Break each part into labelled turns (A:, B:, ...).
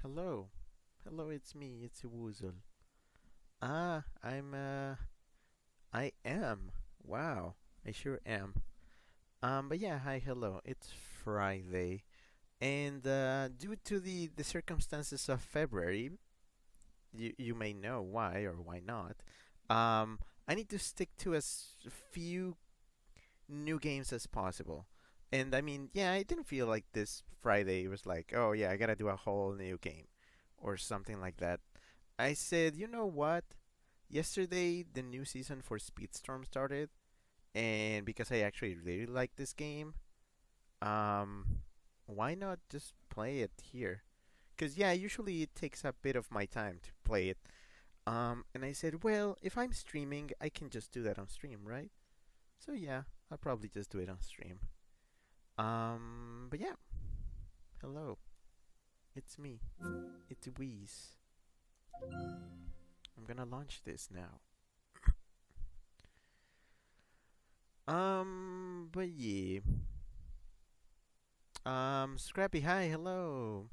A: Hello. Hello, it's me, it's Woozle. Ah, I am. Wow, I sure am. But yeah, hi, hello. It's Friday. And due to the circumstances of February, you may know why or why not. Um, I need to stick to as few new games as possible. And I mean, yeah, I didn't feel like this Friday was like, oh yeah, I gotta do a whole new game or something like that. I said, you know what? Yesterday, the new season for Speedstorm started, and because I actually really like this game, um, why not just play it here? Because, yeah, usually it takes a bit of my time to play it. And I said, well, if I'm streaming, I can just do that on stream, right? So, yeah, I'll probably just do it on stream. But yeah, hello, it's me. It's Wheeze. I'm gonna launch this now. But yeah. Scrappy, hi, hello.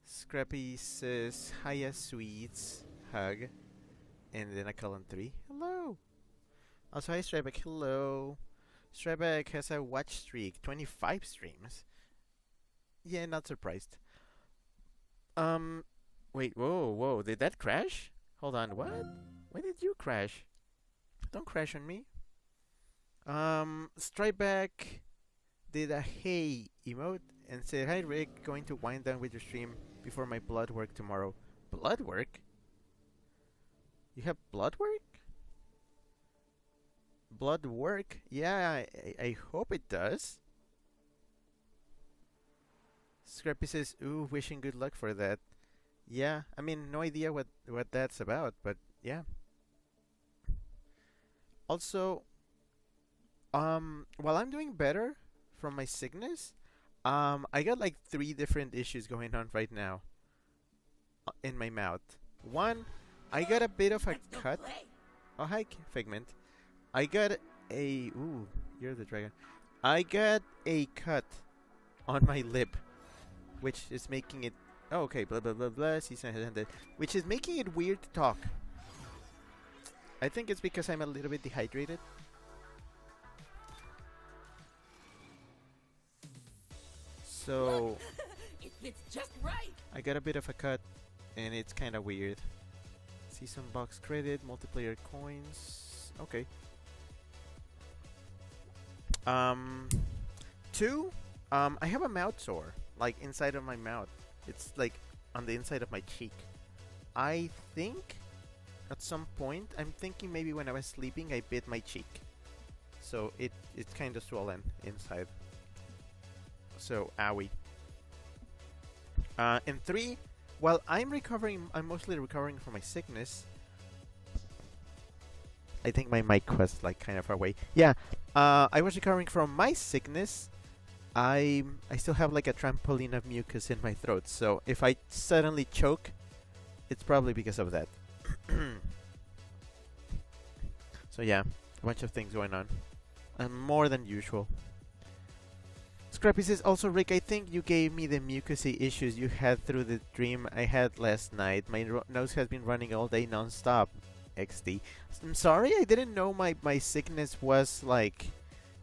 A: Scrappy says, hiya, sweets, hug, and then a colon 3. Hello. Also, hi, Strybeck, hello. Strybeck has a watch streak, 25 streams. Yeah, not surprised. Um, wait, whoa, did that crash? Hold on, what? Why did you crash? Don't crash on me. Strybeck did a hey emote and said, hi Rick, going to wind down with your stream before my blood work tomorrow. Blood work? You have blood work? Blood work? Yeah, I hope it does. Scrappy says, ooh, wishing good luck for that. Yeah, I mean, no idea what that's about, but yeah. Also, while I'm doing better from my sickness, I got like three different issues going on right now in my mouth. One, I got a bit of a cut. Oh, hi, Figment. I got a. Ooh, you're the dragon. I got a cut on my lip, which is making it. Oh, okay, blah blah blah blah. Season has ended, which is making it weird to talk. I think it's because I'm a little bit dehydrated. So
B: It fits just right.
A: I got a bit of a cut, and it's kind of weird. Season box credit, multiplayer coins. Okay. Um, two. I have a mouth sore, like inside of my mouth. It's like on the inside of my cheek. I think at some point, I'm thinking maybe when I was sleeping, I bit my cheek, so it's kind of swollen inside. So owie. And three, while I'm recovering, I'm mostly recovering from my sickness. I think my mic was like kind of far away. Yeah, I was recovering from my sickness. I still have like a trampoline of mucus in my throat, so if I suddenly choke, it's probably because of that. So yeah, a bunch of things going on, and more than usual. Scrappy says, also Rick, I think you gave me the mucusy issues you had through the dream I had last night. My nose has been running all day non-stop. XD. I'm sorry, I didn't know my sickness was like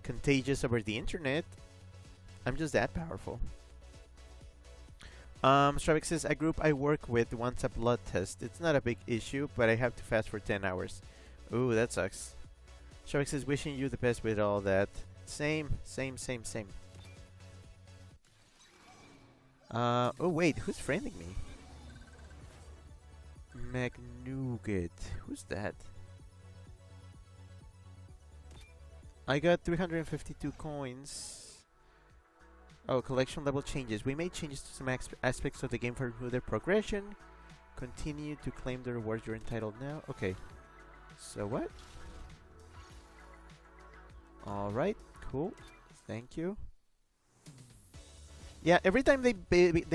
A: contagious over the internet. I'm just that powerful. Stravik says, a group I work with wants a blood test. It's not a big issue, but I have to fast for 10 hours. Ooh, that sucks. Stravik says, wishing you the best with all that. Same. Oh wait, who's friending me? McNougat. Who's that? I got 352 coins. Oh, collection level changes. We made changes to some aspects of the game for smoother progression. Continue to claim the rewards you're entitled now. Okay. So what? Alright, cool. Thank you. Yeah, every time they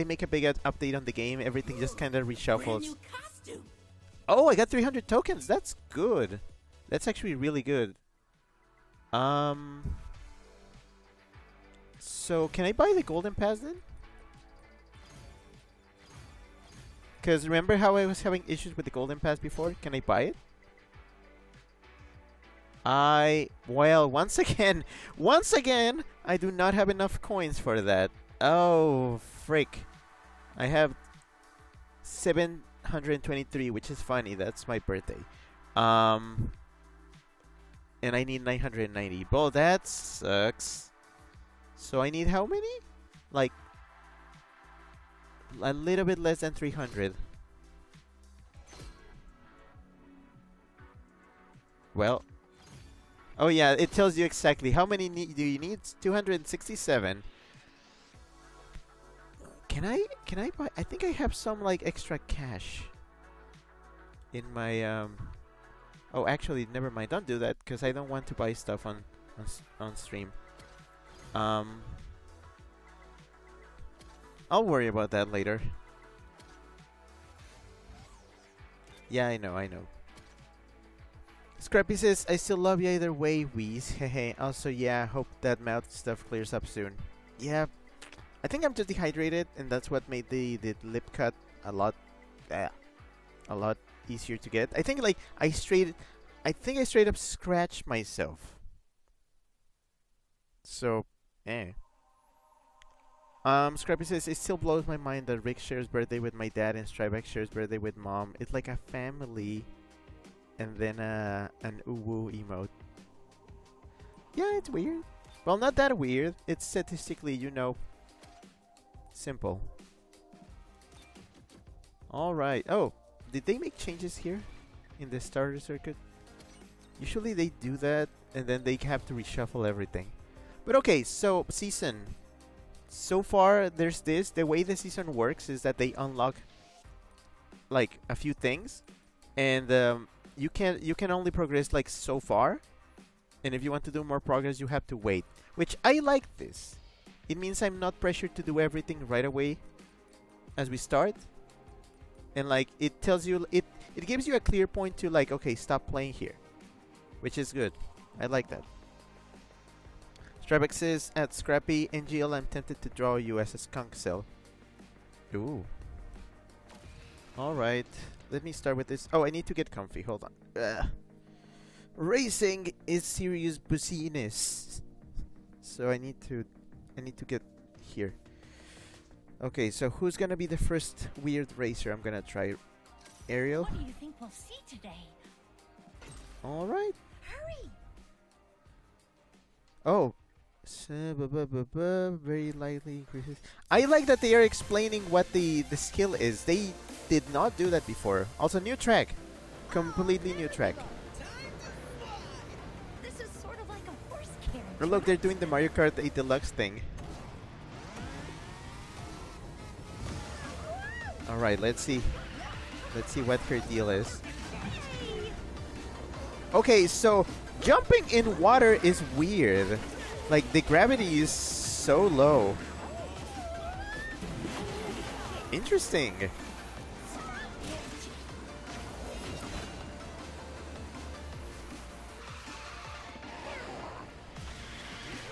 A: make a big update on the game, everything just kind of
B: Brand
A: reshuffles.
B: new costume.
A: Oh, I got 300 tokens. That's good. That's actually really good. So can I buy the golden pass then? Because remember how I was having issues with the golden pass before? Can I buy it? Well, once again, I do not have enough coins for that. Oh, frick. I have 723, which is funny. That's my birthday. And I need 990. Well, that sucks. So I need how many? Like a little bit less than 300. Well, oh yeah, it tells you exactly how many do you need? 267. Can I buy? I think I have some like extra cash in my Oh, actually, never mind. Don't do that because I don't want to buy stuff on stream. I'll worry about that later. Yeah, I know. Scrappy says, I still love you either way, Wheeze. Hehe. Also, yeah, hope that mouth stuff clears up soon. Yeah, I think I'm just dehydrated, and that's what made the lip cut a lot easier to get. I think like I straight up scratched myself. So, Scrappy says, it still blows my mind that Rick shares birthday with my dad and Strybeck shares birthday with mom. It's like a family. And then an uwu emote. Yeah, it's weird. Well, not that weird. It's statistically, simple. Alright. Oh, did they make changes here in the starter circuit? Usually they do that and then they have to reshuffle everything. But okay, so season. So far, there's this. The way the season works is that they unlock like a few things. And you can only progress like so far, and if you want to do more progress you have to wait, which I like this. It means I'm not pressured to do everything right away as we start, and like it tells you, it gives you a clear point to like, okay, stop playing here, which is good. I like that. Strybeck says, at Scrappy NGL, I'm tempted to draw you as a skunk cell. Ooh. Alright. Let me start with this. Oh, I need to get comfy. Hold on. Ugh. Racing is serious business. So I need to get here. Okay, so who's gonna be the first weird racer? I'm gonna try Ariel.
B: What do you think we'll see today?
A: All right.
B: Hurry!
A: Oh. Very lightly increases. I like that they are explaining what the skill is. They did not do that before. Also, new track. Completely new track.
B: This is sort of like a horse carriage.
A: Oh, look, they're doing the Mario Kart 8 Deluxe thing. Alright, let's see. Let's see what her deal is. Okay, so jumping in water is weird. Like, the gravity is so low. Interesting.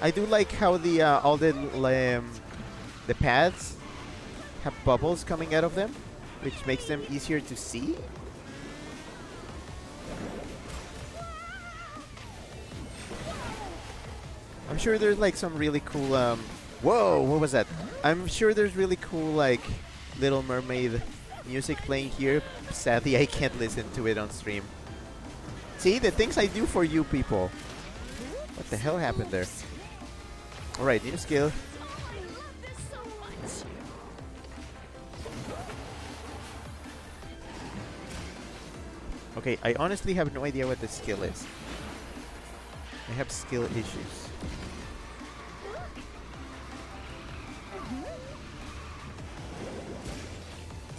A: I do like how the all the paths have bubbles coming out of them, which makes them easier to see. I'm sure there's like some really cool whoa, what was that? I'm sure there's really cool like Little Mermaid music playing here. Sadly, I can't listen to it on stream. See, the things I do for you people. What the hell happened there? Alright, new skill. Okay, I honestly have no idea what the skill is. I have skill issues.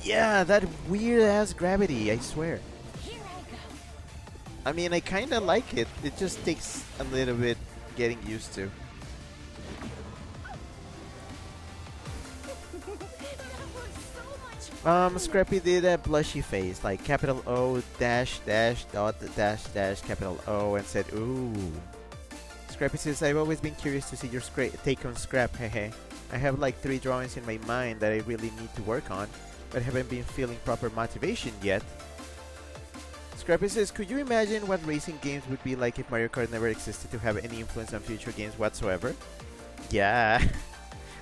A: Yeah, that weird ass gravity, I swear.
B: Here I go.
A: I mean, I kinda like it. It just takes a little bit getting used to. Scrappy did a blushy face, like capital O dash dash dot dash dash capital O, and said, ooh. Scrappy says, I've always been curious to see your take on Scrap, hehe. I have like 3 drawings in my mind that I really need to work on, but haven't been feeling proper motivation yet. Scrappy says, could you imagine what racing games would be like if Mario Kart never existed to have any influence on future games whatsoever? Yeah.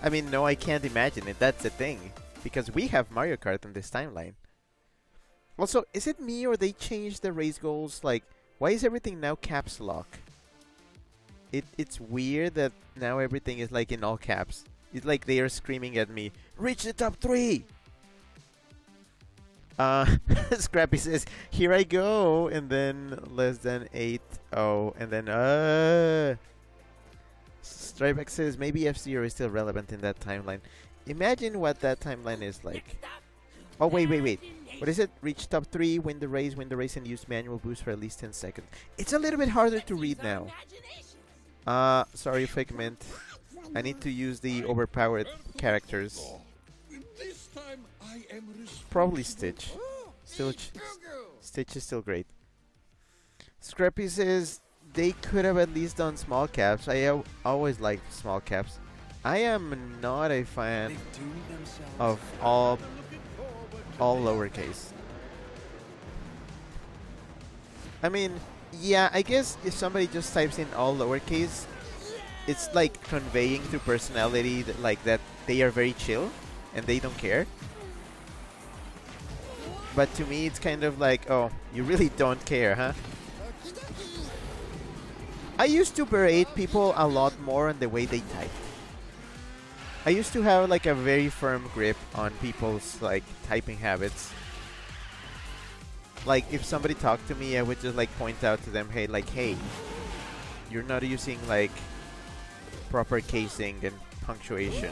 A: I mean, no, I can't imagine it. That's the thing. Because we have Mario Kart on this timeline. Also, is it me or they changed the race goals? Like, why is everything now caps lock? It's weird that now everything is like in all caps. It's like they are screaming at me, reach the top 3! Scrappy says, here I go, and then less than 8-0, and then Strybeck says, maybe F-Zero is still relevant in that timeline. Imagine what that timeline is like. Oh, wait. What is it? Reach top 3, win the race, and use manual boost for at least 10 seconds. It's a little bit harder to read now. Sorry, Figment. I need to use the overpowered characters. Probably Stitch. Stitch is still great. Scrappy says they could have at least done small caps. I always liked small caps. I am not a fan of all lowercase. I mean, yeah, I guess if somebody just types in all lowercase, it's like conveying through personality that, like, that they are very chill and they don't care. But to me, it's kind of like, oh, you really don't care, huh? I used to berate people a lot more on the way they type. I used to have like a very firm grip on people's like typing habits. Like if somebody talked to me, I would just like point out to them, hey, you're not using like proper casing and punctuation.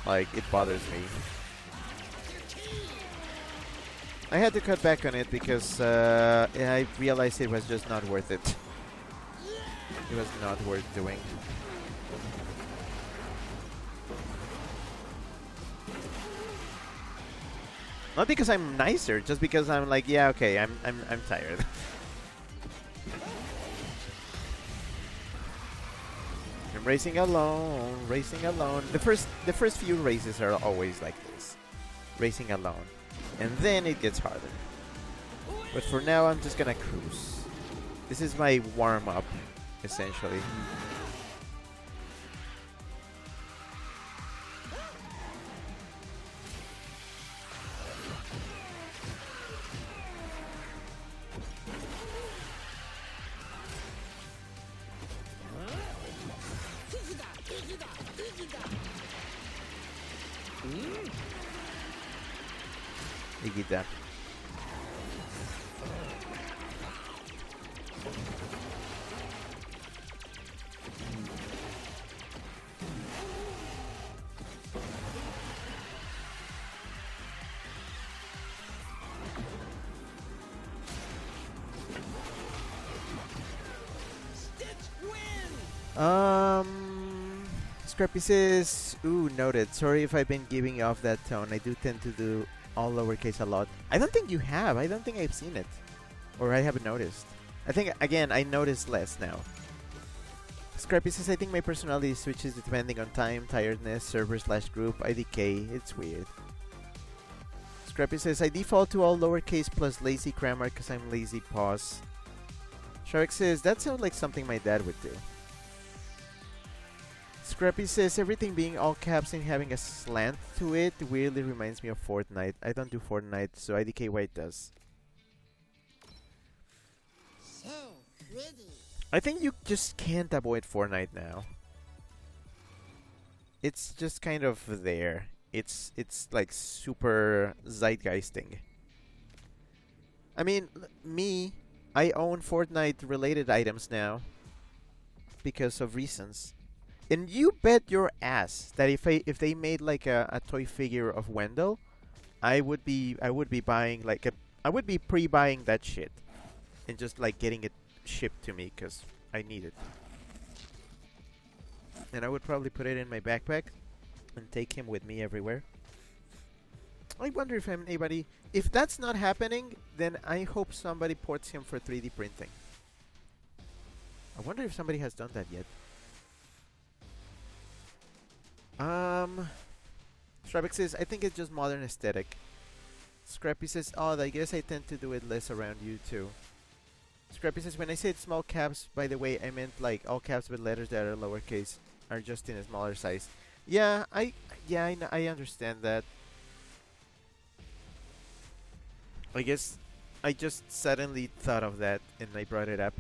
A: Like it bothers me. I had to cut back on it because I realized it was just not worth it. It was not worth doing. Not because I'm nicer, just because I'm like, yeah, okay, I'm tired. I'm racing alone. The first few races are always like this, racing alone, and then it gets harder. But for now, I'm just gonna cruise. This is my warm up, essentially. Igida. Scrappy says, ooh, noted. Sorry if I've been giving off that tone. I do tend to do all lowercase a lot. I don't think you have. I don't think I've seen it. Or I haven't noticed. I think, again, I notice less now. Scrappy says, I think my personality switches depending on time, tiredness, server/group, IDK. It's weird. Scrappy says, I default to all lowercase plus lazy grammar because I'm lazy. Pause. Shark says, that sounds like something my dad would do. Scrappy says, everything being all caps and having a slant to it weirdly reminds me of Fortnite. I don't do Fortnite, so IDK White does.
C: So pretty.
A: I think you just can't avoid Fortnite now. It's just kind of there. It's like super zeitgeisting. I mean, me, I own Fortnite related items now because of reasons. And you bet your ass that if they made like a toy figure of Wendell, I would be buying like I would be pre-buying that shit and just like getting it shipped to me because I need it. And I would probably put it in my backpack and take him with me everywhere. I wonder if anybody, if that's not happening, then I hope somebody ports him for 3D printing. I wonder if somebody has done that yet. Strabeck says, I think it's just modern aesthetic. Scrappy says, oh, I guess I tend to do it less around you too. Scrappy says, when I said small caps, by the way, I meant like all caps with letters that are lowercase are just in a smaller size. Yeah, I understand that. I guess I just suddenly thought of that and I brought it up.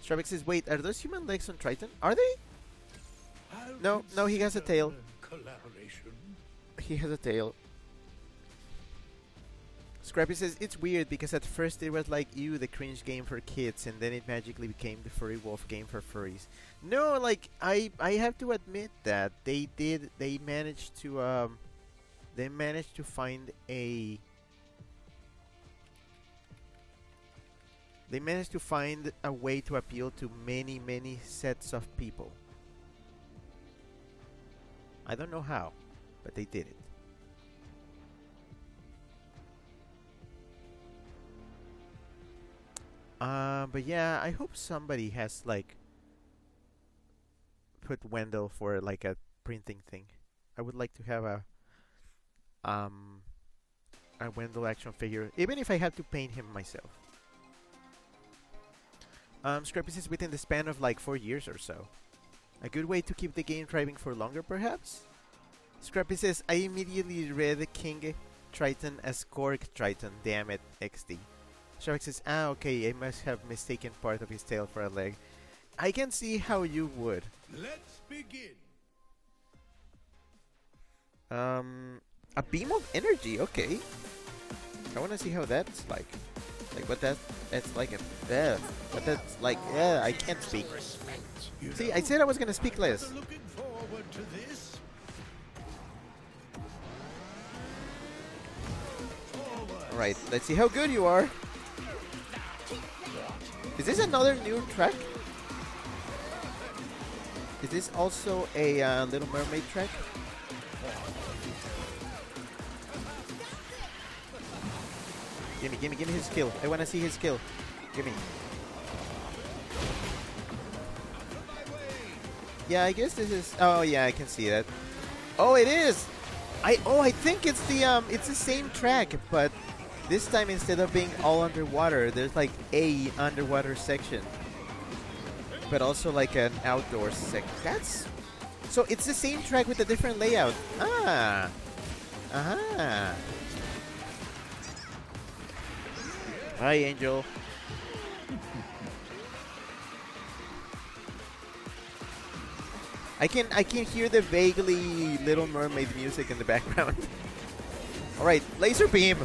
A: Strabeck says, wait, are those human legs on Triton? Are they? No, he has a tail. He has a tail. Scrappy says, it's weird because at first it was like, ew, the cringe game for kids, and then it magically became the furry wolf game for furries. No, like, I have to admit that they managed to find a... They managed to find a way to appeal to many, many sets of people. I don't know how, but they did it. But yeah, I hope somebody has like put Wendell for like a printing thing. I would like to have a Wendell action figure, even if I have to paint him myself. Scrappy says within the span of like 4 years or so. A good way to keep the game thriving for longer, perhaps? Scrappy says, I immediately read King Triton as Cork Triton, damn it, XD. Shark says, okay, I must have mistaken part of his tail for a leg. I can see how you would.
D: Let's begin.
A: A beam of energy, okay. I want to see how that's like. Like what that's like what that's like. I can't speak. See, I said I was gonna speak less.
D: Looking forward to this.
A: Alright, let's see how good you are. Is this another new track? Is this also a Little Mermaid track? Gimme his skill. I wanna see his skill. Gimme. Yeah, I guess this is... Oh, yeah, I can see that. Oh, it is! I think it's the same track, but this time instead of being all underwater, there's like a underwater section. But also like an outdoor section. That's... So it's the same track with a different layout. Ah! Aha! Hi, Angel. I can hear the vaguely Little Mermaid music in the background. All right, laser beam.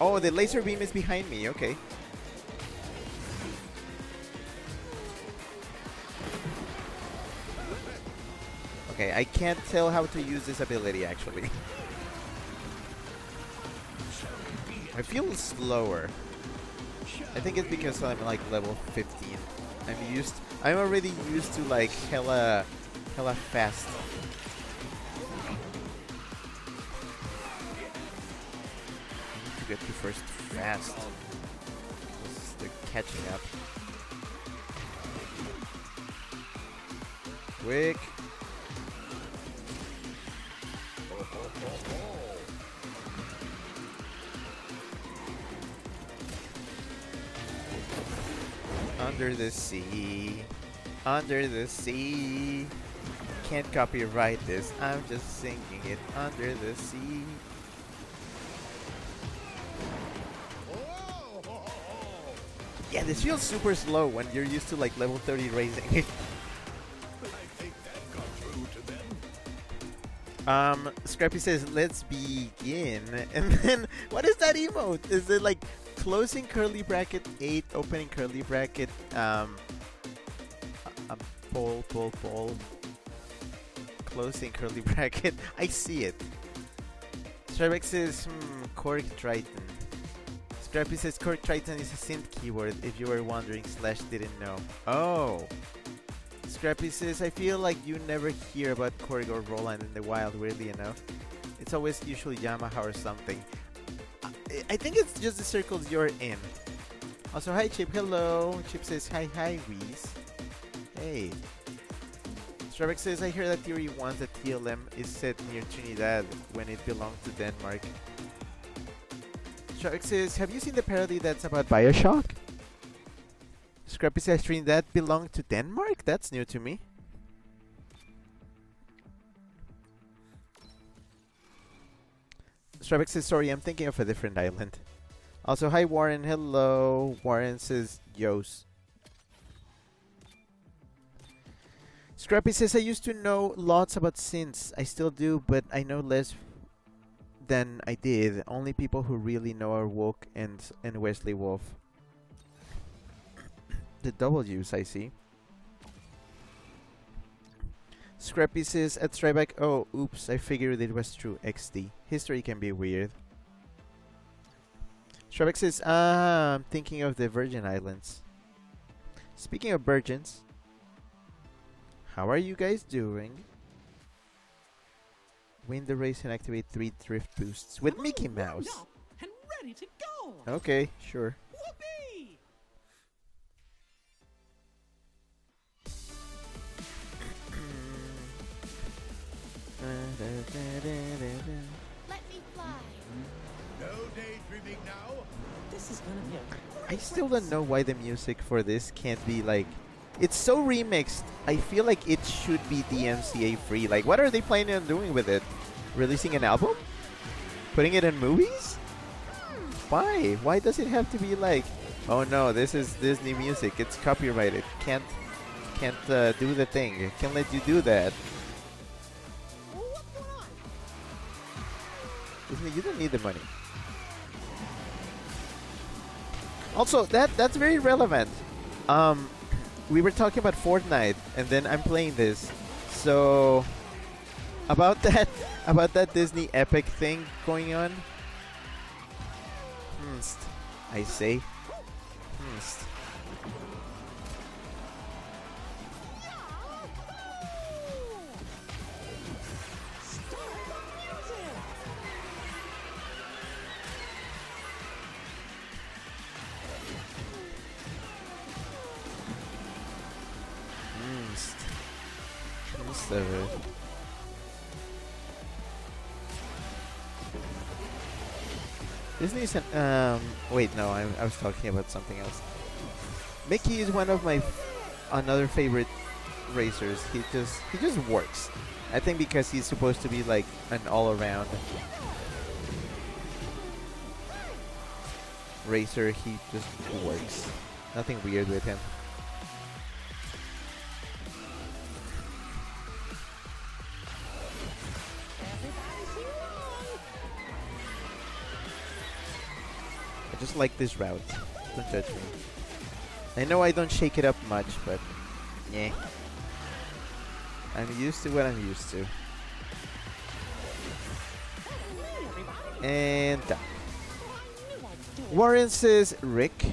A: Oh, the laser beam is behind me. Okay. Okay, I can't tell how to use this ability actually. I feel slower. I think it's because I'm like level 15. I'm already used to like hella fast. I need to get to first fast. They're catching up. Quick. Under the sea, under the sea. Can't copyright this. I'm just singing it. Under the sea. Yeah, this feels super slow when you're used to like level 30 racing.
D: I think that got through to them.
A: Scrappy says, let's begin. And then, what is that emote? Is it like closing curly bracket 8, opening curly bracket, pull, closing curly bracket? I see it. Strabeck says, Cork Triton. Scrappy says, Cork Triton is a synth keyword, if you were wondering / didn't know. Oh. Scrappy says, I feel like you never hear about Korg or Roland in the wild, weirdly enough. It's always usually Yamaha or something. I think it's just the circles you're in. Also, hi Chip, hello. Chip says hi, hi, Reese. Hey. Stravik says, I hear that Theory wants that TLM is set near Trinidad when it belonged to Denmark. Stravik says, have you seen the parody that's about Bioshock? Scrappy says, Trinidad belonged to Denmark? That's new to me. Stravik says, sorry, I'm thinking of a different island. Also, hi Warren, hello. Warren says, yos. Scrappy says, I used to know lots about synths. I still do, but I know less than I did. Only people who really know are Woke and Wesley Wolf. The W's, I see. Scrappy says, at Stryback, oh, oops, I figured it was true. XD. History can be weird. Stryback says, I'm thinking of the Virgin Islands. Speaking of virgins, how are you guys doing? Win the race and activate 3 drift boosts with Mickey Mouse.
E: Up and ready to go.
A: Okay, sure.
E: Whoopee!
B: Let me fly.
D: No daydreaming now.
E: This is gonna be a
A: I still don't know why the music for this can't be like... It's so remixed. I feel like it should be DMCA free. Like, what are they planning on doing with it? Releasing an album? Putting it in movies? Why? Why does it have to be like, oh no, this is Disney music. It's copyrighted. Can't do the thing. Can't let you do that.
E: What's going on?
A: Disney, you don't need the money. Also, that's very relevant. We were talking about Fortnite, and then I'm playing this. So, about that Disney Epic thing going on. I say. Disney's an wait, no, I was talking about something else. Mickey is one of my another favorite racers. He just works. I think because he's supposed to be like an all-around racer, he just works. Nothing weird with him. I just like this route. Don't judge me. I know I don't shake it up much, but yeah. I'm used to what I'm used to. And done. Warren says, Rick,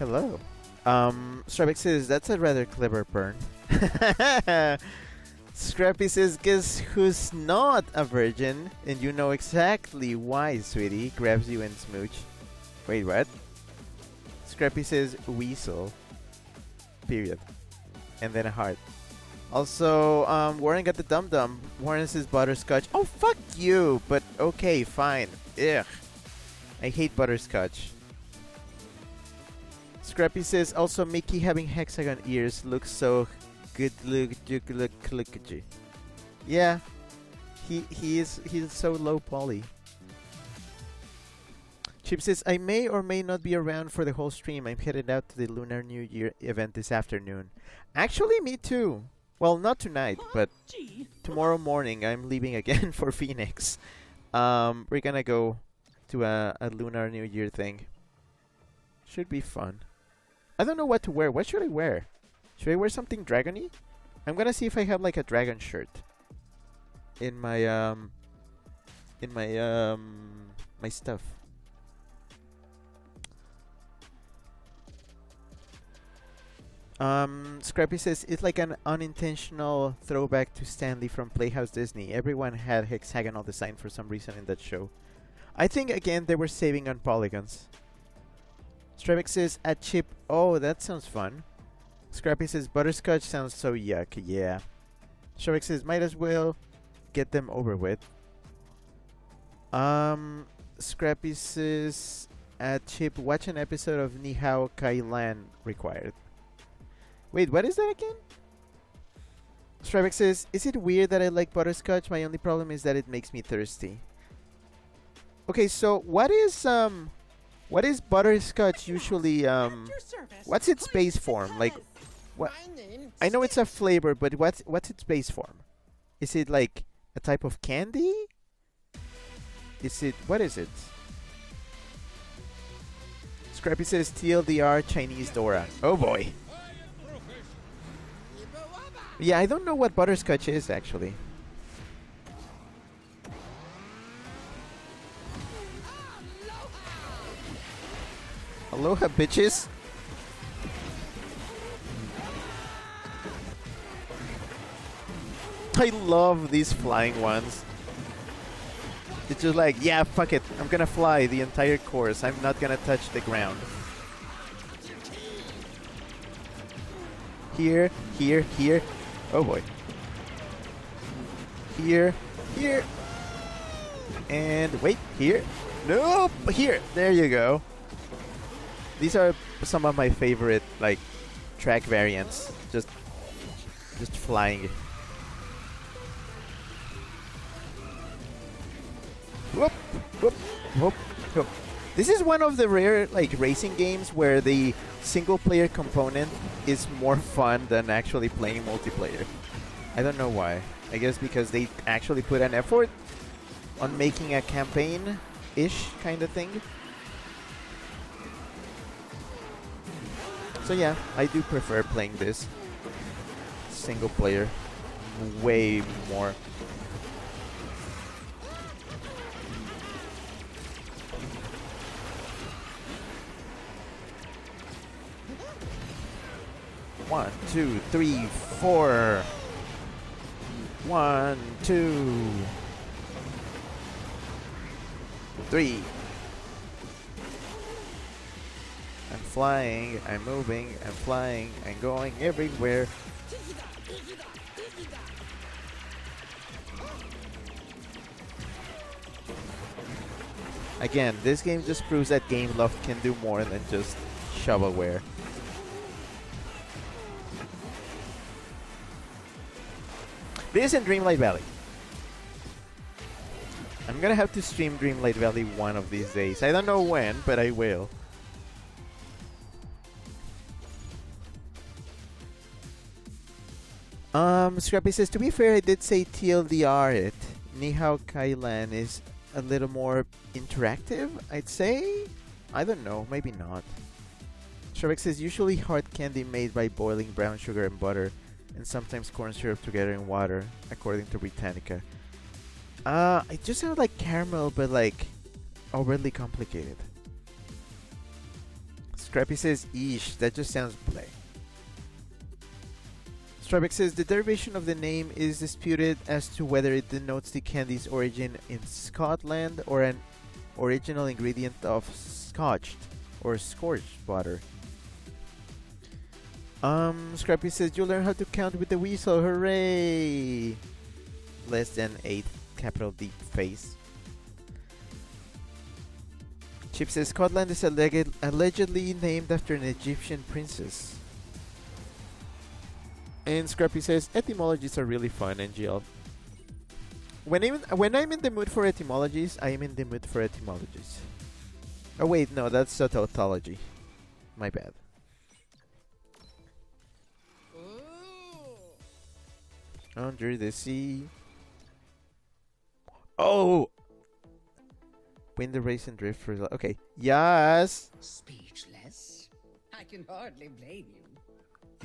A: hello. Stravik says, that's a rather clever burn. Scrappy says, guess who's not a virgin? And you know exactly why, sweetie. Grabs you and smooch. Wait, what? Scrappy says, weasel. Period. And then a heart. Also, Warren got the dum-dum. Warren says butterscotch. Oh, fuck you! But okay, fine. Ugh. I hate butterscotch. Scrappy says, also Mickey having hexagon ears looks so good. Look. Yeah. He's so low poly. Chip says, I may or may not be around for the whole stream. I'm headed out to the Lunar New Year event this afternoon. Actually, me too. Well, not tonight, but tomorrow morning I'm leaving again for Phoenix. We're gonna go to a Lunar New Year thing. Should be fun. I don't know what to wear. What should I wear? Should I wear something dragony? I'm gonna see if I have like a dragon shirt in my my stuff. Scrappy says, it's like an unintentional throwback to Stanley from Playhouse Disney. Everyone had hexagonal design for some reason in that show. I think, again, they were saving on polygons. Stravik says a chip. Oh, that sounds fun. Scrappy says butterscotch sounds so yuck. Yeah. Stravik says might as well get them over with. Scrappy says a chip. Watch an episode of Ni Hao Kai Lan required. Wait, what is that again? Stravik says, is it weird that I like butterscotch? My only problem is that it makes me thirsty. Okay, so what is butterscotch usually what's its base form? Like what I know it's a flavor, but what's its base form? Is it like a type of candy? What is it? Scrappy says TLDR Chinese Dora. Oh boy. Yeah, I don't know what butterscotch is actually. Aloha, bitches. I love these flying ones. It's just like, yeah, fuck it. I'm gonna fly the entire course. I'm not gonna touch the ground. Here, here, here. Oh boy. Here, here. And wait, here. Nope, here. There you go. These are some of my favorite like track variants. Just flying. Whoop, whoop, whoop, whoop. This is one of the rare like racing games where the single player component is more fun than actually playing multiplayer. I don't know why. I guess because they actually put an effort on making a campaign-ish kind of thing. So yeah, I do prefer playing this single player way more. One, two, three, four. 1, 2, 3. I'm flying, I'm moving, I'm flying, I'm going everywhere. Again, this game just proves that Gameloft can do more than just shovelware. This and Dreamlight Valley. I'm gonna have to stream Dreamlight Valley one of these days. I don't know when, but I will. Scrappy says, to be fair, I did say TLDR it. Nihao Kailan is a little more interactive, I'd say? I don't know, maybe not. Shrek says, usually hard candy made by boiling brown sugar and butter, and sometimes corn syrup together in water, according to Britannica. It just sounds like caramel, but like overly complicated. Scrappy says, eesh, that just sounds bleh. Strawbeck says, the derivation of the name is disputed as to whether it denotes the candy's origin in Scotland or an original ingredient of scotched or scorched butter. Scrappy says, you learn how to count with the weasel, hooray! Less than 8, capital D face. Chip says, Scotland is allegedly named after an Egyptian princess. And Scrappy says, etymologies are really fun, NGL. When I'm in the mood for etymologies, I am in the mood for etymologies. Oh wait, no, that's a tautology. My bad. Under the sea. Oh! Win the race and drift for... Okay. Yes!
B: Speechless? I can hardly blame you.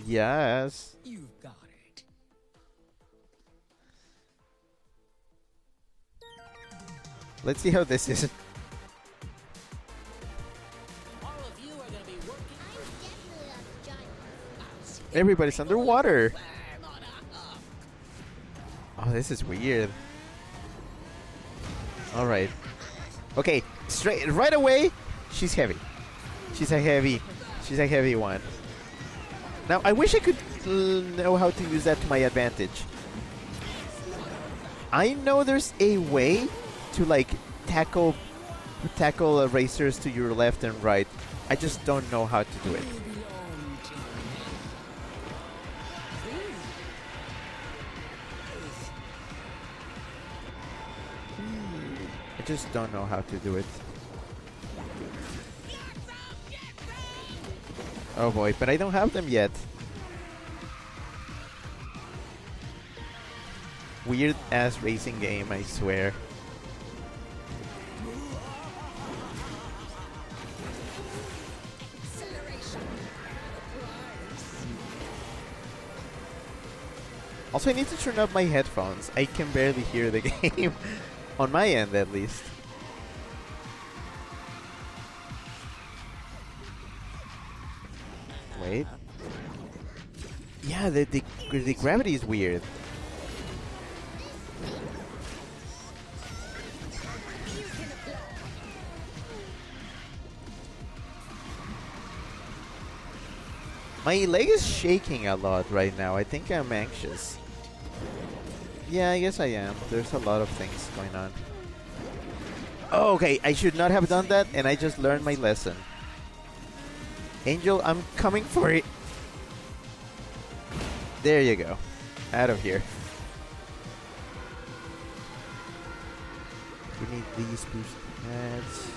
A: Yes.
B: You've got it.
A: Let's see how this is.
E: All of you are going to be working.
C: I'm definitely a giant.
A: Everybody's underwater. Oh, this is weird. Alright. Okay, straight right away, she's heavy. She's a heavy. She's a heavy one. Now I wish I could know how to use that to my advantage. I know there's a way to like tackle racers to your left and right. I just don't know how to do it. I just don't know how to do it. Oh boy, but I don't have them yet. Weird ass racing game, I swear. Also, I need to turn up my headphones. I can barely hear the game. On my end, at least. Wait. Yeah, the gravity is weird. My leg is shaking a lot right now. I think I'm anxious. Yeah, I guess I am. There's a lot of things going on. Oh, okay, I should not have done that, and I just learned my lesson. Angel, I'm coming for it. There you go. Out of here. We need these boost pads.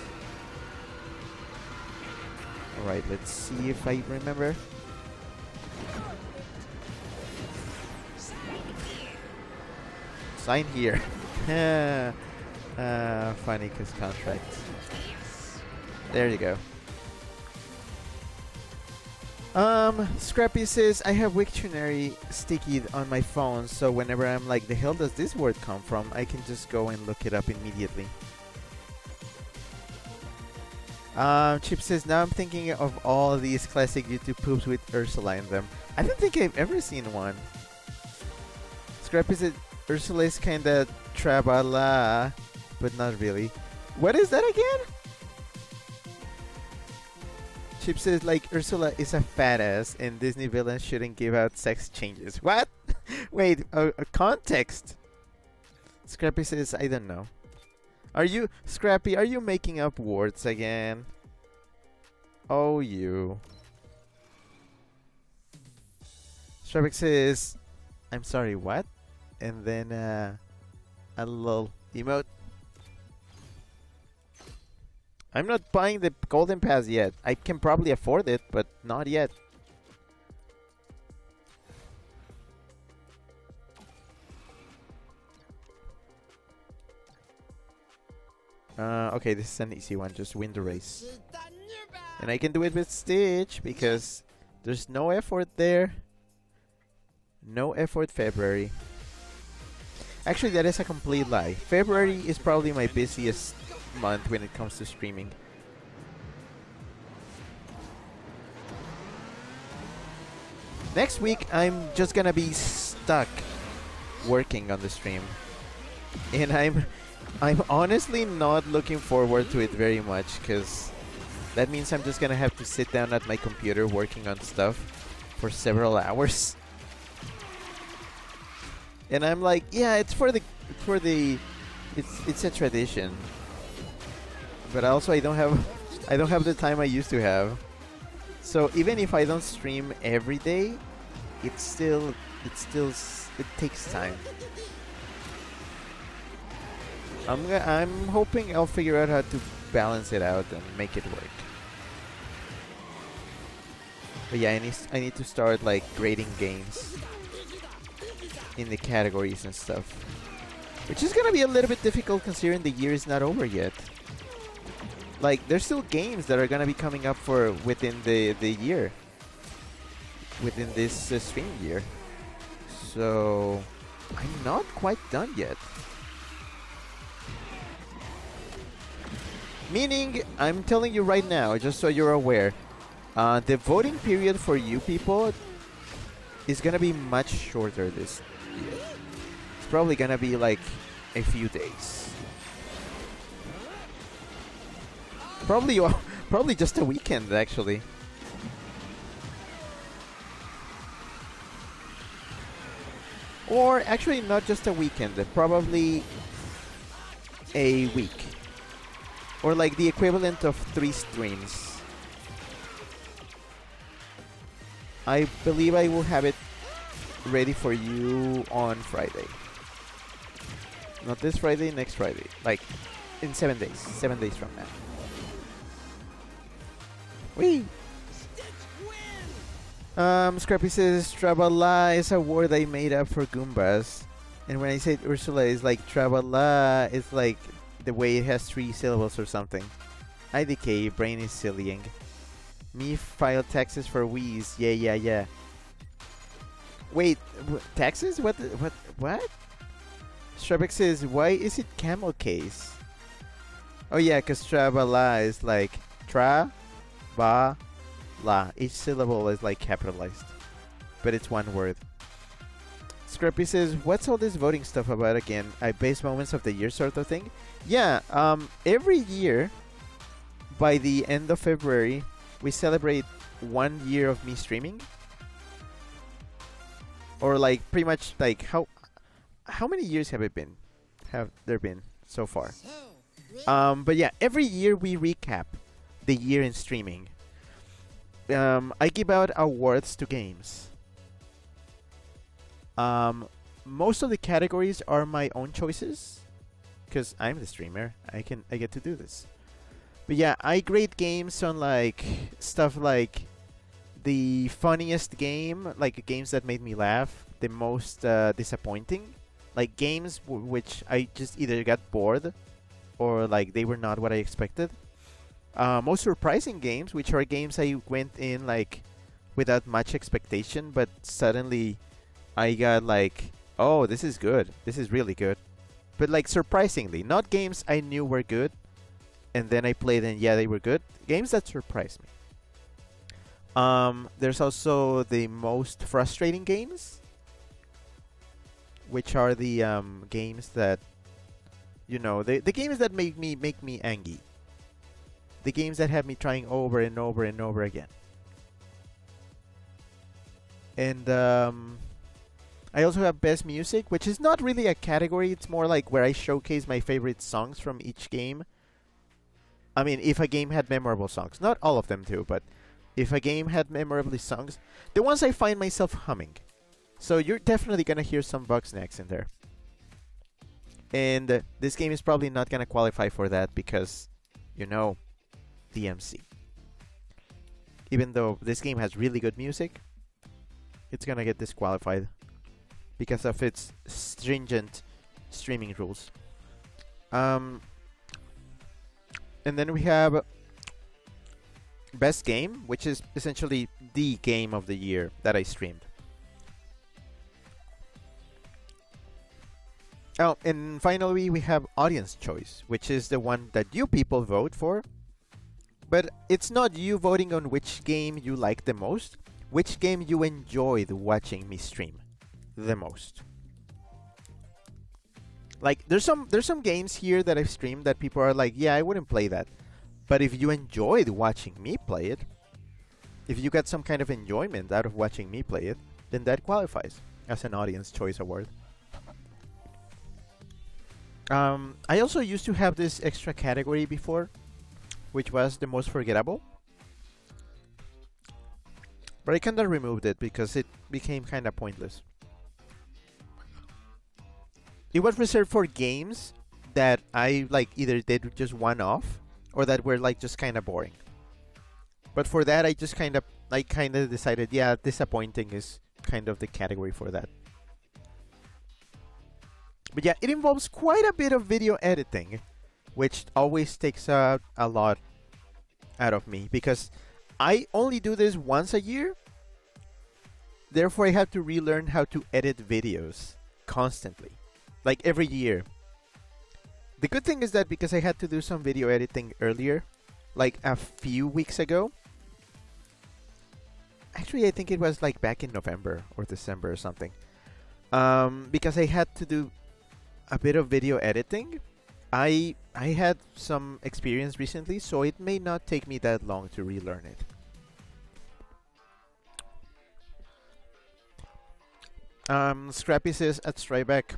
A: Alright, let's see if I remember. Sign here. Funny, cause contract. There you go. Scrappy says, I have Wiktionary sticky on my phone, so whenever I'm like, the hell does this word come from? I can just go and look it up immediately. Chip says, now I'm thinking of all these classic YouTube poops with Ursula in them. I don't think I've ever seen one. Scrappy said, Ursula is kinda trabala, but not really. What is that again? Chip says, like, Ursula is a fat ass and Disney villains shouldn't give out sex changes. What? Wait, a context. Scrappy says, I don't know. Are you, Scrappy, are you making up words again? Oh, you. Scrappy says, I'm sorry, what? And then, a little emote. I'm not buying the golden pass yet. I can probably afford it, but not yet. Okay, this is an easy one. Just win the race. And I can do it with Stitch because there's no effort there. No effort February. Actually, that is a complete lie. February is probably my busiest month when it comes to streaming. Next week, I'm just gonna be stuck working on the stream. And I'm honestly not looking forward to it very much because that means I'm just gonna have to sit down at my computer working on stuff for several hours. And I'm like, yeah, it's a tradition. But also I don't have the time I used to have. So even if I don't stream every day, it takes time. I'm hoping I'll figure out how to balance it out and make it work. But yeah, I need to start like grading games in the categories and stuff, which is gonna be a little bit difficult considering the year is not over yet. Like, there's still games that are gonna be coming up for within the year, within this stream year. So I'm not quite done yet. Meaning, I'm telling you right now, just so you're aware, the voting period for you people is gonna be much shorter this year. It's probably gonna be like a few days. Probably just a weekend, actually. Or actually, not just a weekend. Probably a week. Or like the equivalent of 3 streams. I believe I will have it ready for you on Friday. Not this Friday, next Friday. Like, in 7 days. 7 days from now. Whee! Scrappy says, Trabala is a word I made up for Goombas. And when I said Ursula, it's like Trabala, it's like the way it has 3 syllables or something. IDK, brain is sillying. Me file taxes for Wheeze. Yeah. Wait, taxes? What? Strabex says, why is it camel case? Oh yeah, because Trabala is like ba la. Each syllable is like capitalized, but it's one word. Scrappy says, what's all this voting stuff about again? I base moments of the year sort of thing? Yeah, every year, by the end of February, we celebrate 1 year of me streaming. Or like, pretty much, like, how many years have there been so far? But yeah, every year we recap the year in streaming. I give out awards to games. Most of the categories are my own choices, because I'm the streamer. I get to do this. But yeah, I grade games on like stuff like the funniest game, like games that made me laugh, the most disappointing, like games which I just either got bored or like they were not what I expected. Most surprising games, which are games I went in like without much expectation, but suddenly I got like, oh, this is good. This is really good. But like surprisingly, not games I knew were good, and then I played and yeah, they were good. Games that surprised me. There's also the most frustrating games, which are the games that, you know, the games that make me angry. The games that have me trying over and over and over again. And I also have best music, which is not really a category. It's more like where I showcase my favorite songs from each game. I mean, if a game had memorable songs. Not all of them too, but if a game had memorable songs, the ones I find myself humming. So you're definitely going to hear some Bugsnax in there. And this game is probably not going to qualify for that because, you know, DMC. Even though this game has really good music, it's going to get disqualified because of its stringent streaming rules. And then we have best game, which is essentially the game of the year that I streamed. Oh, and finally we have audience choice, which is the one that you people vote for. But it's not you voting on which game you like the most, which game you enjoyed watching me stream the most. Like, there's some games here that I've streamed that people are like, yeah, I wouldn't play that. But if you enjoyed watching me play it, if you got some kind of enjoyment out of watching me play it, then that qualifies as an audience choice award. I also used to have this extra category before, which was the most forgettable. But I kind of removed it because it became kind of pointless. It was reserved for games that I like either did just one off or that were like just kind of boring. But for that, I kind of decided, yeah, disappointing is kind of the category for that. But yeah, it involves quite a bit of video editing, which always takes a lot out of me because I only do this once a year. Therefore, I have to relearn how to edit videos constantly. Like every year. The good thing is that because I had to do some video editing earlier, like a few weeks ago. Actually, I think it was like back in November or December or something. Because I had to do a bit of video editing. I had some experience recently, so it may not take me that long to relearn it. Scrappy says at Stryback,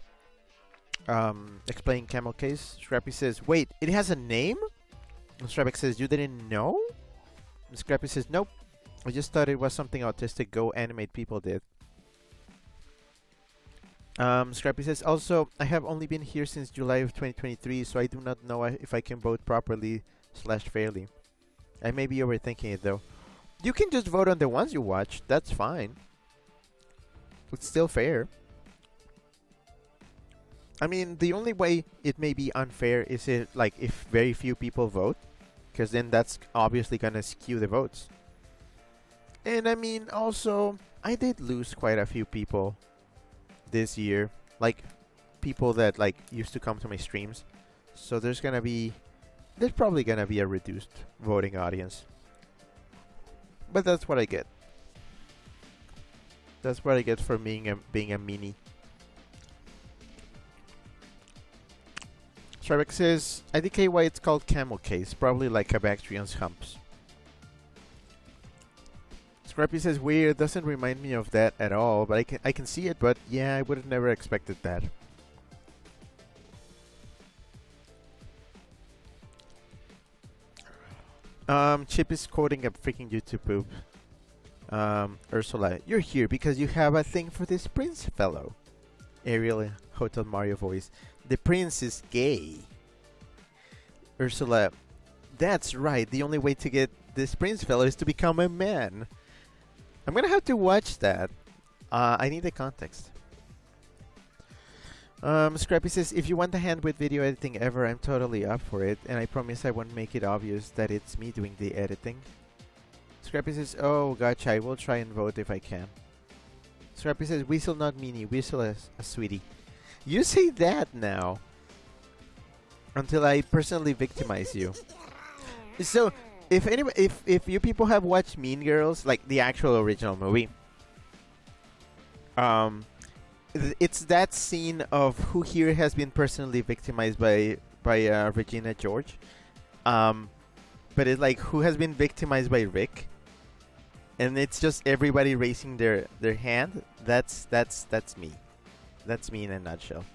A: explain camel case. Scrappy says, wait, it has a name? And Stryback says, you didn't know? And Scrappy says, nope. I just thought it was something autistic Go animate people did. Scrappy says, also, I have only been here since July of 2023, so I do not know if I can vote properly / fairly. I may be overthinking it, though. You can just vote on the ones you watch. That's fine. It's still fair. I mean, the only way it may be unfair is if very few people vote, because then that's obviously gonna skew the votes. And I mean, also, I did lose quite a few people this year, like people that used to come to my streams. So there's probably gonna be a reduced voting audience. But that's what I get. That's what I get for being a meanie. Strybeck says, IDK why it's called camel case, probably like a Bactrian's humps. Scrappy says weird, doesn't remind me of that at all, but I can see it, but yeah, I would have never expected that. Chip is quoting a freaking YouTube poop. Ursula, you're here because you have a thing for this prince fellow. Ariel, Hotel Mario voice. The prince is gay. Ursula, that's right. The only way to get this prince fellow is to become a man. I'm gonna have to watch that. I need the context. Scrappy says, if you want a hand with video editing ever, I'm totally up for it, and I promise I won't make it obvious that it's me doing the editing. Scrappy says, oh, gotcha, I will try and vote if I can. Scrappy says, Weasel not meanie, Weasel as a sweetie. You say that now. Until I personally victimize you. So, if you people have watched Mean Girls, like the actual original movie, it's that scene of who here has been personally victimized by Regina George, but it's like who has been victimized by Rick, and it's just everybody raising their hand. That's me. That's me in a nutshell.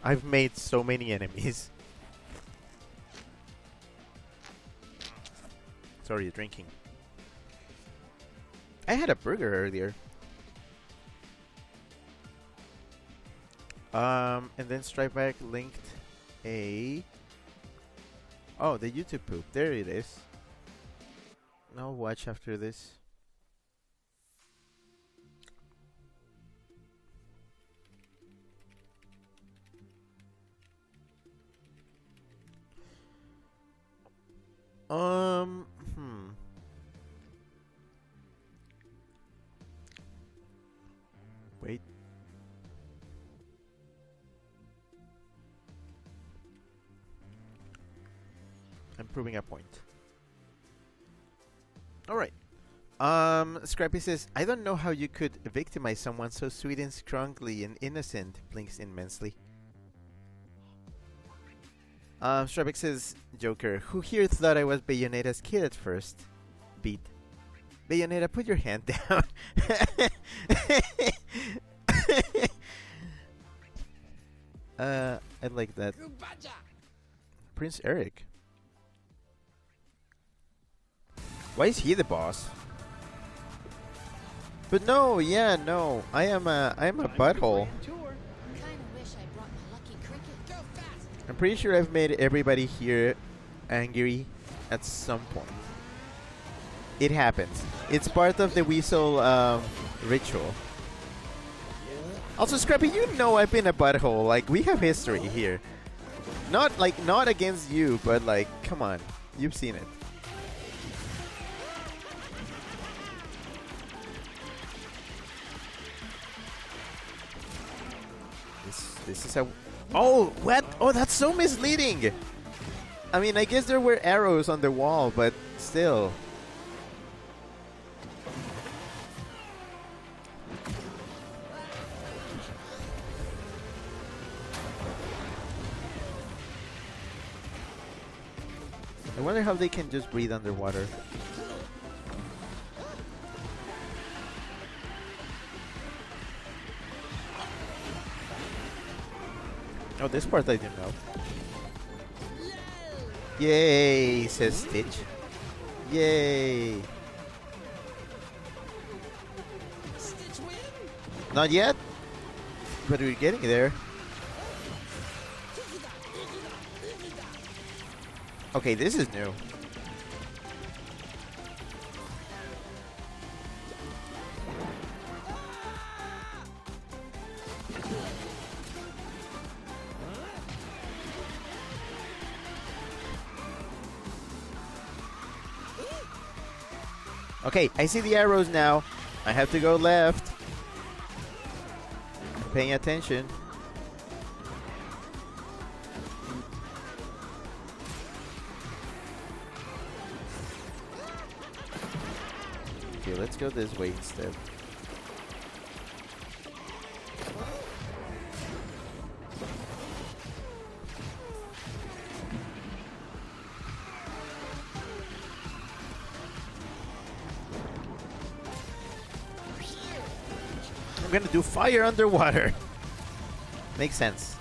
A: I've made so many enemies. Sorry, you're drinking. I had a burger earlier. And then Stripeback linked a... Oh, the YouTube poop. There it is. I'll watch after this. Wait. I'm proving a point. Alright. Scrappy says, I don't know how you could victimize someone so sweet and scrunkly and innocent. Blinks immensely. Strabic says, Joker, who here thought I was Bayonetta's kid at first? Beat. Bayonetta, put your hand down. I like that. Prince Eric. Why is he the boss? But no, yeah, no. I am a butthole. I'm pretty sure I've made everybody here angry at some point. It happens. It's part of the Weasel ritual. Also, Scrappy, you know I've been a butthole. Like, we have history here. Not against you, but like, come on. You've seen it. This is a... Oh, what? Oh, that's so misleading. I mean, I guess there were arrows on the wall, but still. I wonder how they can just breathe underwater. Oh, this part I didn't know. Yay, says Stitch. Yay.
E: Stitch win?
A: Not yet, but we're getting there. Okay, this is new. Okay, I see the arrows now. I have to go left. I'm paying attention. Okay, let's go this way instead. I'm gonna do fire underwater. Makes sense.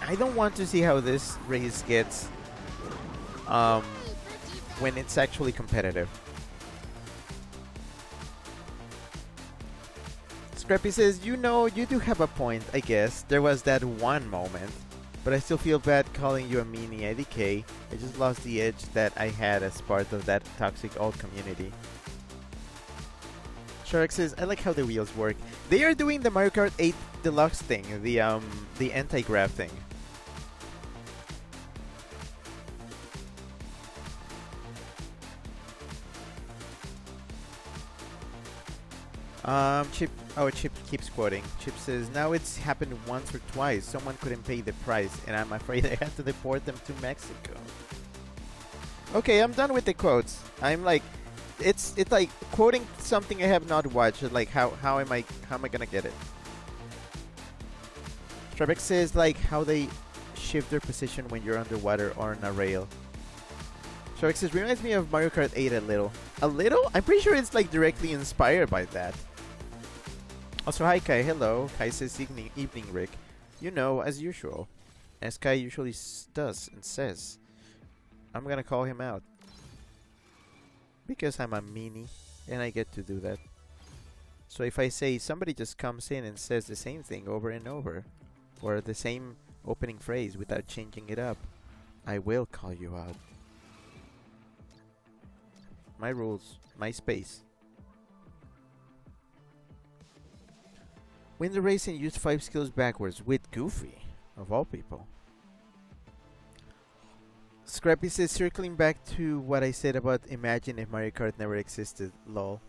A: I don't want to see how this race gets when it's actually competitive. Scrappy says, you know, you do have a point, I guess. There was that one moment. But I still feel bad calling you a meanie, IDK. I just lost the edge that I had as part of that toxic old community. Shark says, I like how the wheels work. They are doing the Mario Kart 8 Deluxe thing, the anti-grav thing. Chip keeps quoting. Chip says, now it's happened once or twice. Someone couldn't pay the price, and I'm afraid I had to deport them to Mexico. Okay, I'm done with the quotes. I'm like, it's like quoting something I have not watched. Like, how am I gonna get it? Trebek says, like, how they shift their position when you're underwater or on a rail. Shark says, reminds me of Mario Kart 8 a little. A little? I'm pretty sure it's like directly inspired by that. Also, hi Kai, hello. Kai says, evening Rick. You know, as usual. As Kai usually does and says. I'm gonna call him out. Because I'm a meanie, and I get to do that. So if I say somebody just comes in and says the same thing over and over, or the same opening phrase without changing it up, I will call you out. My rules, my space. Win the race and use 5 skills backwards with Goofy, of all people. Scrappy says, circling back to what I said about imagine if Mario Kart never existed, lol.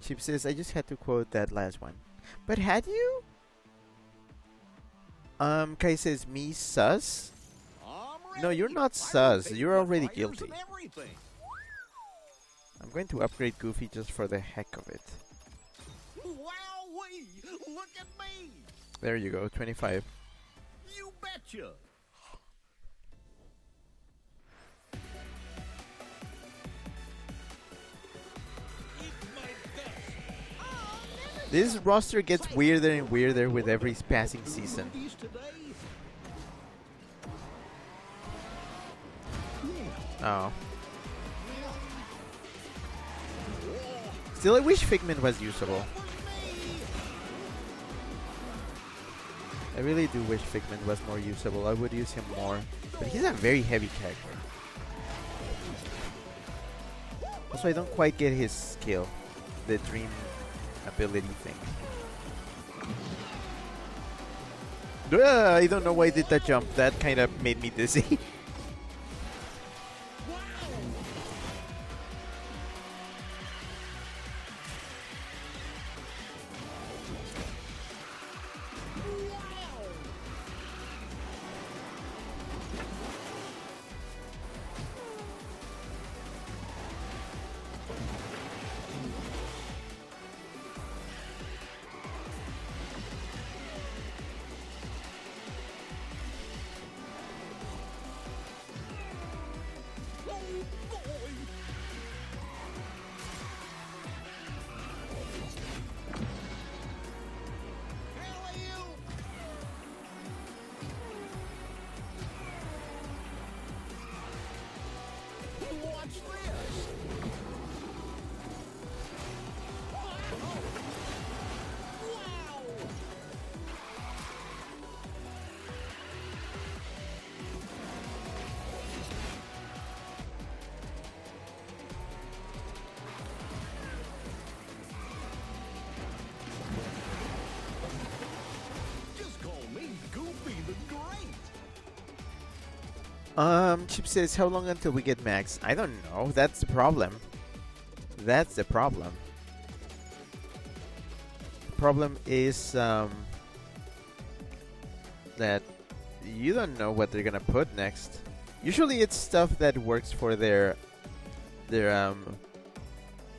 A: Chip says, I just had to quote that last one. But had you? Kai says, me sus? No, you're not sus. You're already guilty. I'm going to upgrade Goofy just for the heck of it.
D: Wowee! Look at me!
A: There you go, 25.
D: You betcha!
A: This roster gets weirder and weirder with every passing season. Oh. Still, I wish Figment was usable. I really do wish Figment was more usable. I would use him more. But he's a very heavy character. Also, I don't quite get his skill. The dream ability thing. I don't know why I did that jump. That kind of made me dizzy. Chip says, how long until we get Max? I don't know. That's the problem. That's the problem. The problem is that you don't know what they're gonna put next. Usually, it's stuff that works for their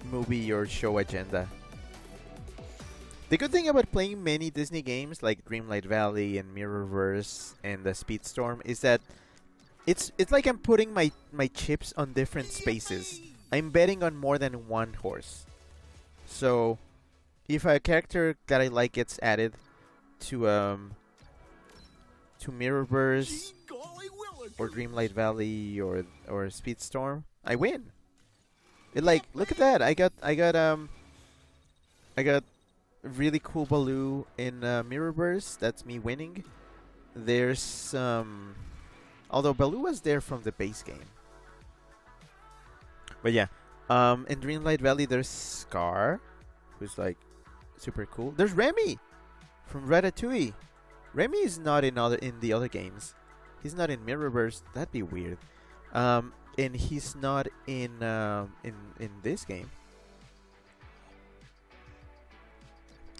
A: movie or show agenda. The good thing about playing many Disney games like Dreamlight Valley and Mirrorverse and the Speedstorm is that it's like I'm putting my chips on different spaces. I'm betting on more than one horse. So if a character that I like gets added to Mirrorverse or Dreamlight Valley or Speedstorm, I win. It like, look at that. I got really cool Baloo in Mirrorverse. That's me winning. There's although Baloo was there from the base game. But yeah, in Dreamlight Valley there's Scar, who's like super cool. There's Remy from Ratatouille. Remy is not in the other games. He's not in Mirrorverse. That'd be weird. And he's not in this game.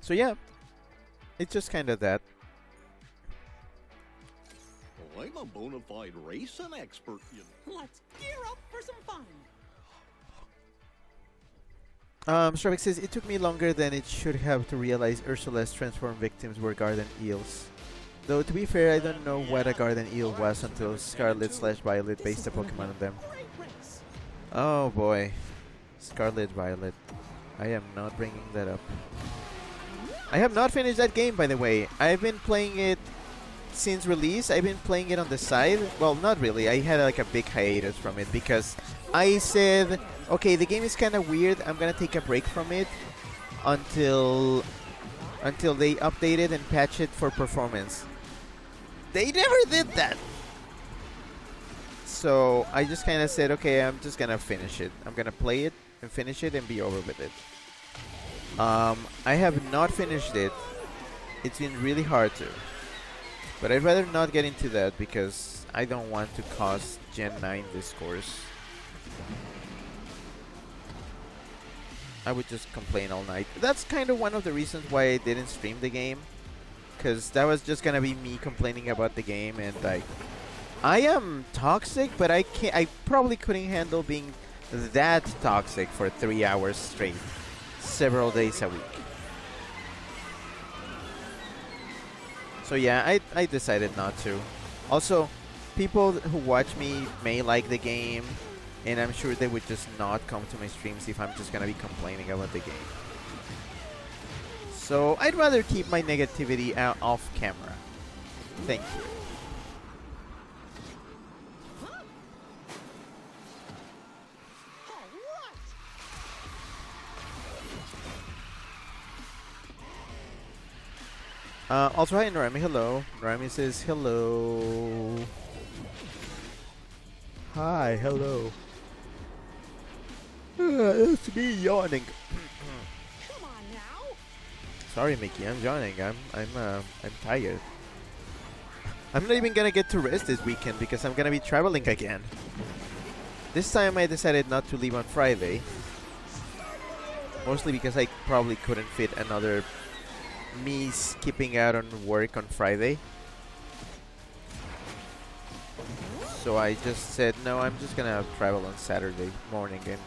A: So yeah, it's just kind of that.
D: Well, I'm a bona fide racing expert, you know.
E: Let's gear up for some fun.
A: Stravik says, it took me longer than it should have to realize Ursula's transformed victims were garden eels. Though to be fair, I don't know what a garden eel was until Scarlet/Violet based a Pokemon on them. Oh boy. Scarlet Violet. I am not bringing that up. I have not finished that game, by the way. I've been playing it since release. I've been playing it on the side. Well, not really. I had like a big hiatus from it because I said, okay, the game is kind of weird. I'm gonna take a break from it until they update it and patch it for performance. They never did that. So I just kind of said, okay, I'm just gonna finish it. I'm gonna play it and finish it and be over with it. I have not finished it. It's been really hard to. But I'd rather not get into that because I don't want to cause Gen 9 discourse. I would just complain all night. That's kind of one of the reasons why I didn't stream the game. Because that was just gonna be me complaining about the game, and like, I am toxic, but I probably couldn't handle being that toxic for 3 hours straight, several days a week. So yeah, I decided not to. Also, people who watch me may like the game, and I'm sure they would just not come to my streams if I'm just gonna be complaining about the game. So I'd rather keep my negativity out off camera. Thank you. Also, hi, Norami. Hello. Norami says hello. Hi, hello. It's me yawning.
E: Come on now.
A: Sorry, Mickey. I'm yawning. I'm tired. I'm not even gonna get to rest this weekend because I'm gonna be traveling again. This time I decided not to leave on Friday. Mostly because I probably couldn't fit another me skipping out on work on Friday. So I just said, no, I'm just gonna travel on Saturday morning and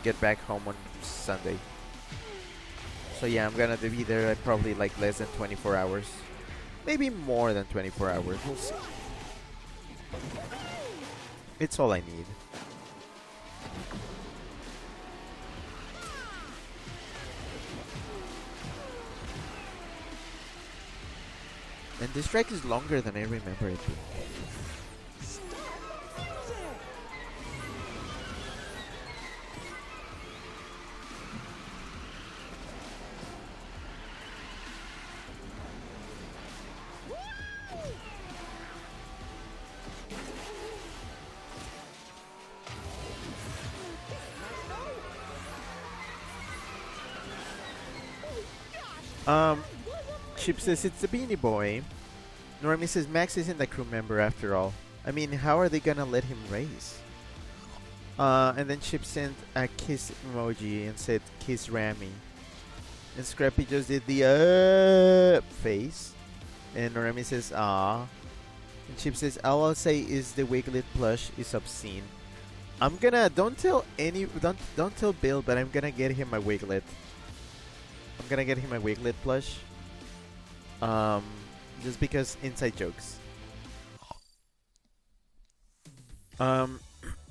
A: get back home on Sunday. So yeah, I'm gonna be there at probably like less than 24 hours. Maybe more than 24 hours, we'll see. It's all I need. And this track is longer than I remember it being. Chip says it's the Beanie Boy. Normie says Max isn't a crew member after all. I mean, how are they gonna let him race? And then Chip sent a kiss emoji and said kiss Rami. And Scrappy just did the face. And Rami says ah. And Chip says all I'll say is the Wiglet plush is obscene. I'm gonna don't tell Bill, but I'm gonna get him a Wiglet. I'm gonna get him a Wiglet plush. Just because inside jokes.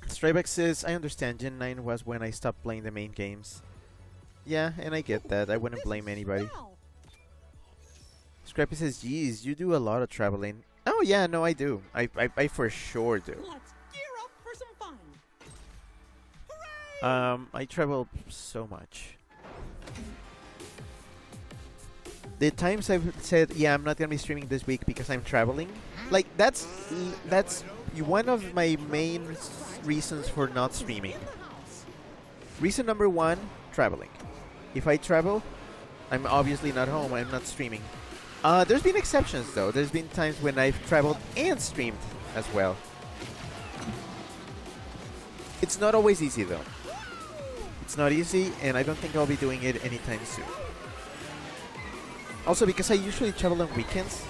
A: Strayback says, I understand Gen 9 was when I stopped playing the main games. Yeah, and I get that. I wouldn't blame anybody. Scrappy says, geez, you do a lot of traveling. Oh yeah, no, I do. I for sure do.
E: Let's gear up for some fun. Hooray!
A: I travel so much. The times I've said, yeah, I'm not gonna be streaming this week because I'm traveling. Like that's one of my main reasons for not streaming. Reason number one, traveling. If I travel, I'm obviously not home. I'm not streaming. There's been exceptions though. There's been times when I've traveled and streamed as well. It's not always easy though. It's not easy, and I don't think I'll be doing it anytime soon. Also, because I usually travel on weekends,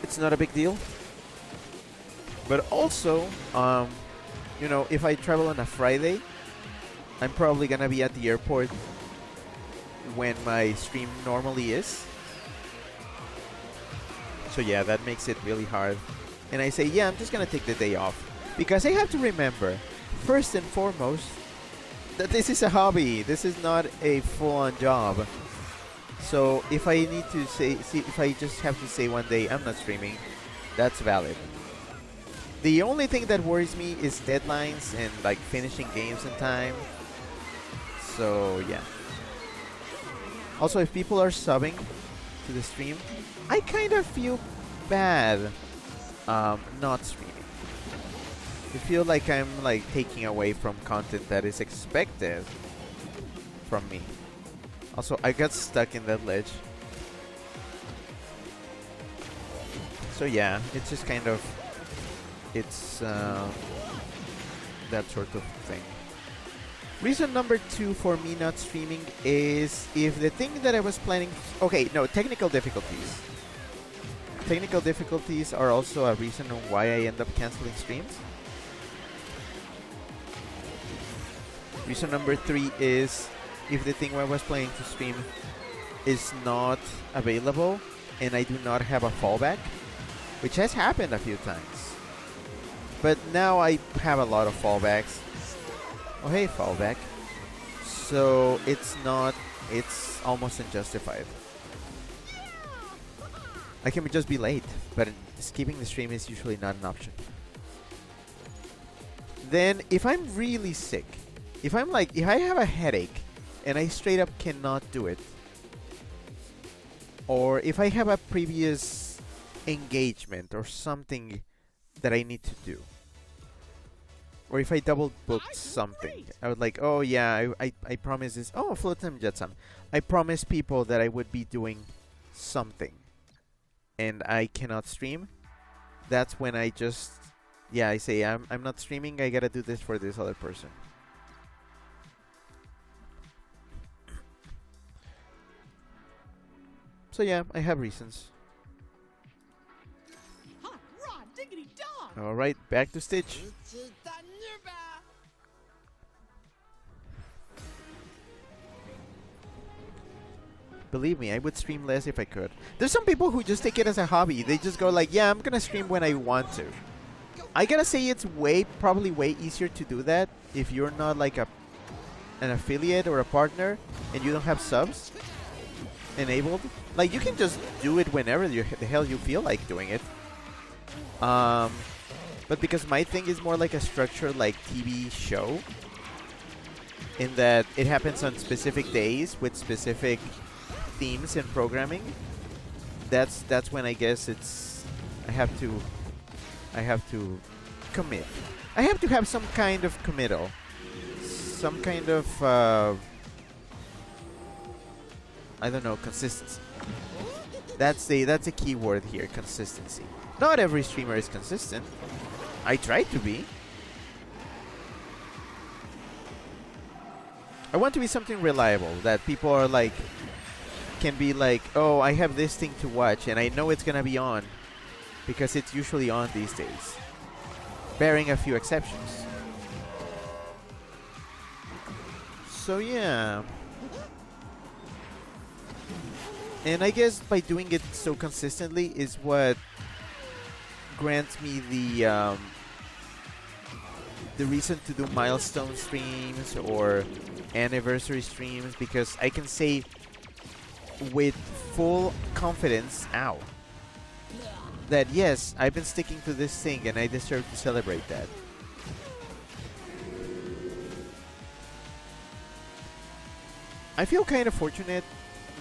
A: it's not a big deal. But also, you know, if I travel on a Friday, I'm probably gonna be at the airport when my stream normally is. So yeah, that makes it really hard. And I say, yeah, I'm just gonna take the day off. Because I have to remember, first and foremost, that this is a hobby. This is not a full-on job. So if I need to if I just have to say one day I'm not streaming, that's valid. The only thing that worries me is deadlines and like finishing games in time. So yeah. Also, if people are subbing to the stream, I kind of feel bad not streaming. I feel like I'm like taking away from content that is expected from me. Also, I got stuck in that ledge. So yeah, it's just kind of, it's that sort of thing. Reason number 2 for me not streaming is if the thing that I was planning... Okay, no, technical difficulties. Technical difficulties are also a reason why I end up canceling streams. Reason number 3 is if the thing I was planning to stream is not available and I do not have a fallback, which has happened a few times. But now I have a lot of fallbacks. Oh hey, fallback. So it's almost unjustified. I can just be late, but skipping the stream is usually not an option. Then if I'm really sick, if I have a headache and I straight up cannot do it, or if I have a previous engagement or something that I need to do, or if I double booked something, I would like, oh yeah, I promised this. Oh, Floatem Jetsam. I promised people that I would be doing something, and I cannot stream. That's when I just, yeah, I say I'm not streaming. I gotta do this for this other person. So yeah, I have reasons.
E: Hot rod diggity dog.
A: All right, back to Stitch. Believe me, I would stream less if I could. There's some people who just take it as a hobby. They just go like, yeah, I'm gonna stream when I want to. I gotta say it's probably way easier to do that if you're not like an affiliate or a partner and you don't have subs enabled. Like, you can just do it whenever the hell you feel like doing it. But because my thing is more like a structured like TV show, in that it happens on specific days with specific themes and programming, that's when I guess I have to commit. I have to have some kind of committal, some kind of I don't know, consistency. That's a key word here, consistency. Not every streamer is consistent. I try to be. I want to be something reliable that people are like, can be like, oh, I have this thing to watch and I know it's gonna be on because it's usually on these days, barring a few exceptions. So yeah. And I guess by doing it so consistently is what grants me the reason to do milestone streams or anniversary streams, because I can say with full confidence now that yes, I've been sticking to this thing and I deserve to celebrate that. I feel kind of fortunate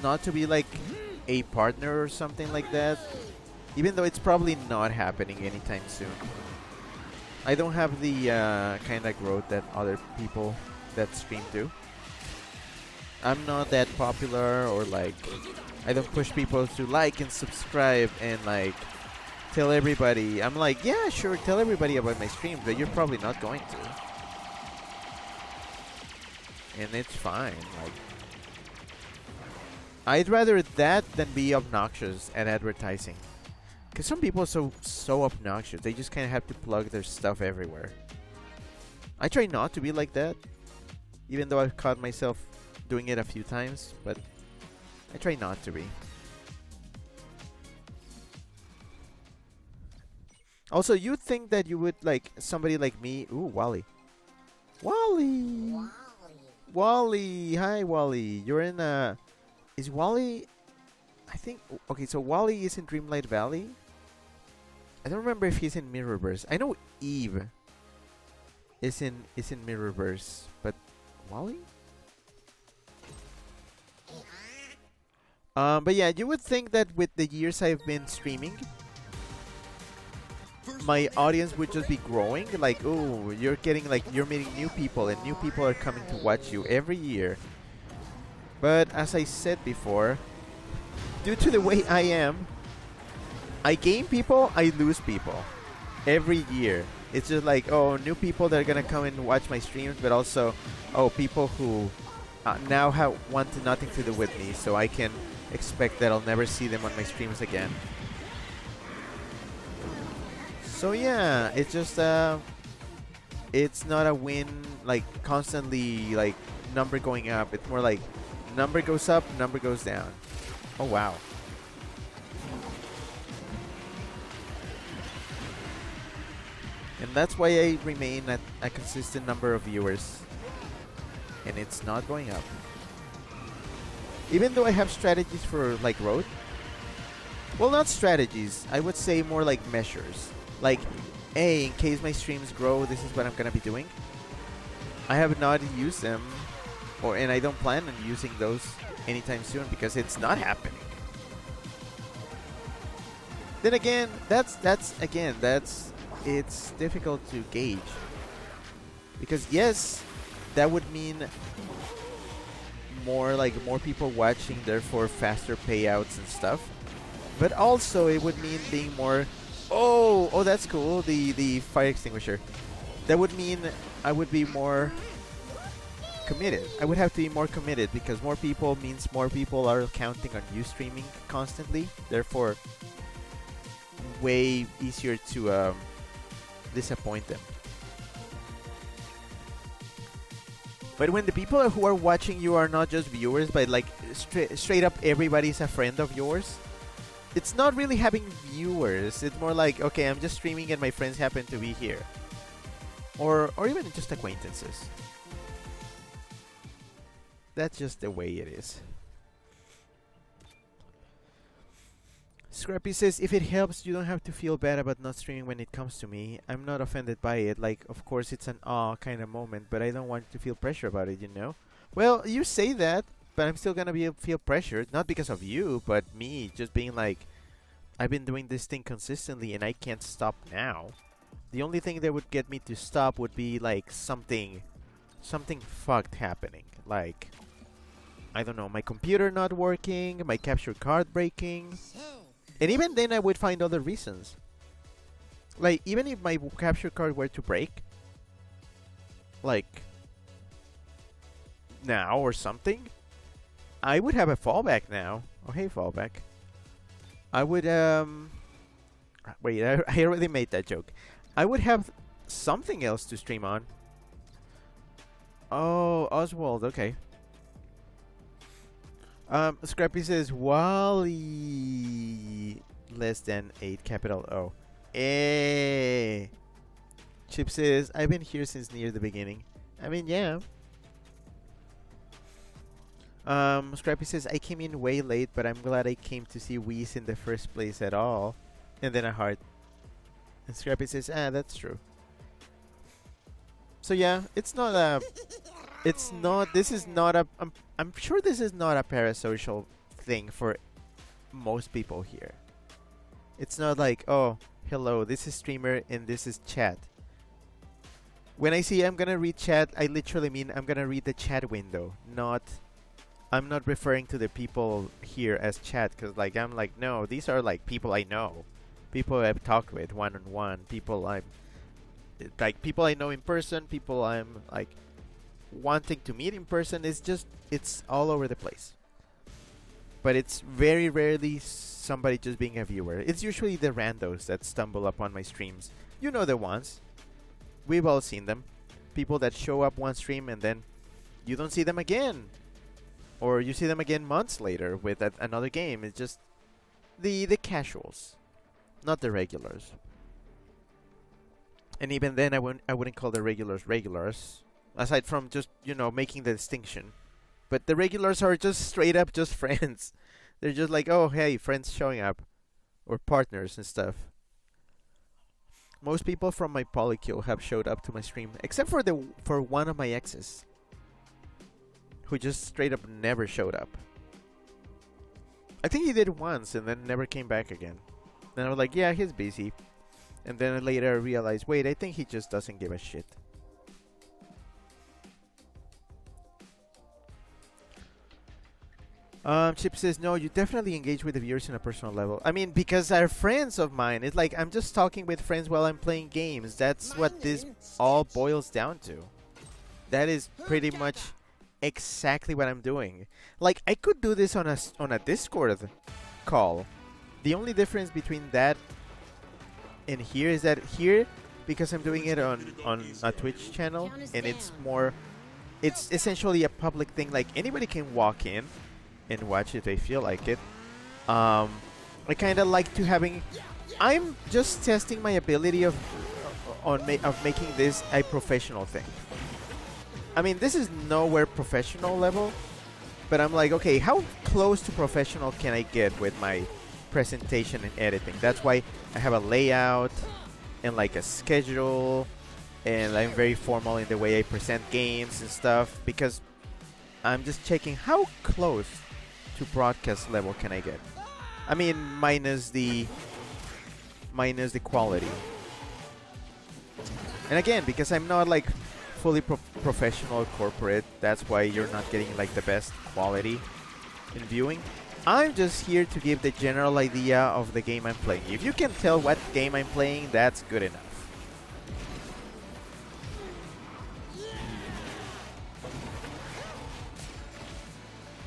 A: not to be like a partner or something like that, even though it's probably not happening anytime soon. I don't have the kind of growth that other people that stream do. I'm not that popular, or like I don't push people to like and subscribe and like tell everybody. I'm like, yeah, sure, tell everybody about my stream, but you're probably not going to. And it's fine. Like, I'd rather that than be obnoxious at advertising. Because some people are so obnoxious. They just kind of have to plug their stuff everywhere. I try not to be like that. Even though I've caught myself doing it a few times. But I try not to be. Also, you'd think that you would like somebody like me. Ooh, Wally. Wally! Wally! Hi, Wally. You're in a... Is Wally... I think... Okay, so Wally is in Dreamlight Valley. I don't remember if he's in Mirrorverse. I know Eve is in Mirrorverse, but Wally? But yeah, you would think that with the years I've been streaming, my audience would just be growing. Like, oh, you're meeting new people, and new people are coming to watch you every year. But as I said before, due to the way I am, I gain people, I lose people every year. It's just like, oh, new people that are gonna come and watch my streams, but also, oh, people who now want nothing to do with me, so I can expect that I'll never see them on my streams again. So yeah, it's just it's not a win like constantly like number going up. It's more like number goes up, number goes down. Oh wow. And that's why I remain at a consistent number of viewers. And it's not going up. Even though I have strategies for like growth. Well, not strategies. I would say more like measures. Like, hey, in case my streams grow, this is what I'm gonna be doing. I have not used them, and I don't plan on using those anytime soon because it's not happening. Then again, it's difficult to gauge, because yes, that would mean more people watching, therefore faster payouts and stuff. But also it would mean being more. Oh, that's cool. The fire extinguisher. That would mean I would be more committed. I would have to be more committed because more people means more people are counting on you streaming constantly. Therefore, way easier to disappoint them. But when the people who are watching you are not just viewers, but like straight up everybody's a friend of yours, it's not really having viewers. It's more like, okay, I'm just streaming and my friends happen to be here. Or even just acquaintances. That's just the way it is. Scrappy says, if it helps, you don't have to feel bad about not streaming when it comes to me. I'm not offended by it. Like, of course, it's an aw kind of moment, but I don't want to feel pressure about it, you know? Well, you say that, but I'm still gonna feel pressured. Not because of you, but me just being like, I've been doing this thing consistently and I can't stop now. The only thing that would get me to stop would be like something fucked happening. Like, I don't know, my computer not working, my capture card breaking. And even then I would find other reasons. Like, even if my capture card were to break, like, now or something, I would have a fallback now. Oh, hey, fallback. I would, wait, I already made that joke. I would have something else to stream on. Oh, Oswald, okay. Scrappy says, Wally less than 8, capital O. Eh. Chip says, I've been here since near the beginning. I mean, yeah. Scrappy says, I came in way late, but I'm glad I came to see Whis in the first place at all. And then a heart. And Scrappy says, that's true. So yeah, it's not a... It's not... This is not a... I'm sure this is not a parasocial thing for most people here. It's not like, oh, hello, this is streamer and this is chat. When I say I'm gonna read chat, I literally mean I'm gonna read the chat window, not... I'm not referring to the people here as chat, because like I'm like, no, these are like people I know, people I've talked with one-on-one, people I'm like, people I know in person, people I'm like wanting to meet in person. It's just, it's all over the place. But it's very rarely somebody just being a viewer. It's usually the randos that stumble upon my streams. You know the ones. We've all seen them. People that show up one stream and then you don't see them again. Or you see them again months later with another game. It's just the casuals, not the regulars. And even then, I wouldn't call the regulars, aside from just, you know, making the distinction. But the regulars are just straight up just friends. They're just like, oh, hey, friends showing up, or partners and stuff. Most people from my polycule have showed up to my stream, except for one of my exes, who just straight up never showed up. I think he did once and then never came back again. Then I was like, yeah, he's busy. And then later I realized, wait, I think he just doesn't give a shit. Chip says, no, you definitely engage with the viewers on a personal level. I mean, because they're friends of mine. It's like, I'm just talking with friends while I'm playing games. That's what this all boils down to. That is pretty much exactly what I'm doing. Like, I could do this on a Discord call. The only difference between that and here is that here, because I'm doing it on a Twitch channel, and it's more, it's essentially a public thing. Like, anybody can walk in and watch if they feel like it. I kind of like to having... I'm just testing my ability of making this a professional thing. I mean, this is nowhere professional level, but I'm like, okay, how close to professional can I get with my presentation and editing? That's why I have a layout and like a schedule, and I'm very formal in the way I present games and stuff, because I'm just checking how close to broadcast level can I get. I mean, minus the quality. And again, because I'm not like fully professional corporate, that's why you're not getting like the best quality in viewing. I'm just here to give the general idea of the game I'm playing. If you can tell what game I'm playing, that's good enough.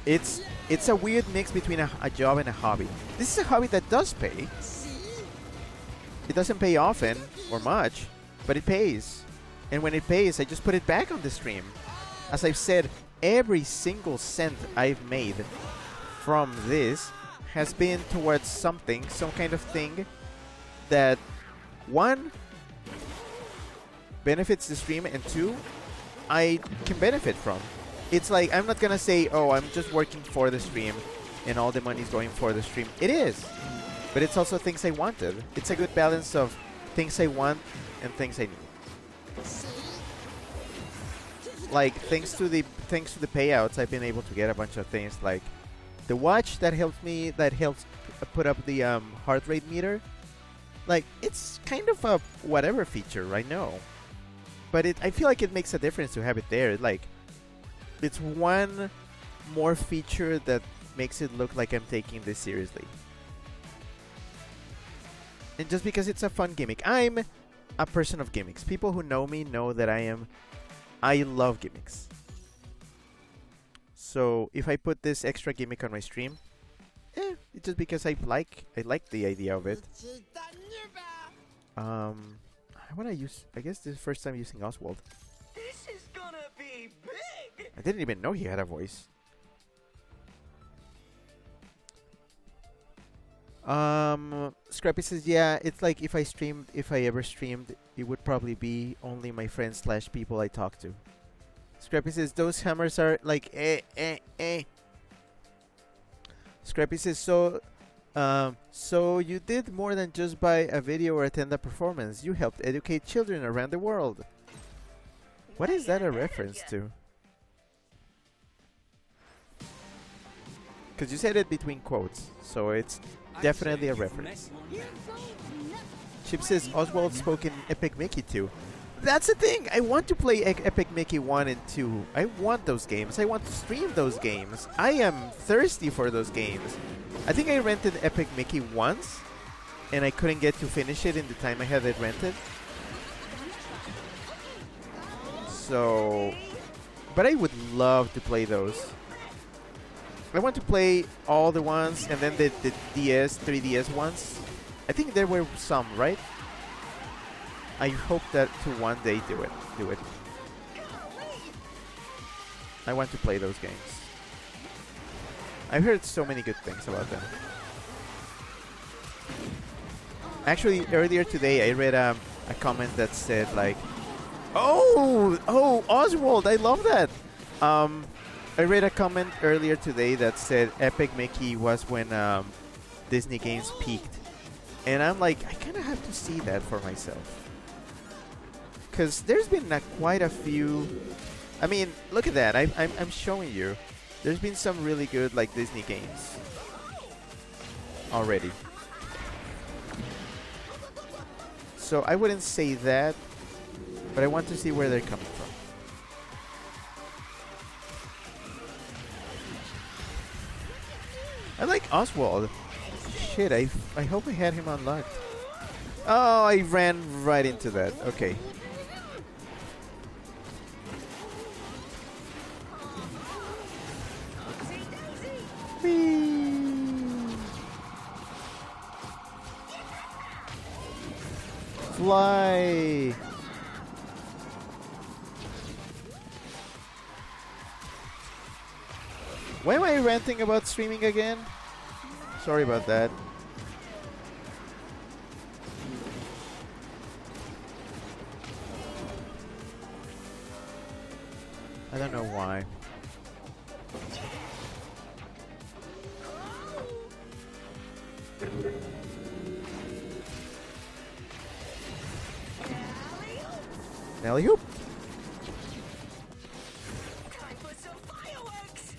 A: It's a weird mix between a job and a hobby. This is a hobby that does pay. It doesn't pay often or much, but it pays. And when it pays, I just put it back on the stream. As I've said, every single cent I've made from this has been towards something, some kind of thing that, one, benefits the stream, and two, I can benefit from. It's like, I'm not gonna say, oh, I'm just working for the stream and all the money's going for the stream. It is, but it's also things I wanted. It's a good balance of things I want and things I need. Like, thanks to the payouts, I've been able to get a bunch of things, like the watch that helps put up the heart rate meter. Like, it's kind of a whatever feature, I know, but I feel like it makes a difference to have it there. Like, it's one more feature that makes it look like I'm taking this seriously. And just because it's a fun gimmick. I'm a person of gimmicks. People who know me know that I love gimmicks. So if I put this extra gimmick on my stream, it's just because I like the idea of it. What I use? I guess this is the first time using Oswald.
E: This is gonna be big.
A: I didn't even know he had a voice. Scrappy says, yeah, it's like if I ever streamed, it would probably be only my friends / people I talk to. Scrappy says, those hammers are like Scrappy says, so you did more than just buy a video or attend a performance. You helped educate children around the world. What is that a reference to? Because you said it between quotes, so it's definitely a reference. Chip says Oswald spoke in Epic Mickey 2. That's the thing! I want to play Epic Mickey 1 and 2. I want those games. I want to stream those games. I am thirsty for those games. I think I rented Epic Mickey once, and I couldn't get to finish it in the time I had it rented. So... But I would love to play those. I want to play all the ones, and then the DS, 3DS ones. I think there were some, right? I hope that to one day do it. I want to play those games. I've heard so many good things about them. Actually, earlier today I read a comment that said like, "Oh, Oswald, I love that." I read a comment earlier today that said Epic Mickey was when Disney games peaked, and I'm like, I kind of have to see that for myself. Because there's been quite a few. I mean, look at that. I'm showing you. There's been some really good like Disney games already. So I wouldn't say that, but I want to see where they're coming from. I like Oswald. Shit, I hope I had him unlocked. Oh, I ran right into that. Okay. Fly! Why am I ranting about streaming again? Sorry about that. I don't know why. Nelly hoop.
E: Time for some fireworks.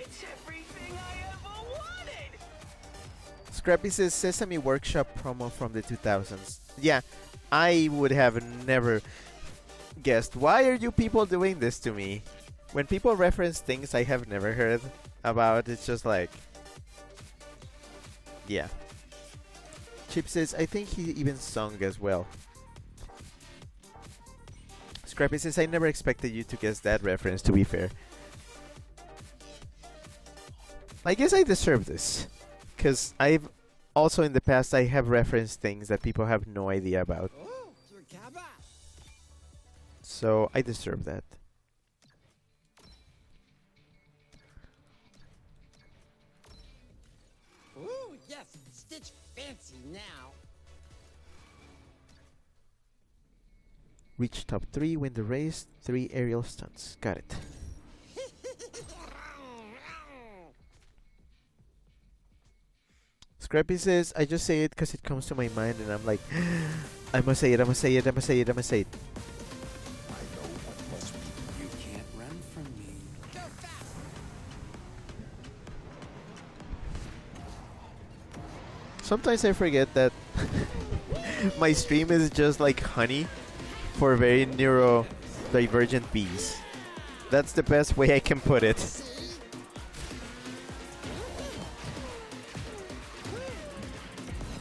E: It's everything I ever wanted.
A: Scrappy says Sesame Workshop promo from the 2000s. Yeah, I would have never guessed. Why are you people doing this to me? When people reference things I have never heard about, it's just like... Yeah. Chip says, I think he even sung as well. Scrappy says, I never expected you to guess that reference, to be fair. I guess I deserve this. Because I've also in the past, I have referenced things that people have no idea about. So I deserve that.
B: Ooh, yes, Stitch fancy now.
A: Reach top 3, win the race, 3 aerial stunts. Got it. Scrappy says, I just say it because it comes to my mind and I'm like, I must say it, I must say it, I must say it, I must say it.
F: I know what must be. You can't run from me.
B: Go fast.
A: Sometimes I forget that my stream is just like honey for very neurodivergent bees. That's the best way I can put it.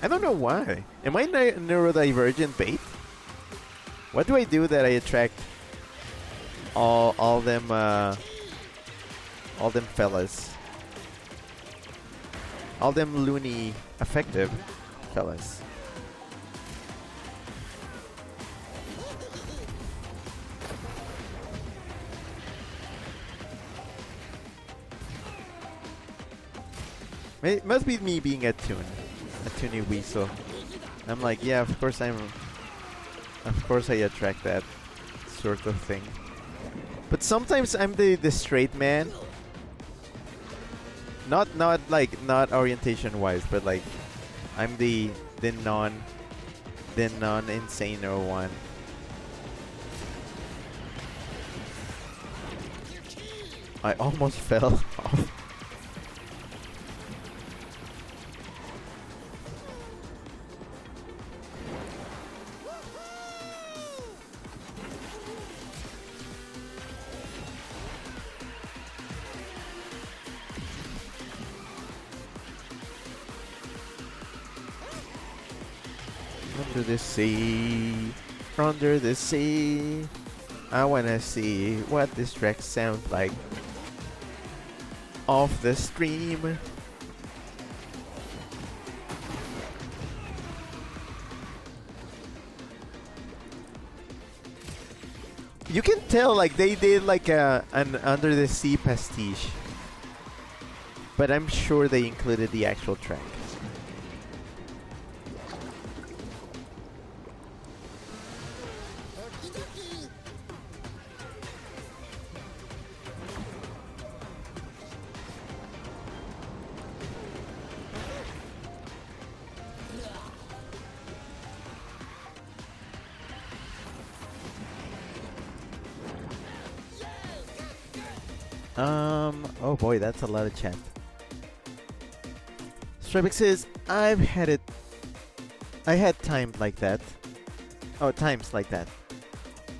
A: I don't know why. Am I neurodivergent bait? What do I do that I attract all them fellas? All them loony effective fellas. It must be me being a toony weasel. I'm like, yeah, of course I attract that sort of thing. But sometimes I'm the straight man. Not orientation wise, but like I'm the non insano one. I almost fell off. Under the sea, under the sea, I wanna see what this track sounds like. Off the stream. You can tell like they did like an under the sea pastiche, but I'm sure they included the actual track. Oh boy, that's a lot of chat. Strebik says, I had times like that. Oh, times like that.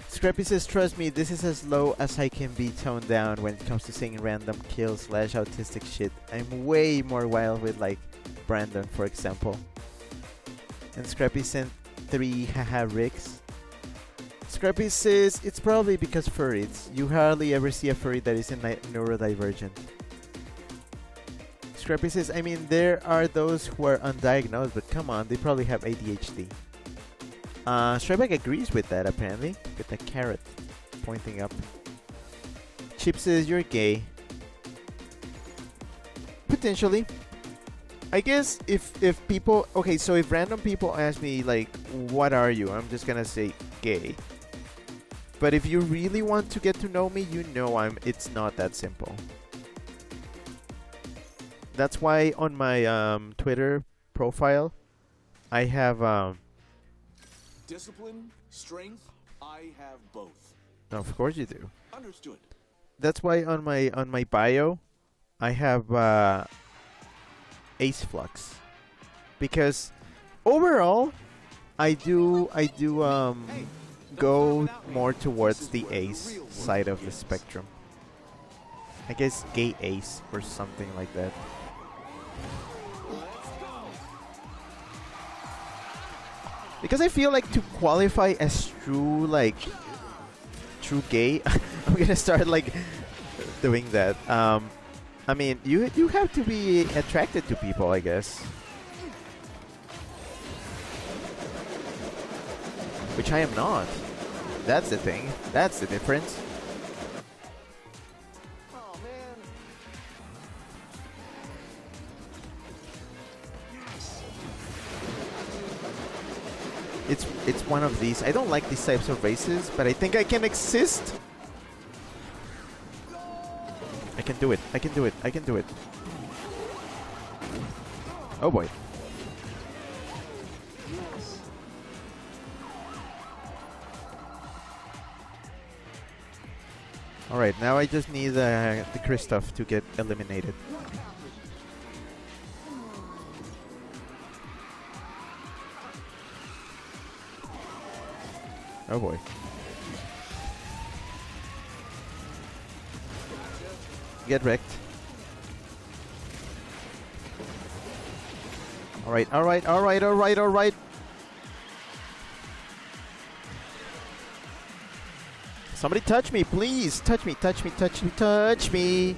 A: Scrappy says, trust me, this is as low as I can be toned down when it comes to saying random kill / autistic shit. I'm way more wild with like Brandon, for example. And Scrappy sent 3 haha rigs. Scrappy says, it's probably because furries. You hardly ever see a furry that isn't neurodivergent. Scrappy says, I mean, there are those who are undiagnosed, but come on, they probably have ADHD. Strebek agrees with that, apparently. With the carrot pointing up. Chip says, you're gay. Potentially. I guess if people... Okay, so if random people ask me, like, what are you? I'm just gonna say gay. But if you really want to get to know me, you know it's not that simple. That's why on my Twitter profile, I have...
D: Discipline, strength, I have both.
A: No, of course you do.
D: Understood.
A: That's why on my bio, I have Ace Flux. Because overall, I do go more towards the ace side of the spectrum. I guess gay ace or something like that. Because I feel like to qualify as true gay, I'm gonna start like doing that. I mean, you have to be attracted to people, I guess. Which I am not. That's the thing. That's the difference.
D: Oh, man.
A: It's one of these. I don't like these types of races, but I think I can exist. I can do it. I can do it. I can do it. Oh boy. Alright, now I just need the Kristoff to get eliminated. Oh boy. Get wrecked. Alright, alright, alright, alright, alright. Somebody touch me, please. Touch me, touch me, touch me, touch me.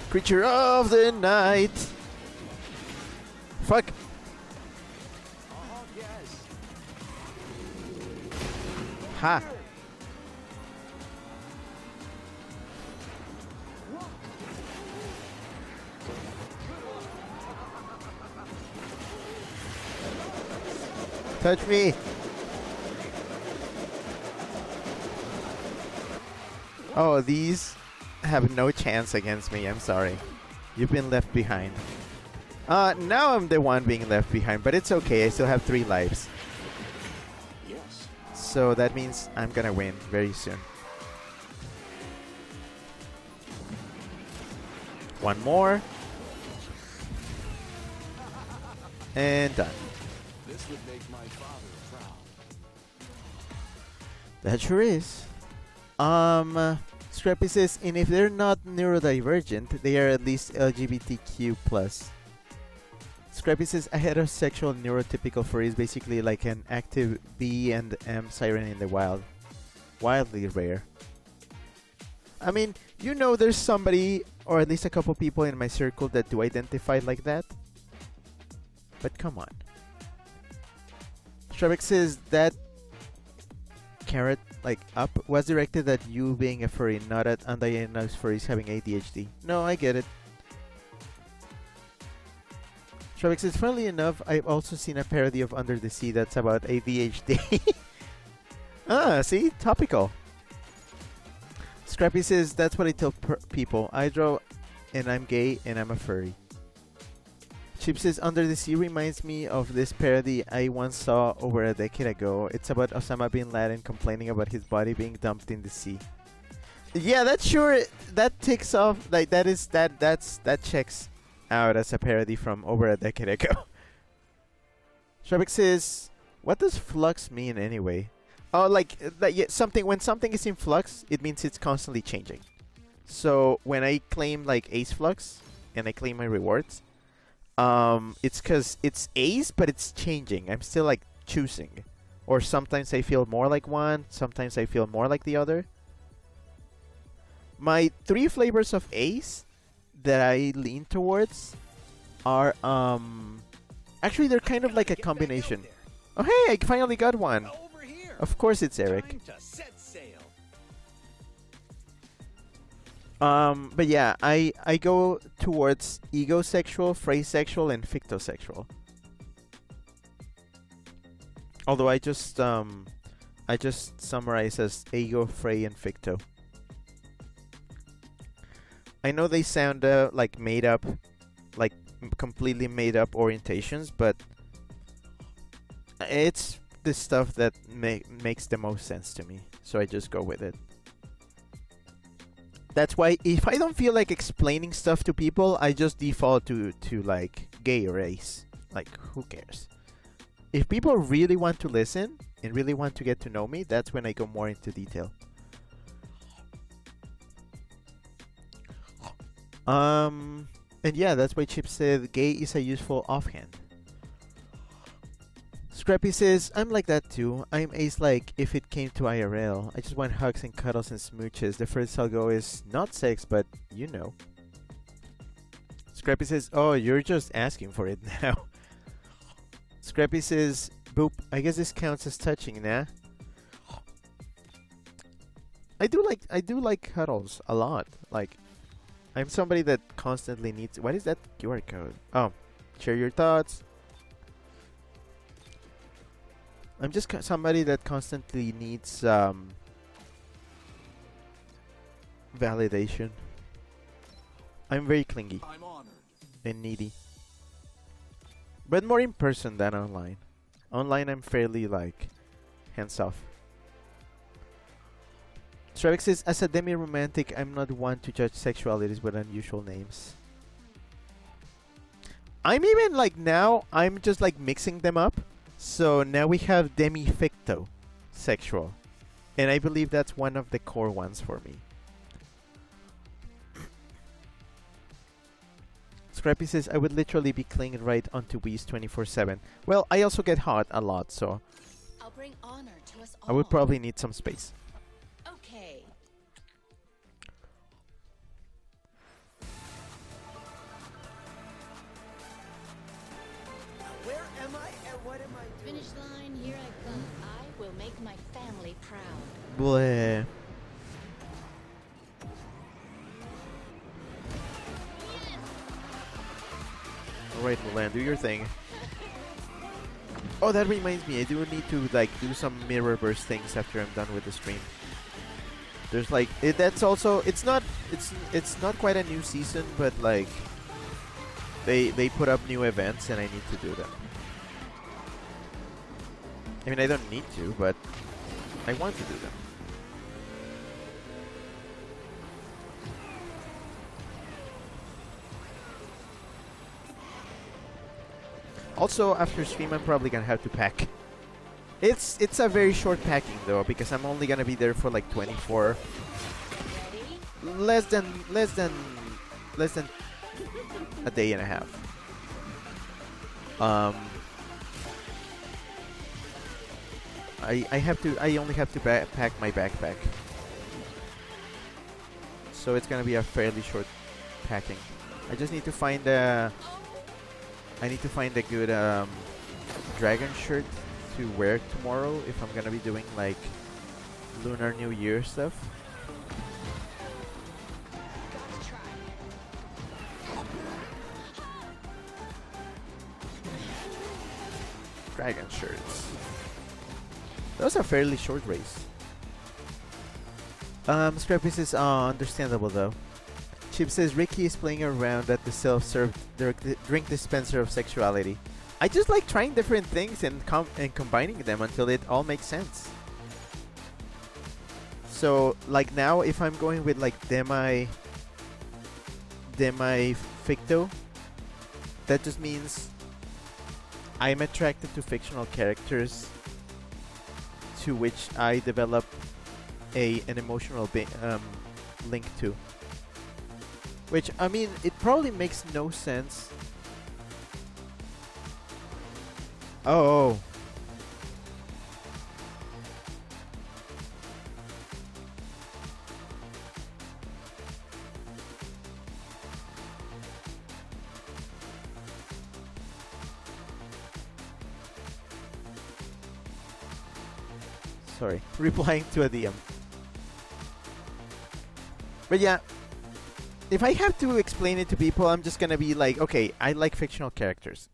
A: Creature of the night. Fuck. Ha. Touch me. Oh, these have no chance against me. I'm sorry. You've been left behind. Now I'm the one being left behind, but it's okay. I still have 3 lives.
F: Yes.
A: So that means I'm gonna win very soon. One more. And done.
F: This would make my father proud.
A: That sure is. Scrappy says, and if they're not neurodivergent, they are at least LGBTQ+. Scrappy says, a heterosexual neurotypical furry is basically like an active B and M siren in the wild. Wildly rare. I mean, you know there's somebody, or at least a couple people in my circle that do identify like that. But come on. Stravik says that carrot like up was directed at you being a furry, not at undiagnosed furries having ADHD. No, I get it. Stravik says, funnily enough, I've also seen a parody of Under the Sea that's about ADHD. Ah, see? Topical. Scrappy says, that's what I tell people. I draw and I'm gay and I'm a furry. Chip says, Under the Sea reminds me of this parody I once saw over a decade ago. It's about Osama bin Laden complaining about his body being dumped in the sea. Yeah, that's sure. That ticks off. Like that checks out as a parody from over a decade ago. Shrubik says, what does flux mean anyway? Oh, like yeah, something. When something is in flux, it means it's constantly changing. So when I claim like ace flux and I claim my rewards, it's because it's ace, but it's changing. I'm still like choosing, or sometimes I feel more like one, sometimes I feel more like the other. My 3 flavors of ace that I lean towards are actually they're kind of like a combination. Oh hey, I finally got one. Of course it's Eric. But yeah, I go towards egosexual, phrasexual, and fictosexual. Although I just summarize as ego, phrase, and ficto. I know they sound like made up, like completely made up orientations, but it's the stuff that makes the most sense to me. So I just go with it. That's why if I don't feel like explaining stuff to people, I just default to like gay or ace. Like, who cares? If people really want to listen and really want to get to know me, that's when I go more into detail. And yeah, that's why Chip said gay is a useful offhand. Scrappy says, I'm like that too. I'm ace like if it came to IRL. I just want hugs and cuddles and smooches. The first I'll go is not sex, but you know. Scrappy says, oh, you're just asking for it now. Scrappy says, boop, I guess this counts as touching, nah? I do like cuddles a lot. Like, I'm somebody that constantly needs... What is that QR code? Oh, share your thoughts. I'm just somebody that constantly needs validation. I'm very clingy and needy. But more in person than online. Online I'm fairly like hands off. Stravik says, as a demi-romantic, I'm not one to judge sexualities with unusual names. I'm even like now, I'm just like mixing them up. So now we have demi-ficto sexual. And I believe that's one of the core ones for me. Scrappy says, I would literally be clinging right onto Whis 24/7. Well, I also get hot a lot, so
G: I'll bring honor to us all.
A: I would probably need some space.
G: Okay.
E: Where am I and what am I doing?
C: Finish line, here I come.
G: I will make my family proud.
A: Bleh. Alright, Mulan, do your thing. Oh, that reminds me, I do need to like do some mirrorverse things after I'm done with the stream. There's like that's also it's not quite a new season, but like they put up new events and I need to do them. I mean, I don't need to, but I want to do them. Also, after stream, I'm probably gonna have to pack. It's a very short packing though, because I'm only gonna be there for like 24,
G: Ready?
A: less than a day and a half. I only have to pack my backpack, so it's gonna be a fairly short packing. I just need to find a good dragon shirt to wear tomorrow if I'm gonna be doing like Lunar New Year stuff.
G: Gotta try.
A: Dragon shirts. That was a fairly short race. Scrappy says, understandable though. Chip says Ricky is playing around at the self-serve drink dispenser of sexuality. I just like trying different things and combining them until it all makes sense. So like now, if I'm going with like Demi Ficto, that just means I'm attracted to fictional characters to which I develop an emotional link to. Which, I mean, it probably makes no sense. Oh. Sorry, replying to a DM. But yeah, if I have to explain it to people, I'm just gonna be like, okay, I like fictional characters.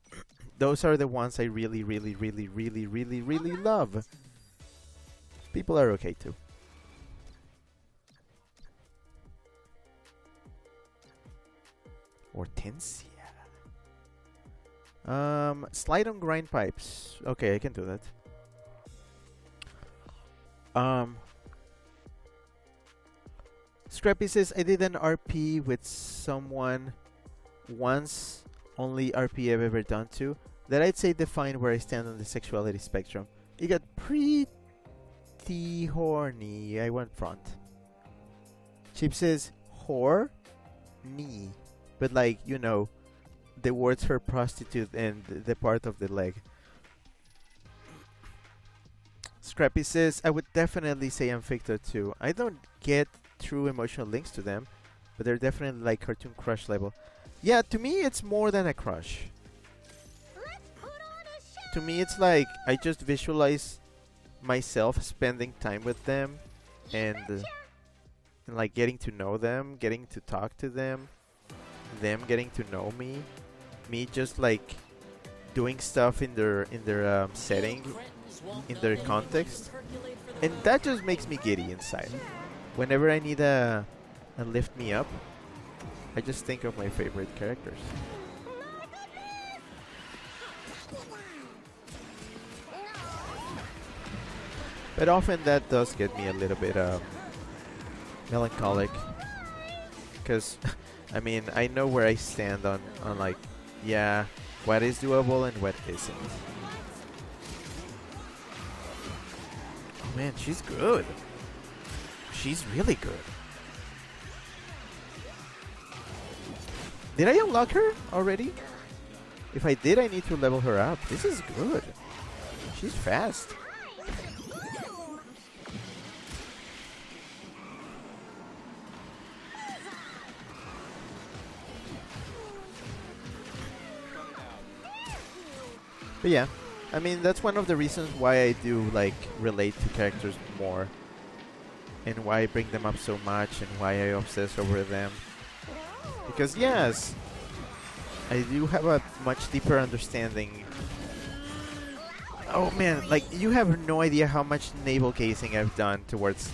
A: Those are the ones I really, really, really, really, really, really love. People are okay too. Hortensia. Slide on grind pipes. Okay, I can do that. Scrappy says, I did an RP with someone once, only RP I've ever done to, that I'd say define where I stand on the sexuality spectrum. It got pretty horny. I went front. Chip says, whore? Knee. But like, you know, the words for prostitute and the part of the leg. Scrappy says, I would definitely say I'm Victor too. I don't get true emotional links to them, but they're definitely like cartoon crush level. Yeah, to me it's more than a crush. To me it's like I just visualize myself spending time with them and like getting to know them, getting to talk to them getting to know me just like doing stuff in their setting, in their context, and that just makes me giddy inside. Whenever I need a lift me up, I just think of my favorite characters. But often that does get me a little bit melancholic, because I mean, I know where I stand on like, yeah, what is doable and what isn't. Oh man, she's good. She's really good. Did I unlock her already? If I did, I need to level her up. This is good. She's fast. But yeah, I mean, that's one of the reasons why I do like relate to characters more, and why I bring them up so much, and why I obsess over them. Because yes, I do have a much deeper understanding. Oh man, like you have no idea how much navel gazing I've done towards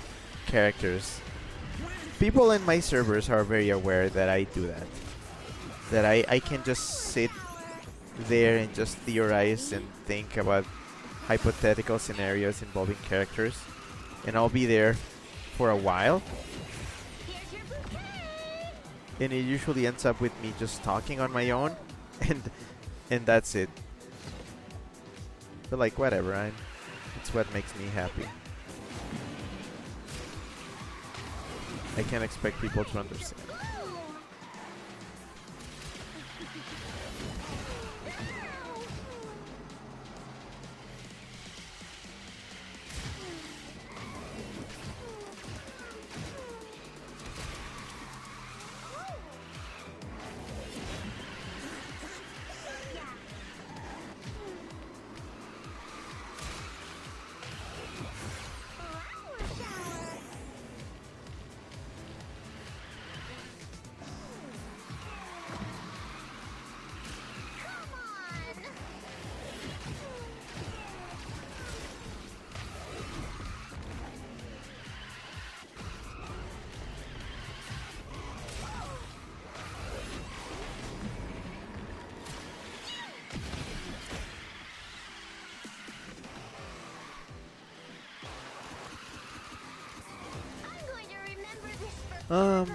A: characters. People in my servers are very aware that I do that. That I can just sit there and just theorize and think about hypothetical scenarios involving characters, and I'll be there for a while, and it usually ends up with me just talking on my own, and that's it. But like whatever, it's what makes me happy. I can't expect people to understand.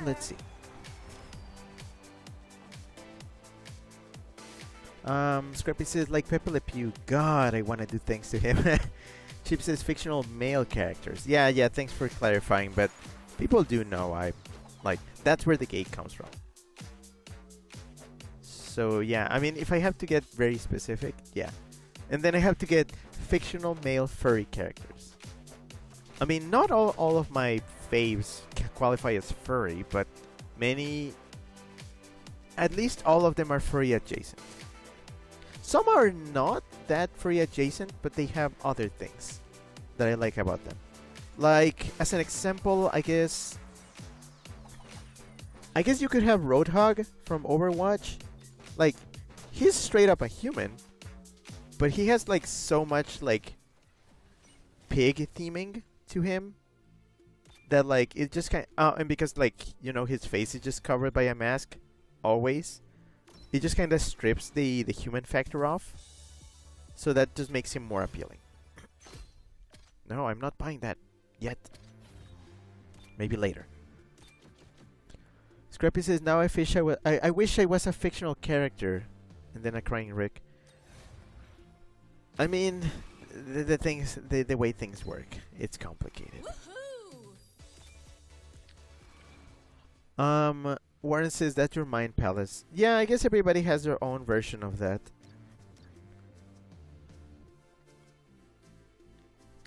A: Let's see. Scrappy says, like Pepe Le Pew. God, I want to do things to him. Chip says, fictional male characters. Yeah, thanks for clarifying, but people do know that's where the gate comes from. So, yeah, I mean, if I have to get very specific, yeah. And then I have to get fictional male furry characters. I mean, not all of my faves qualify as furry, but many, at least all of them are furry adjacent. Some are not that furry adjacent, but they have other things that I like about them. Like, as an example, I guess you could have Roadhog from Overwatch. Like, he's straight up a human, but he has like so much like pig theming to him that like it just kind and because like, you know, his face is just covered by a mask always, it just kind of strips the human factor off, so that just makes him more appealing. No, I'm not buying that yet. Maybe later. Scrappy says, now I wish I was a fictional character. And then a crying Rick. I mean, the way things work, it's complicated. Warren says, that's your mind palace. Yeah, I guess everybody has their own version of that.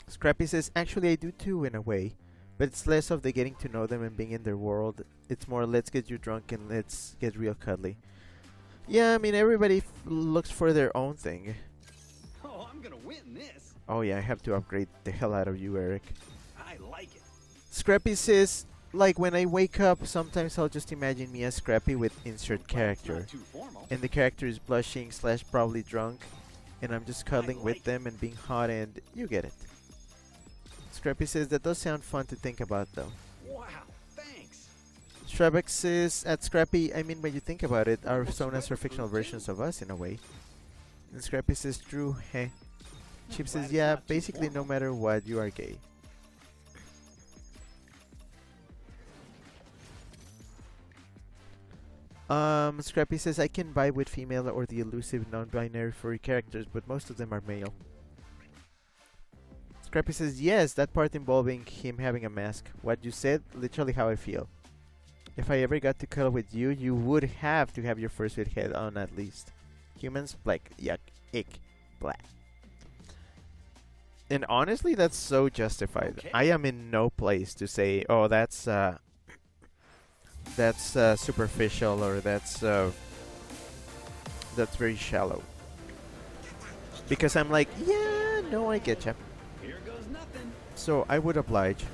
A: Scrappy says, actually I do too in a way, but it's less of the getting to know them and being in their world. It's more, let's get you drunk and let's get real cuddly. Yeah, I mean, everybody looks for their own thing.
D: Oh, I'm gonna win this.
A: Oh yeah, I have to upgrade the hell out of you, Eric.
D: I like it.
A: Scrappy says, like when I wake up, sometimes I'll just imagine me as Scrappy with insert character. And the character is blushing / probably drunk. And I'm just cuddling with them and being hot, and you get it. Scrappy says, that does sound fun to think about though.
D: Wow, thanks.
A: Shrebeck says, at Scrappy, I mean, when you think about it, our personas are fictional versions of us in a way. And Scrappy says, true, heh. Chip says, yeah, basically no matter what, you are gay. Scrappy says, I can vibe with female or the elusive non-binary furry characters, but most of them are male. Scrappy says, yes, that part involving him having a mask. What you said, literally how I feel. If I ever got to cuddle with you, you would have to have your first with head on at least. Humans, like, yuck, ick, blah. And honestly, that's so justified.
F: Okay.
A: I am in no place to say, oh, that's superficial, or that's very shallow. Because I'm like, yeah, no, I get ya.
F: Here goes nothing.
A: So I would oblige.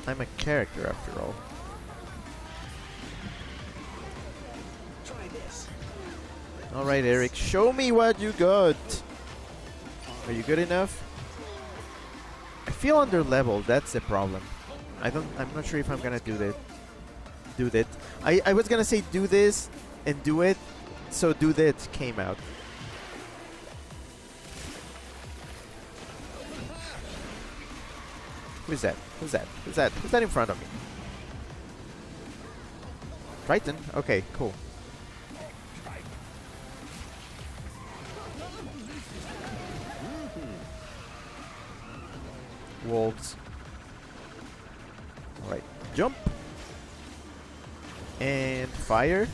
A: I'm a character after all.
F: Try this.
A: Alright, Eric, show me what you got. Are you good enough? I feel under leveled, that's the problem. I'm not sure if I'm gonna do that. I was gonna say do this and do it, so do that came out. Who's that? Who's that? Who's that? Who's that in front of me? Triton? Okay, cool. Wolves. Alright, jump. And fire.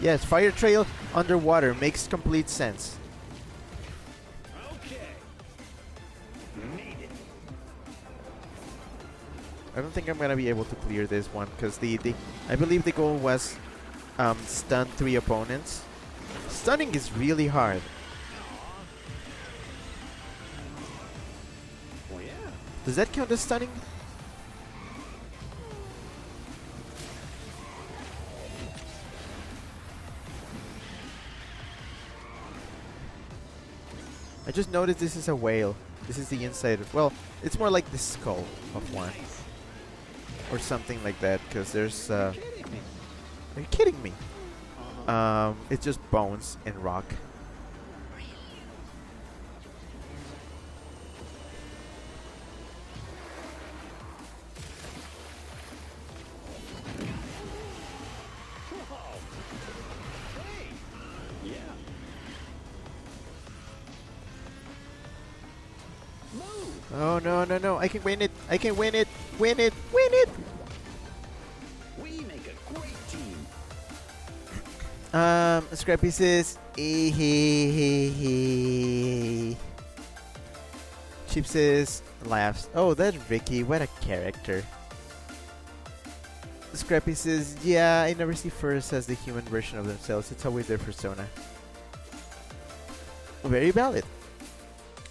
A: Yes, fire trail underwater makes complete sense.
F: Okay. Made it.
A: I don't think I'm gonna be able to clear this one because I believe the goal was stun 3 opponents. Stunning is really hard.
F: Well, yeah.
A: Does that count as stunning? I just noticed this is a whale. This is the inside of, well, it's more like the skull of one. Or something like that, because there's are you kidding me? It's just bones and rock.
F: Yeah.
A: Oh no no no! I can win it! I can win it! Win it! Win it!
F: We make a great team.
A: Scrappy says, Chip says, laughs. Oh, that's Ricky. What a character. Scrappy says, yeah, I never see furs as the human version of themselves. It's always their persona. Very valid.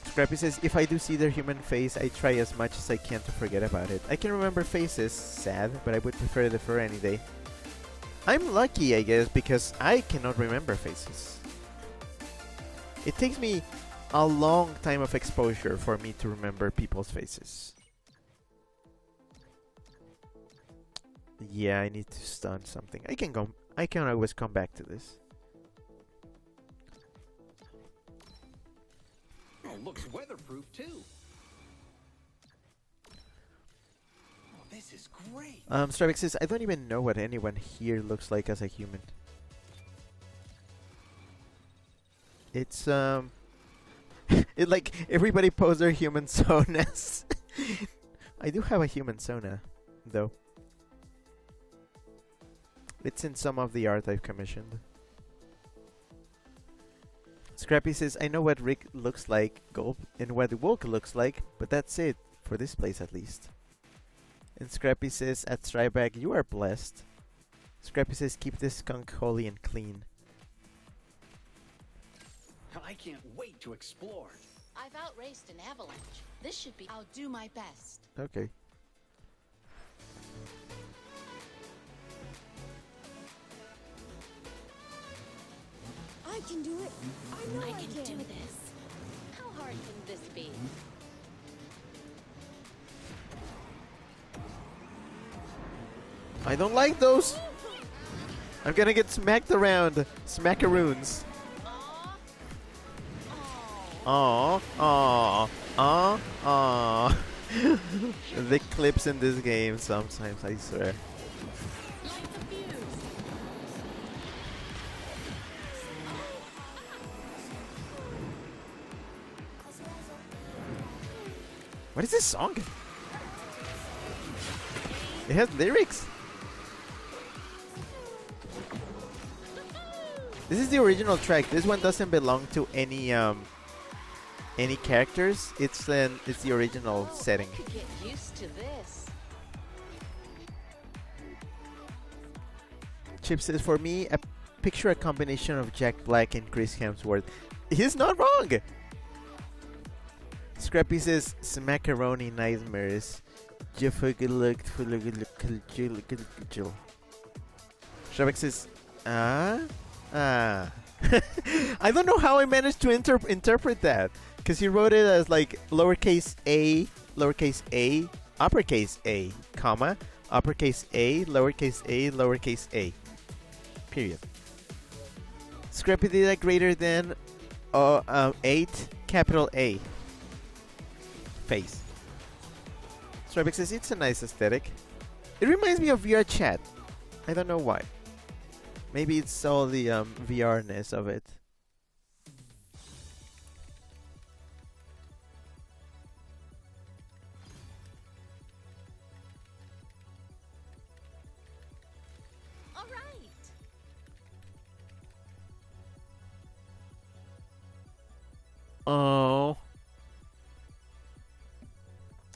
A: Scrappy says, if I do see their human face, I try as much as I can to forget about it. I can remember faces, sad, but I would prefer the fur any day. I'm lucky, I guess, because I cannot remember faces. It takes me a long time of exposure for me to remember people's faces. Yeah, I need to stun something. I can always come back to this.
F: Oh, looks weatherproof too. Oh, this is great.
A: Stravik says, I don't even know what anyone here looks like as a human. It's it like everybody pose their human sonas. I do have a human sona, though. It's in some of the art I've commissioned. Scrappy says, I know what Rick looks like, Gulp, and what Woke looks like, but that's it, for this place at least. And Scrappy says, at Strybag, you are blessed. Scrappy says, keep this skunk holy and clean.
F: I can't wait to explore.
G: I've outraced an avalanche. This should be. I'll do my best.
A: Okay.
C: I can do it. I know I
G: can
C: can.
G: do this. How hard can this be?
A: I don't like those! I'm gonna get smacked around. Smackaroons. Aww, aww, aww, aww. The clips in this game sometimes, I swear. What is this song? It has lyrics. This is the original track. This one doesn't belong to any characters. It's the original setting.
G: I could get used to this.
A: Chip says, for me, picture a combination of Jack Black and Chris Hemsworth. He's not wrong. Scrappy says, Smackaroni nightmares. Shabak says, I don't know how I managed to interpret that, because he wrote it as like lowercase a, uppercase a, comma, uppercase a, lowercase a, period. Scrappy did that greater than 8, capital A. Face. Strawbeck says it's a nice aesthetic. It reminds me of VR chat. I don't know why. Maybe it's all the VR-ness of it.
C: All right.
A: Oh.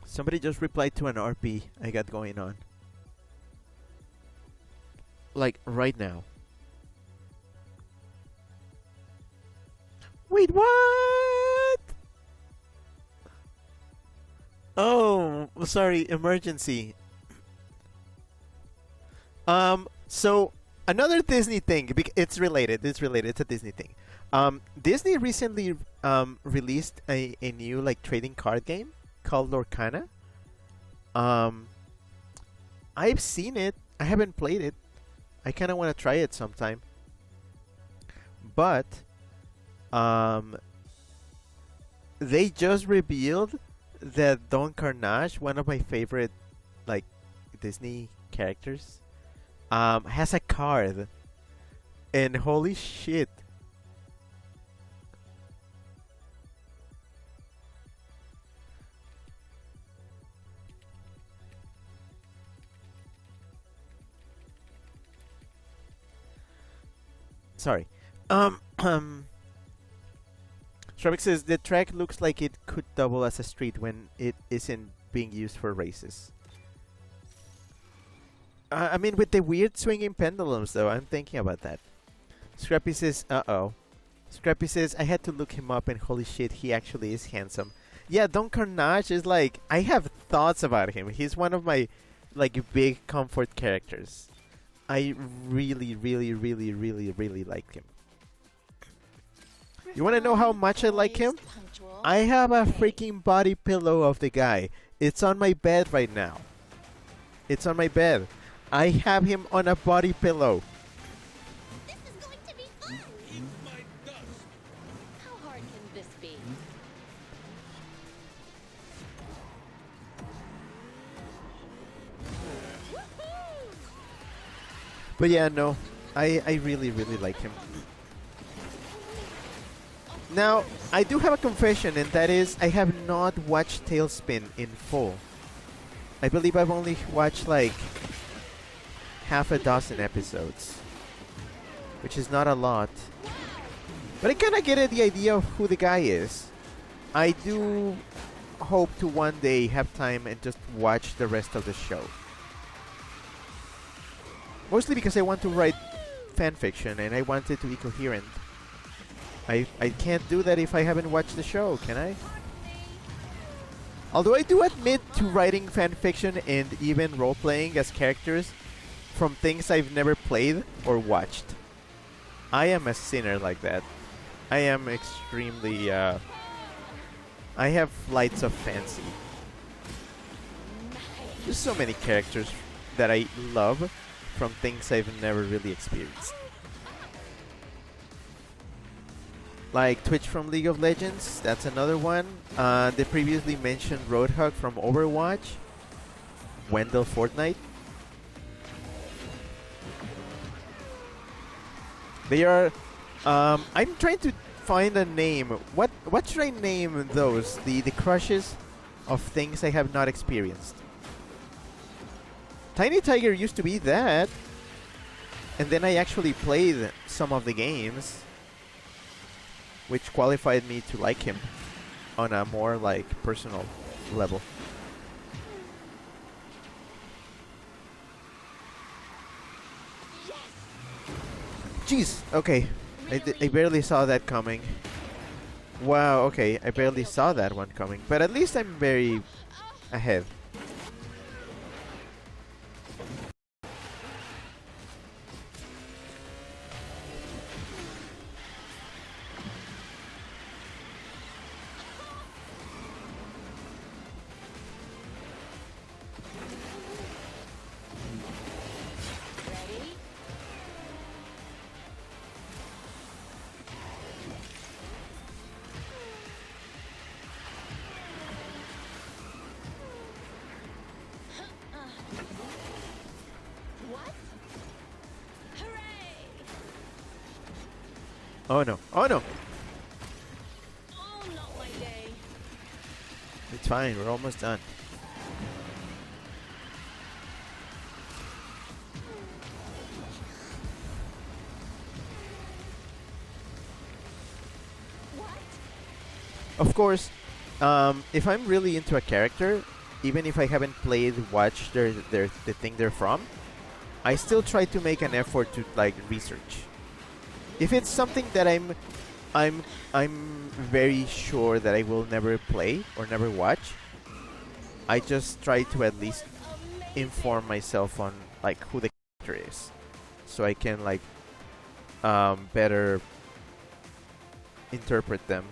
A: Somebody just replied to an RP I got going on. Like, right now. Wait, what? Oh, sorry, emergency. So another Disney thing. It's related. It's a Disney thing. Disney recently released a new like trading card game called Lorcana. I've seen it. I haven't played it. I kind of want to try it sometime. But they just revealed that Don Carnage, one of my favorite like Disney characters, has a card. And holy shit. Sorry. Strawbeck says the track looks like it could double as a street when it isn't being used for races. I mean, with the weird swinging pendulums, though, I'm thinking about that. Scrappy says, uh-oh. Scrappy says, I had to look him up, and holy shit, he actually is handsome. Yeah, Don Carnage is like, I have thoughts about him. He's one of my, like, big comfort characters. I really, really, really, really, really like him. You want to know how much I like him? I have a freaking body pillow of the guy. It's on my bed right now. It's on my bed. I have him on a body pillow.
C: This is going to be fun.
G: How hard can this be?
A: But yeah, no. I really, really like him. Now, I do have a confession, and that is I have not watched Tailspin in full. I believe I've only watched like half a dozen episodes, which is not a lot. But I kind of get the idea of who the guy is. I do hope to one day have time and just watch the rest of the show. Mostly because I want to write fan fiction and I want it to be coherent. I can't do that if I haven't watched the show, can I? Although I do admit to writing fan fiction and even role-playing as characters from things I've never played or watched. I am a sinner like that. I am extremely, I have flights of fancy. There's so many characters that I love from things I've never really experienced. Like Twitch from League of Legends, that's another one. The previously mentioned Roadhog from Overwatch. Wendell Fortnite. They are... I'm trying to find a name. What should I name those? The crushes? of things I have not experienced. Tiny Tiger used to be that, and then I actually played some of the games, which qualified me to like him on a more like personal level. Jeez, okay. I barely saw that coming. Wow, okay, I barely saw that one coming. But at least I'm very ahead. Oh no, oh no!
C: Oh, not my day.
A: It's fine, we're almost done. Of course, if I'm really into a character, even if I haven't played, watched the thing they're from, I still try to make an effort to like research. If it's something that I'm very sure that I will never play or never watch, I just try to at least inform myself on like who the character is, so I can like better interpret them.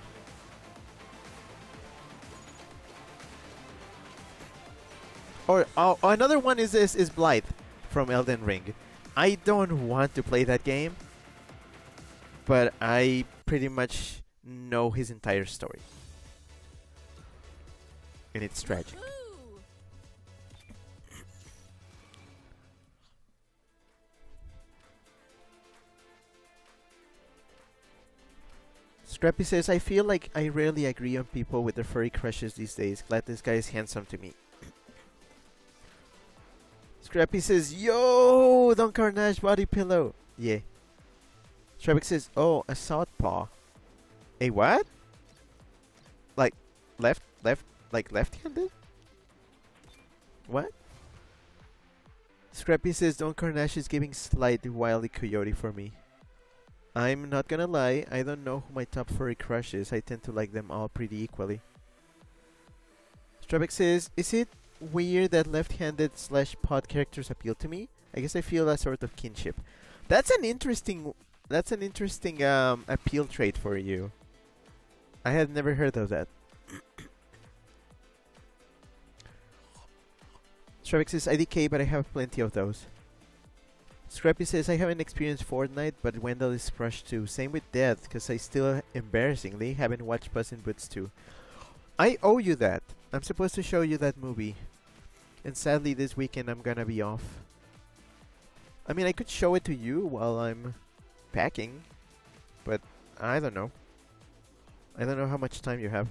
A: Or another one is Blythe from Elden Ring. I don't want to play that game, but I pretty much know his entire story. And it's tragic. Scrappy says, I feel like I rarely agree on people with their furry crushes these days. Glad this guy is handsome to me. Scrappy says, yo, Don Carnage body pillow. Yeah. Trebek says, oh, a southpaw. A what? Like, left-handed? What? Scrappy says, Don Carnage is giving slight Wily Coyote for me. I'm not gonna lie, I don't know who my top furry crush is. I tend to like them all pretty equally. Trebek says, is it weird that left-handed / pod characters appeal to me? I guess I feel a sort of kinship. That's an interesting appeal trait for you. I had never heard of that. Stravik says, IDK, but I have plenty of those. Scrappy says, I haven't experienced Fortnite, but Wendell is crushed too. Same with Death, because I still, embarrassingly, haven't watched Puss in Boots 2. I owe you that. I'm supposed to show you that movie. And sadly, this weekend I'm gonna be off. I mean, I could show it to you while I'm packing, but I don't know. I don't know how much time you have.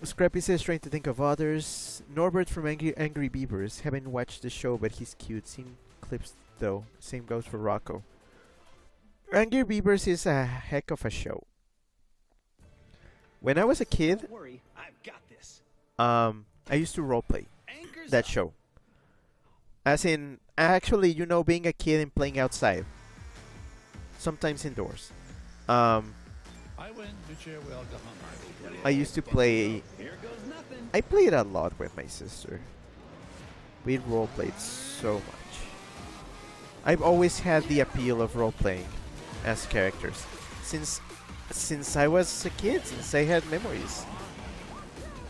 A: Scrappy says, trying to think of others. Norbert from Angry Beavers. Haven't watched the show, but he's cute. Seen clips though. Same goes for Rocco. Angry Beavers is a heck of a show. When I was a kid,
F: Don't worry, I've got this.
A: I used to roleplay
F: Anchors
A: that
F: up.
A: show. As in, actually, you know, being a kid and playing outside. Sometimes indoors.
H: I went to chair well
A: I used to play.
F: Here goes nothing.
A: I played a lot with my sister. We roleplayed so much. I've always had the appeal of roleplaying as characters since I was a kid, since I had memories.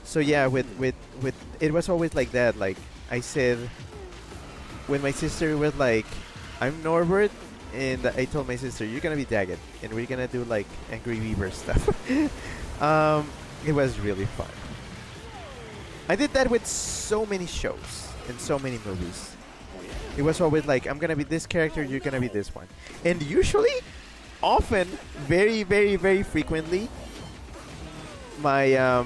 A: So yeah, with it was always like that. Like I said, when my sister was like, "I'm Norbert," and I told my sister, "You're gonna be Daggett, and we're gonna do like Angry Beaver stuff." It was really fun. I did that with so many shows and so many movies. It was always like, I'm gonna be this character, you're gonna be this one. And usually, often, very, very, very frequently, my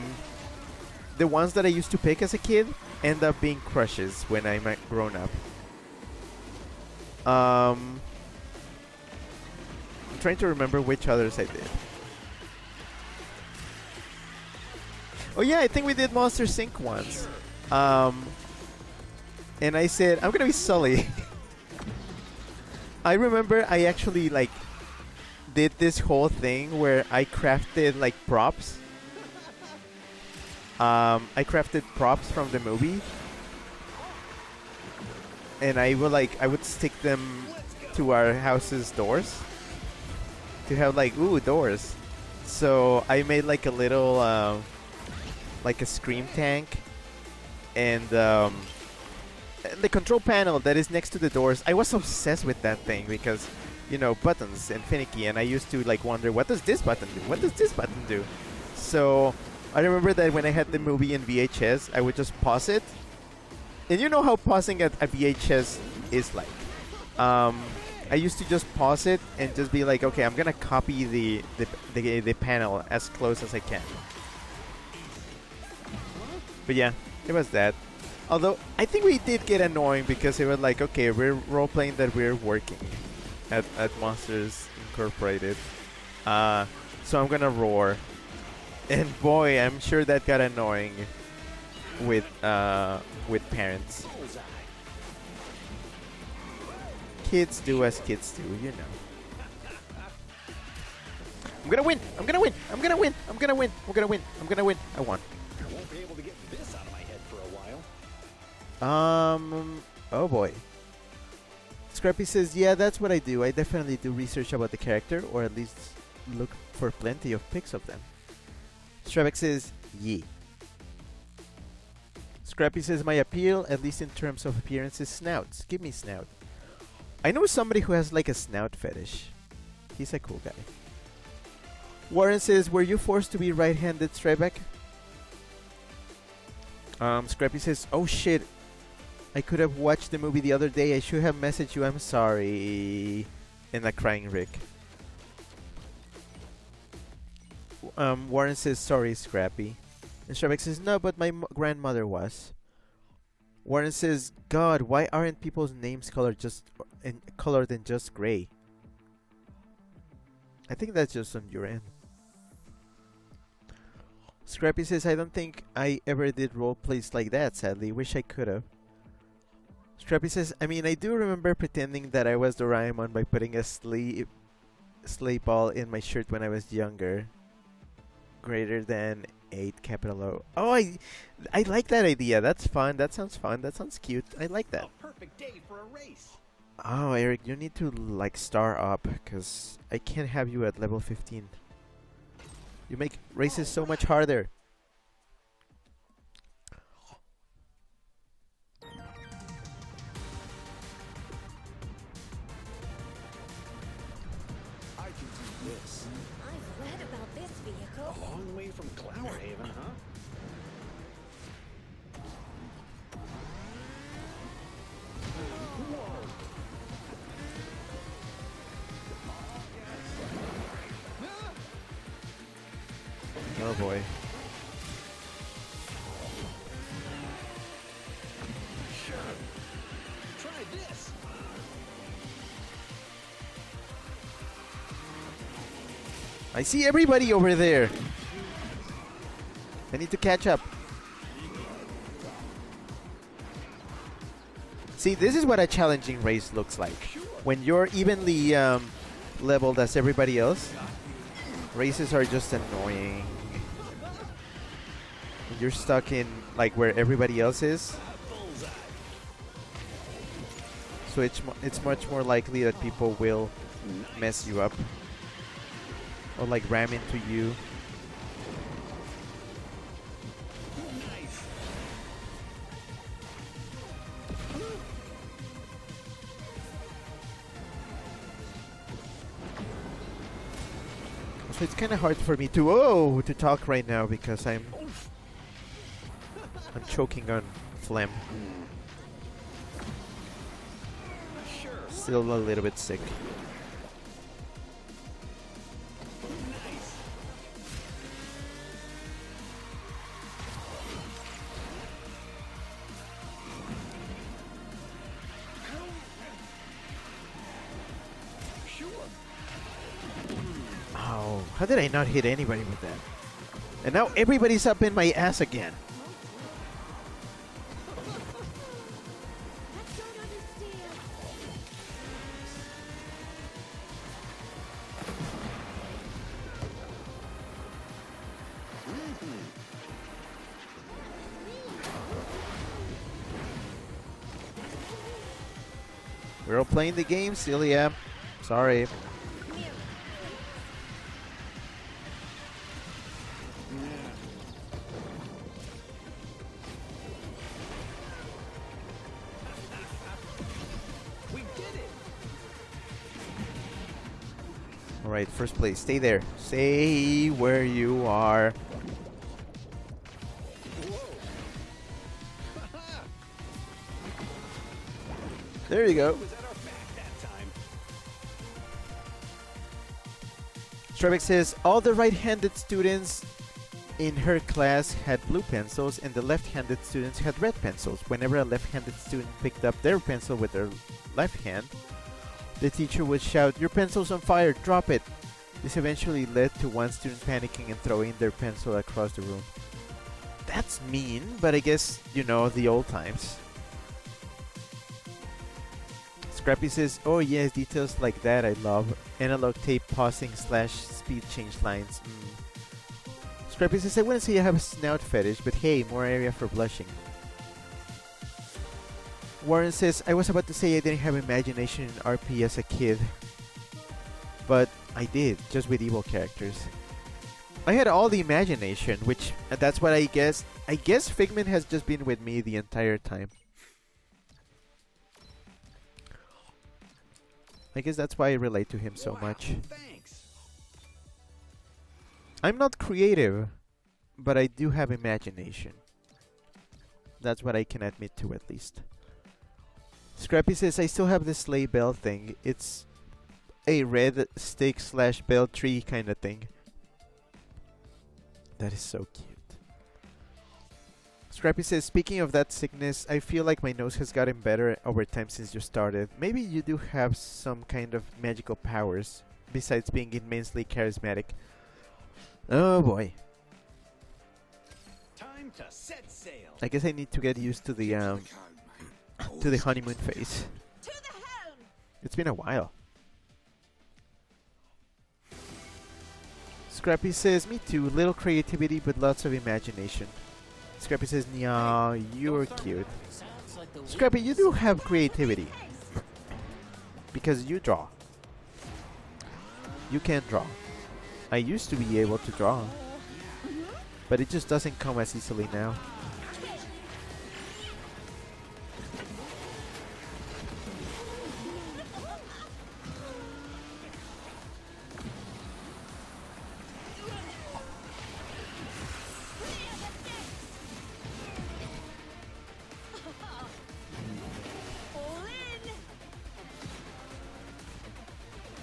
A: the ones that I used to pick as a kid end up being crushes when I'm grown up. I'm trying to remember which others I did. Oh yeah, I think we did Monsters Inc. once. And I said, I'm gonna be Sully. I remember I actually like did this whole thing where I crafted like props. I crafted props from the movie, and I would stick them to our house's doors to have like doors. So I made like a little like a scream tank, and the control panel that is next to the doors. I was obsessed with that thing because, you know, buttons and finicky, and I used to like wonder, what does this button do? What does this button do? So I remember that when I had the movie in VHS, I would just pause it. And you know how pausing at a VHS is like. I used to just pause it and just be like, okay, I'm gonna copy the panel as close as I can. But yeah, it was that. Although I think we did get annoying because it was like, okay, we're role playing that we're working at Monsters Incorporated. So I'm gonna roar. And boy, I'm sure that got annoying with parents. Kids do as kids do, you know. I'm gonna win! I'm gonna win! I'm gonna win! I'm gonna win! I'm gonna win! I'm gonna win! I won.
D: I won't be able to get this out of my head for a while.
A: Oh boy. Scrappy says, yeah, that's what I do. I definitely do research about the character, or at least look for plenty of pics of them. Stravek says, yeah. Scrappy says, my appeal, at least in terms of appearance, is snouts. Give me snout. I know somebody who has like a snout fetish. He's a cool guy. Warren says, were you forced to be right-handed, Stravek? Scrappy says, oh shit, I could have watched the movie the other day. I should have messaged you. I'm sorry. And a crying Rick. Warren says, sorry, Scrappy. And Stravek says, no, but my grandmother was. Warren says, God, why aren't people's names colored in just gray? I think that's just on your end. Scrappy says, I don't think I ever did role plays like that, sadly. Wish I could have. Scrappy says, I mean, I do remember pretending that I was Doraemon by putting a sleigh ball in my shirt when I was younger. Greater than 8 capital O. Oh, I like that idea. That's fun. That sounds fun. That sounds cute. I like that.
D: A perfect day for a race.
A: Oh, Eric, you need to like star up, because I can't have you at level 15. You make races so much harder.
D: I can do this.
C: I've read about this vehicle.
D: A long way from Clowerhaven, huh?
A: Oh boy.
D: Sure. Try this.
A: I see everybody over there. I need to catch up. See, this is what a challenging race looks like. When you're evenly leveled as everybody else, races are just annoying. When you're stuck in like where everybody else is, so it's much more likely that people will mess you up or like ram into you. So it's kind of hard for me to talk right now because I'm choking on phlegm. Still a little bit sick. No. How did I not hit anybody with that? And now everybody's up in my ass again.
C: I don't understand.
A: We're all playing the game, Celia. Sorry.
F: We did it!
A: All right, first place. Stay there. Stay where you are. There you go.
F: Was at our back that time.
A: Strebek says all the right-handed students in her class had blue pencils and the left-handed students had red pencils. Whenever a left-handed student picked up their pencil with their left hand, the teacher would shout, "Your pencil's on fire, drop it." This eventually led to one student panicking and throwing their pencil across the room. That's mean, but I guess, you know, the old times. Scrappy says, "Oh yes, details like that I love. Analog tape pausing / speed change lines. Scrappy says, "I wouldn't say I have a snout fetish, but hey, more area for blushing." Warren says, "I was about to say I didn't have imagination in RP as a kid, but I did, just with evil characters. I had all the imagination, which that's what I guess. I guess Figment has just been with me the entire time. I guess that's why I relate to him so
F: Wow,
A: much.
F: Thanks.
A: I'm not creative, but I do have imagination. That's what I can admit to, at least." Scrappy says, "I still have the sleigh bell thing. It's a red stick / bell tree kind of thing." That is so cute. Scrappy says, "Speaking of that sickness, I feel like my nose has gotten better over time since you started. Maybe you do have some kind of magical powers, besides being immensely charismatic." Oh boy.
F: Time to set sail.
A: I guess I need to get used to the honeymoon phase.
C: To the helm!
A: It's been a while. Scrappy says, "Me too. Little creativity, but lots of imagination." Scrappy says, "Nya, you're cute." Scrappy, you do have creativity. Because you draw. You can draw. I used to be able to draw. But it just doesn't come as easily now.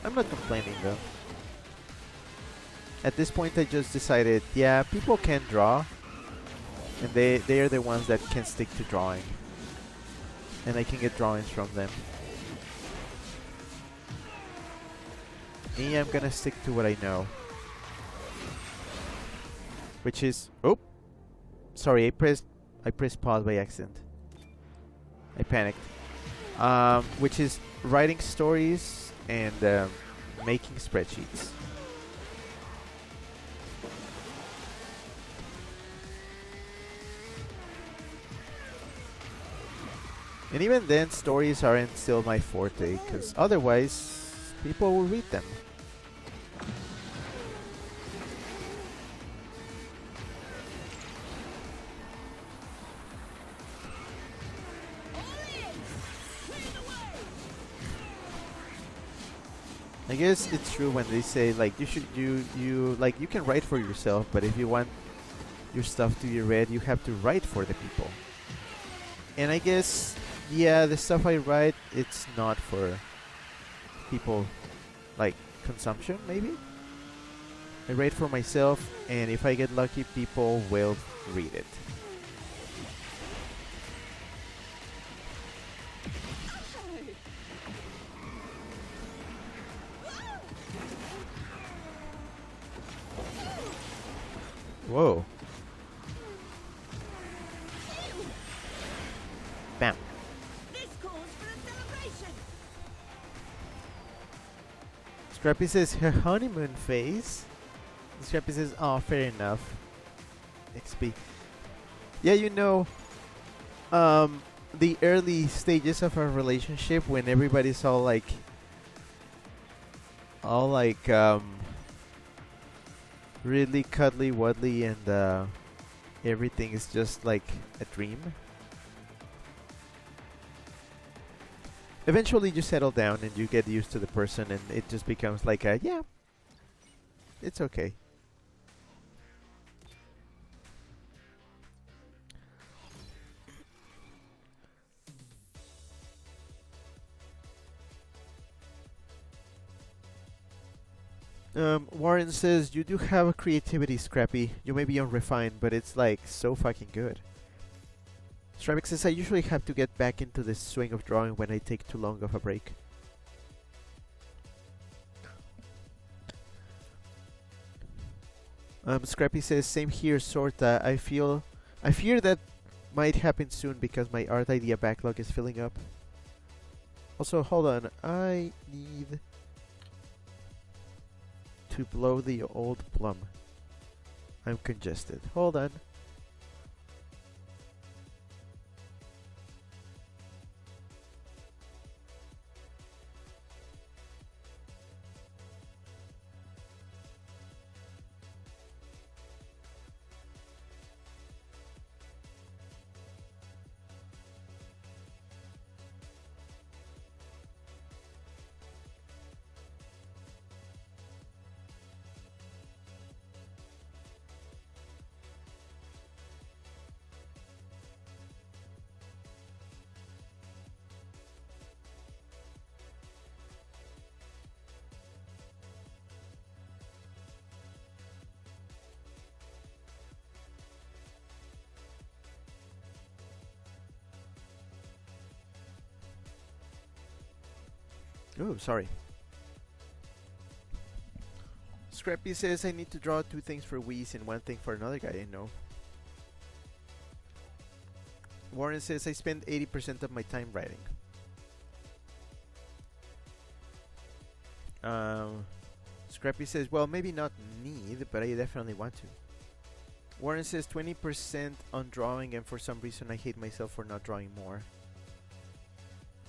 A: I'm not complaining though. At this point I just decided, yeah, people can draw. And they are the ones that can stick to drawing. And I can get drawings from them. Me, I'm gonna stick to what I know. Which is, oh, sorry, I pressed pause by accident. I panicked. Which is writing stories and making spreadsheets. And even then, stories aren't still my forte, because otherwise, people will read them. I guess it's true when they say like you like you can write for yourself, but if you want your stuff to be read, you have to write for the people. And I guess, yeah, the stuff I write, it's not for people like consumption, maybe. I write for myself, and if I get lucky, people will read it. Whoa. Bam.
C: This calls for a celebration.
A: Scrappy says her honeymoon phase. Scrappy says, oh, fair enough. XP. Yeah, you know, the early stages of our relationship when everybody's all like, really cuddly wuddly and everything is just like a dream. Eventually you settle down and you get used to the person and it just becomes like a, yeah, it's okay. Warren says, you do have a creativity, Scrappy. You may be unrefined, but it's like so fucking good. Stravik says, I usually have to get back into the swing of drawing when I take too long of a break. Scrappy says, same here, sorta. I fear that might happen soon because my art idea backlog is filling up. Also, hold on. I need to blow the old plum. I'm congested. Hold on. Oh, sorry. Scrappy says I need to draw 2 things for Whis and 1 thing for another guy I know. Warren says I spend 80% of my time writing. Scrappy says, well, maybe not need, but I definitely want to. Warren says 20% on drawing, and for some reason I hate myself for not drawing more.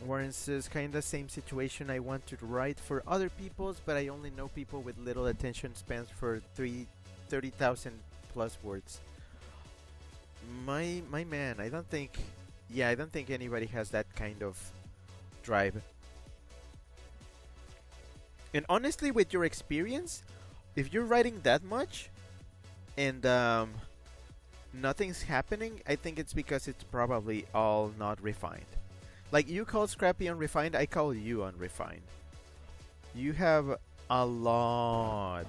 A: Warren says, kinda same situation. I want to write for other people's, but I only know people with little attention spans for 30,000 plus words. My man, I don't think anybody has that kind of drive. And honestly, with your experience, if you're writing that much and nothing's happening, I think it's because it's probably all not refined. Like, you call Scrappy unrefined, I call you unrefined. You have a lot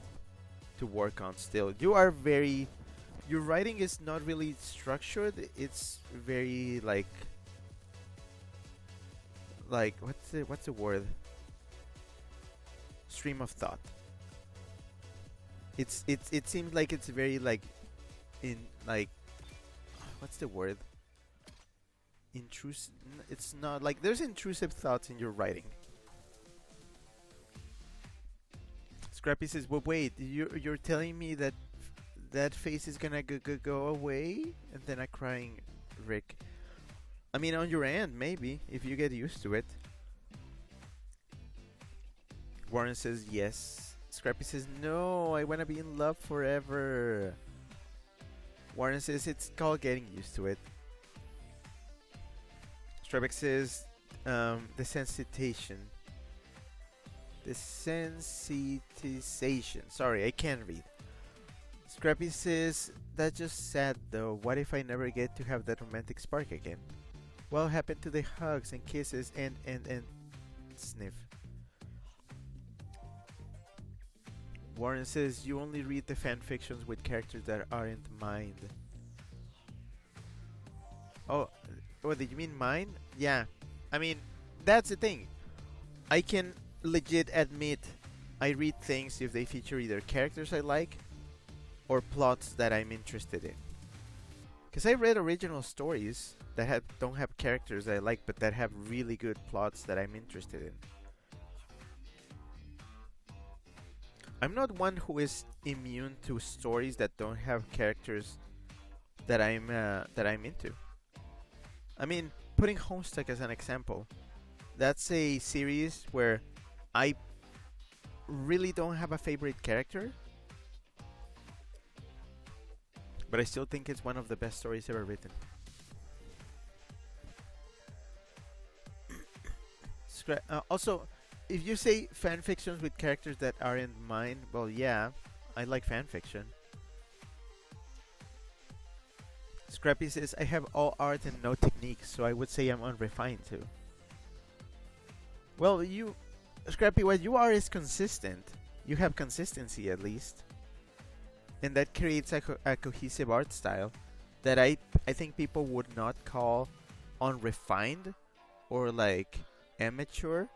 A: to work on still. Your writing is not really structured. It's very like what's the word? Stream of thought. It seems like it's very like in like what's the word? Intrusive. It's not like there's intrusive thoughts in your writing. Scrappy says, well, wait, you're telling me that that face is gonna go away? And then I'm crying, Rick. I mean, on your end, maybe, if you get used to it. Warren says, yes. Scrappy says, no, I wanna be in love forever. Warren says, it's called getting used to it. Strebek says, desensitization. Desensitization. Sorry, I can't read. Scrappy says, that's just sad though. What if I never get to have that romantic spark again? What happened to the hugs and kisses and sniff? Warren says, you only read the fan fictions with characters that aren't mine. Oh, what did you mean mine? Yeah. I mean, that's the thing. I can legit admit I read things if they feature either characters I like or plots that I'm interested in. Because I read original stories that don't have characters I like, but that have really good plots that I'm interested in. I'm not one who is immune to stories that don't have characters that I'm into. I mean, putting Homestuck as an example, that's a series where I really don't have a favorite character, but I still think it's one of the best stories ever written. Also, if you say fan fictions with characters that aren't mine, well, yeah, I like fan fiction. Scrappy says, I have all art and no technique, so I would say I'm unrefined too. Well, Scrappy, what you are is consistent. You have consistency at least. And that creates a cohesive art style that I think people would not call unrefined or like amateur.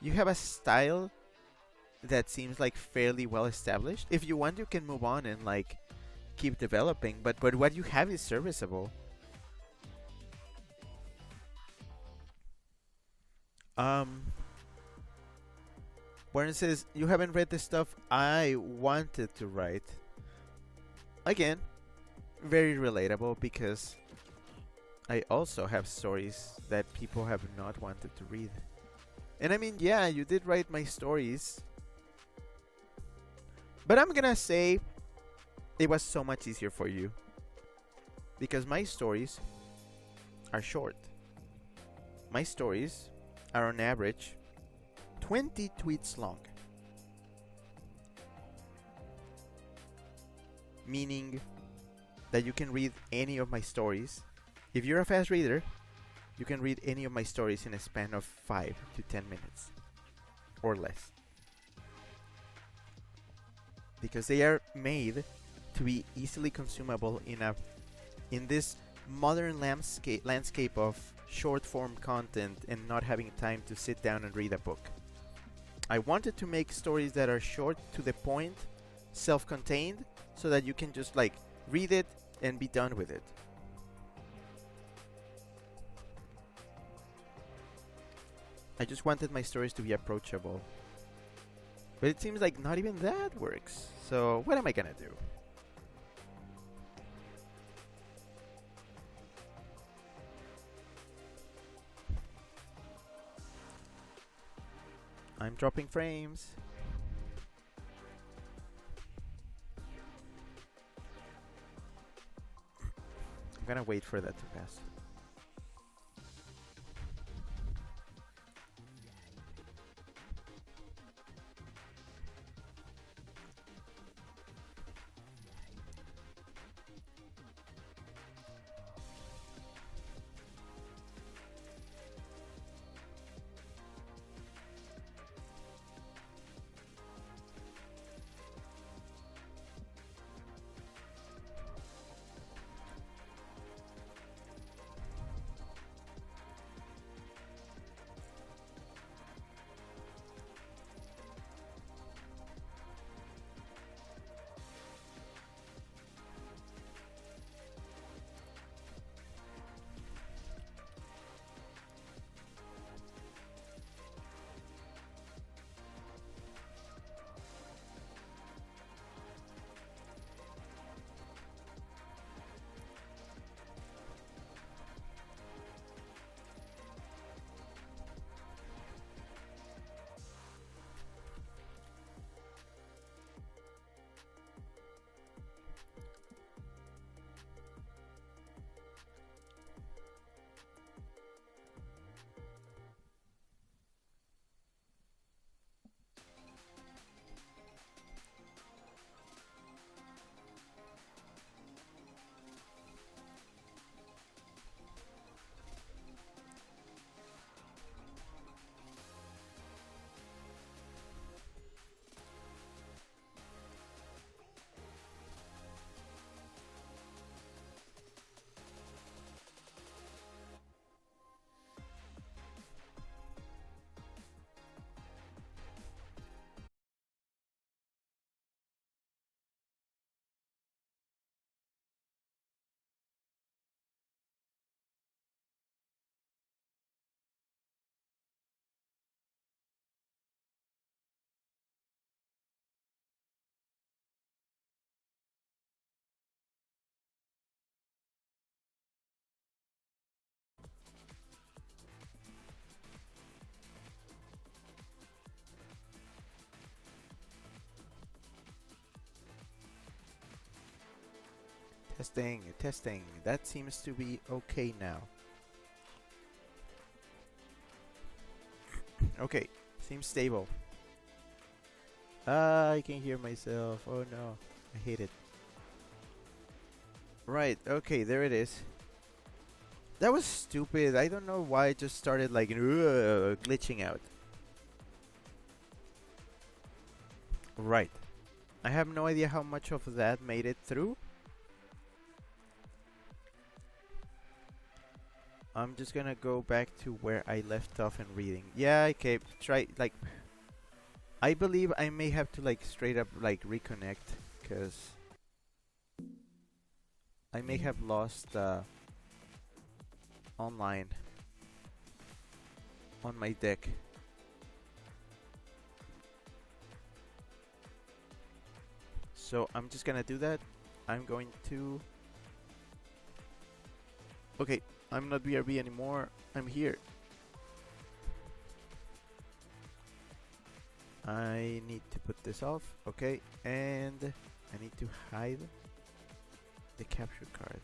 A: You have a style that seems like fairly well established. If you want, you can move on and like keep developing, but what you have is serviceable. Warren says, you haven't read the stuff I wanted to write. Again, very relatable because I also have stories that people have not wanted to read. And I mean, yeah, you did write my stories, but I'm gonna say it was so much easier for you because my stories are short. My stories are on average 20 tweets long. Meaning that you can read any of my stories. If you're a fast reader, you can read any of my stories in a span of 5 to 10 minutes or less. Because they are made to be easily consumable in this modern landscape of short form content and not having time to sit down and read a book. I wanted to make stories that are short, to the point, self-contained, so that you can just like read it and be done with it. I just wanted my stories to be approachable. But it seems like not even that works. So what am I gonna do? I'm dropping frames. I'm gonna wait for that to pass. Testing, testing. That seems to be okay now. Okay, seems stable. I can hear myself. Oh no, I hate it. Right, okay, there it is. That was stupid. I don't know why it just started like glitching out. Right. I have no idea how much of that made it through. I'm just gonna go back to where I left off in reading. Yeah, okay, try, like, I believe I may have to, like, straight up, like, reconnect, because I may have lost, online on my deck. So I'm just gonna do that. I'm going to... Okay, I'm not BRB anymore. I'm here. I need to put this off. Okay, and I need to hide the capture card.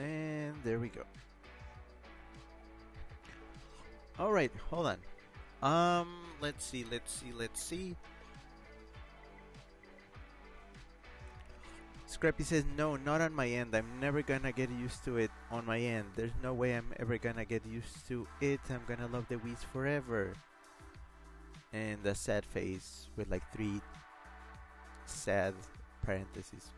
A: And there we go. Alright, hold on. Let's see. Scrappy says, no, not on my end. I'm never gonna get used to it on my end. There's no way I'm ever gonna get used to it. I'm gonna love the Wii's forever. And a sad face with like 3 sad parentheses.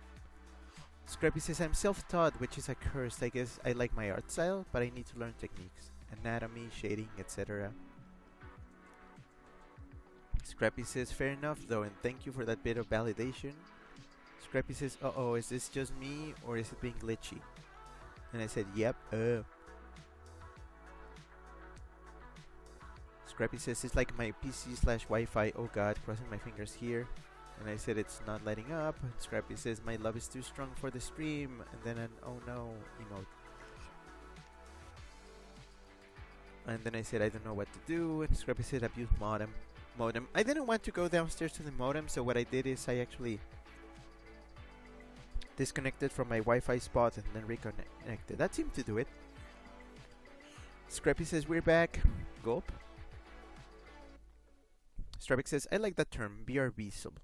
A: Scrappy says, I'm self-taught, which is a curse. I guess I like my art style, but I need to learn techniques. Anatomy, shading, etc. Scrappy says, fair enough though, and thank you for that bit of validation. Scrappy says, uh-oh, is this just me, or is it being glitchy? And I said, yep, Scrappy says, it's like my PC/Wi-Fi, oh god, crossing my fingers here. And I said, it's not lighting up. And Scrappy says, my love is too strong for the stream. And then an oh no emote. And then I said, I don't know what to do. And Scrappy said, abuse modem. I didn't want to go downstairs to the modem, so what I did is I actually disconnected from my Wi-Fi spot and then reconnected. That seemed to do it. Scrappy says, we're back. Gulp. Strabic says, I like that term, BRB sub.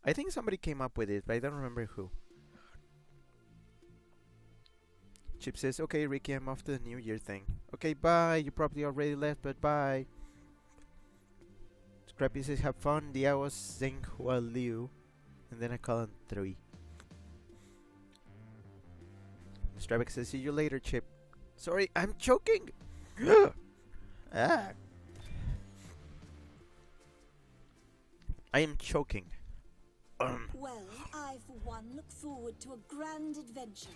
A: I think somebody came up with it, but I don't remember who. Chip says, okay, Ricky, I'm off to the New Year thing. Okay, bye. You probably already left, but bye. Scrappy says, have fun. Diaos Zeng Hua Liu. And then I call him 3. Strabic says, see you later, Chip. Sorry, I'm choking. Ah. I am choking.
C: Well, I for one look forward to a grand adventure.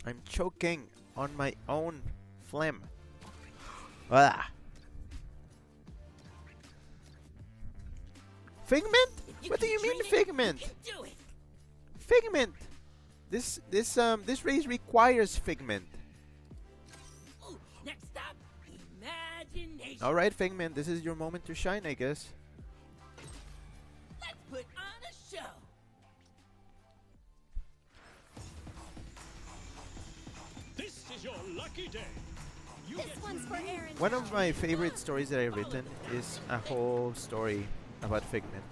A: I'm choking on my own phlegm. Ah. Figment? What do you mean figment? Figment. This race requires figment.
B: Ooh, next up, imagination.
A: All right, Figment, this is your moment to shine, I guess.
B: Let's put on a show.
D: This is your lucky day.
C: This one's for Aaron.
A: One of my favorite stories that I've written is a whole story about Figment.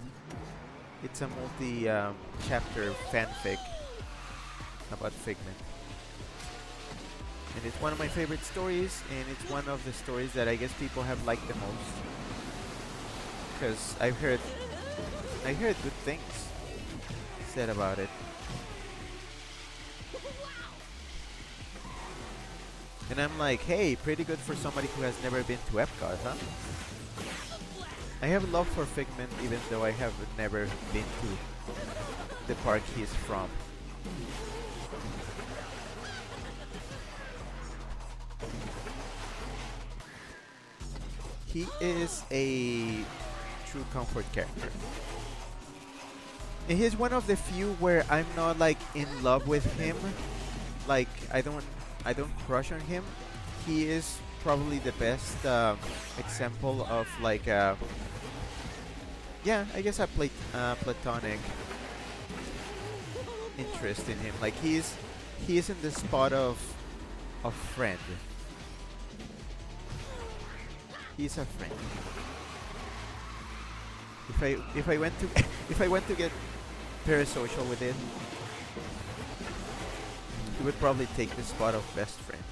A: It's a multi-chapter fanfic about Figment. And it's one of my favorite stories, and it's one of the stories that I guess people have liked the most. Because I heard good things said about it. And I'm like, hey, pretty good for somebody who has never been to Epcot, huh? I have love for Figment even though I have never been to the park he's from. He is a true comfort character. And he's one of the few where I'm not like in love with him. Like I don't crush on him. He is probably the best example of like yeah, I guess a platonic interest in him. Like he is in the spot of friend. He's a friend. If I went to if I went to get parasocial with it, he would probably take the spot of best friend.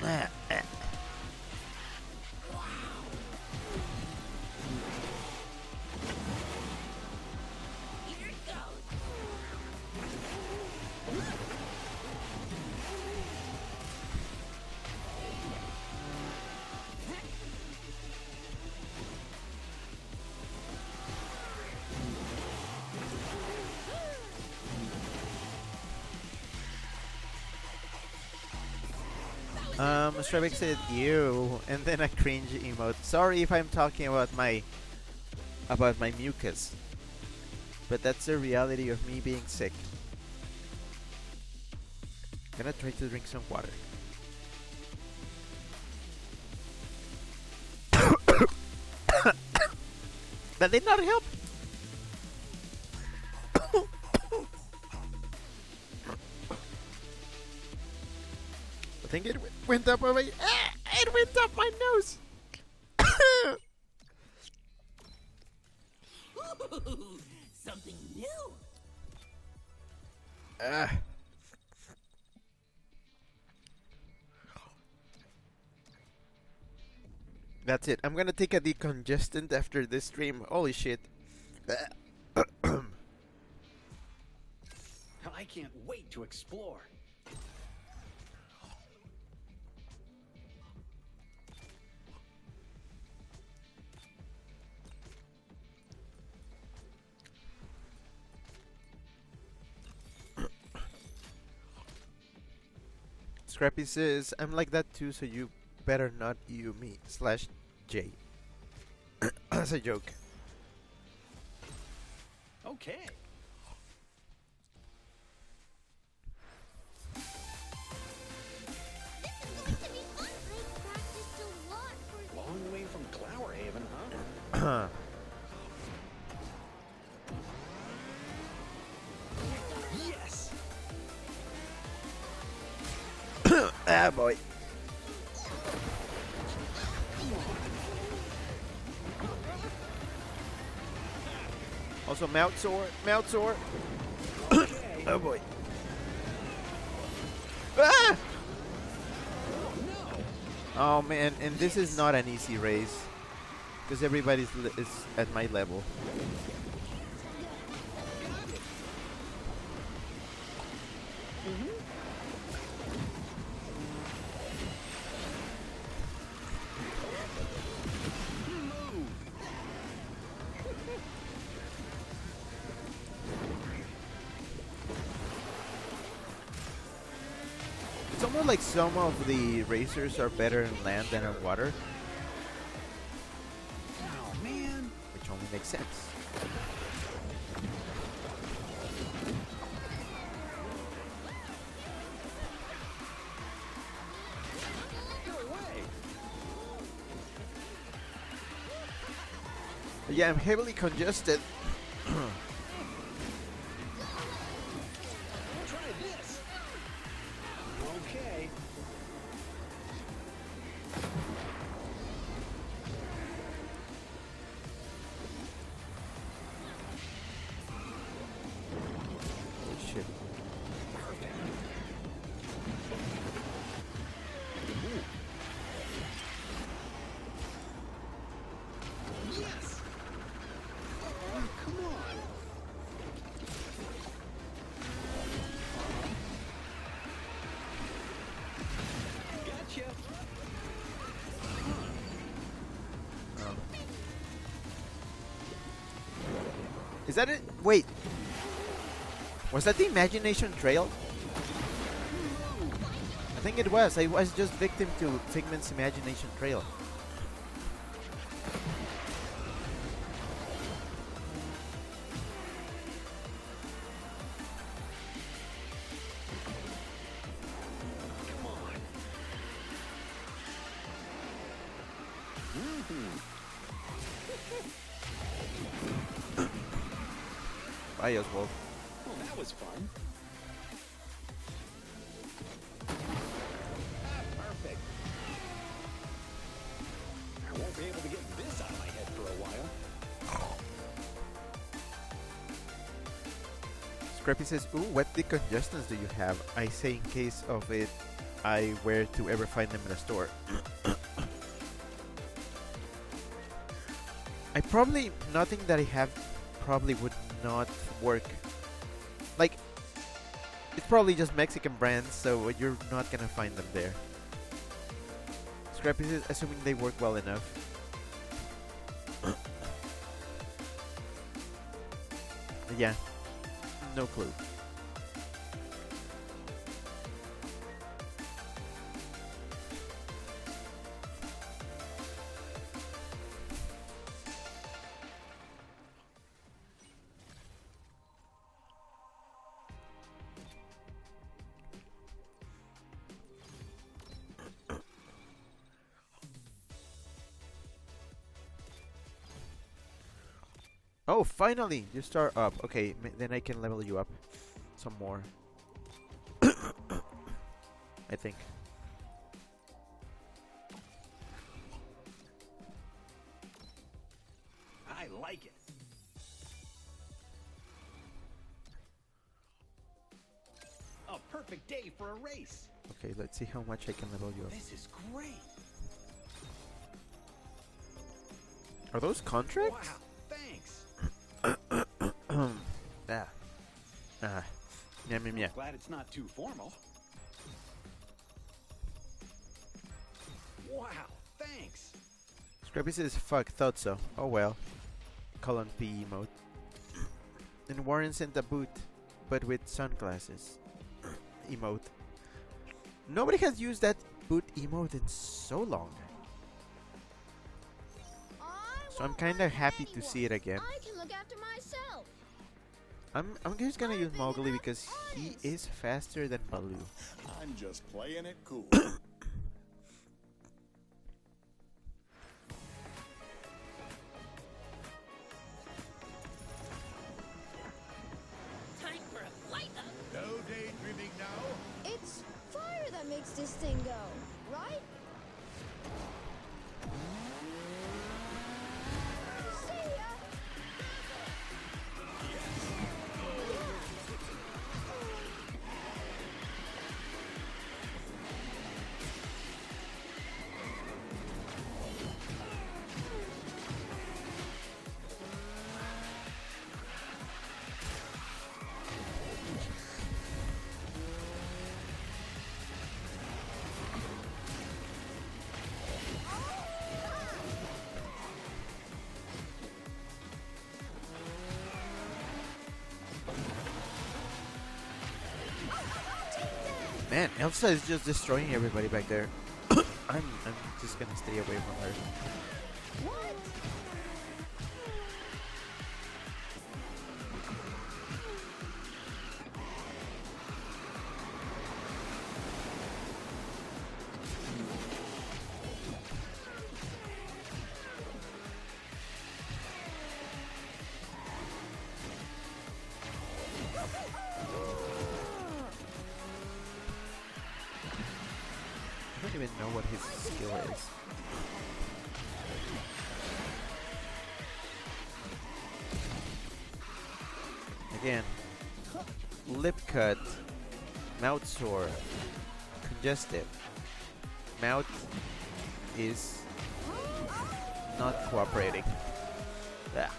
A: Oh man. Strebek said ew, and then a cringe emote. Sorry if I'm talking about my mucus, but that's the reality of me being sick. Gonna try to drink some water. That did not help. I think it went up my it went up my nose.
B: Something new.
A: That's it. I'm gonna take a decongestant after this stream. Holy shit.
D: I can't wait to explore.
A: Scrappy says, I'm like that too, so you better not you me. /J. That's a joke.
D: Okay. Long way from Clowerhaven, huh? Yes.
A: Ah, boy. Also, mount sore. Oh boy. Ah! Oh man, and this is not an easy race because everybody's is at my level. It's almost like some of the racers are better in land than on water.
D: Oh man.
A: Which only makes sense. Yeah, I'm heavily congested.
D: Try this. Okay.
A: Holy shit.
D: Yes. Oh, come on. Gotcha.
A: Oh. Is that it? Wait. Was that the imagination trail? I think it was. I was just victim to Figment's imagination trail.
D: Come on.
A: Bye, Oswald.
D: Well, that was fun. Perfect. I won't be able to get this out of my head for a while.
A: Scrappy says, ooh, what decongestants do you have? I say in case of it, I were to ever find them in a store. I probably, nothing that I have probably would not work. Like, it's probably just Mexican brands, so you're not gonna find them there. Scrappy says, assuming they work well enough. Yeah, no clue. Oh, finally! You start up. Okay, then I can level you up some more. I think.
D: I like it. A perfect day for a race.
A: Okay, let's see how much I can level you up.
D: This is great.
A: Are those contracts?
D: Wow, thanks.
A: Ah. Ah. Yeah.
D: Glad it's not too formal. Wow, thanks.
A: Scrappy says, fuck, thought so. Oh well. Colon P emote. And Warren sent a boot, but with sunglasses. Emote. Nobody has used that boot emote in so long. So I'm kinda happy to see it again.
I: I can look after myself.
A: I'm just gonna use Mowgli because he is faster than Baloo.
F: I'm just playing it cool.
I: Time for a light up.
H: No daydreaming now.
I: It's fire that makes this thing go, right? See ya.
A: Man, Elsa is just destroying everybody back there. I'm just gonna stay away from her.
I: What?
A: don't even know what his skill is. Again, lip cut, mouth sore, congested. Mouth is not cooperating. Yeah.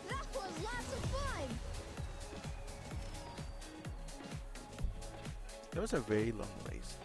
I: That was lots of fun.
A: That was a very long race.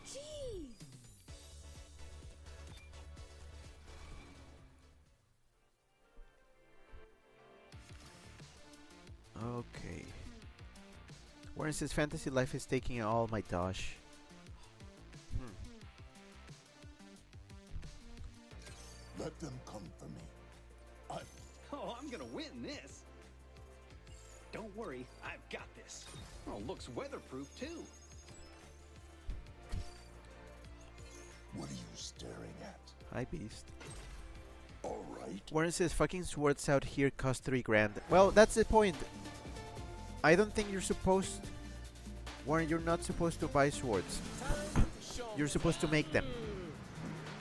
I: Jeez.
A: Okay. Whereas his fantasy life is taking all my dosh.
H: Let them come for me.
D: Oh, I'm gonna win this. Don't worry, I've got this. Oh, looks weatherproof too.
H: What are you staring at?
A: Hi, Beast.
H: All right.
A: Whereas his fucking swords out here cost 3 grand. Well, that's the point. I don't think you're supposed... Warren, you're not supposed to buy swords. You're supposed to make them.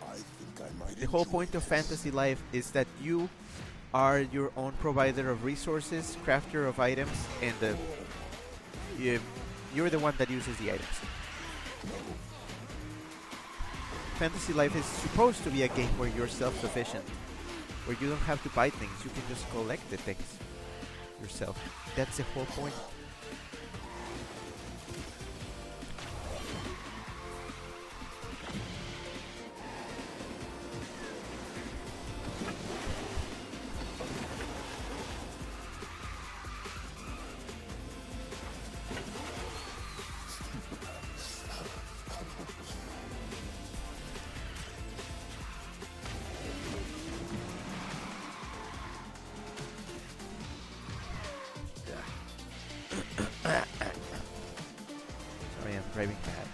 H: I think I might
A: The whole
H: enjoy
A: point of
H: this.
A: fantasy life is that you are your own provider of resources, crafter of items, and you're the one that uses the items. Fantasy life is supposed to be a game where you're self-sufficient, where you don't have to buy things, you can just collect the things yourself. That's the whole point. Sorry, I'm driving mad.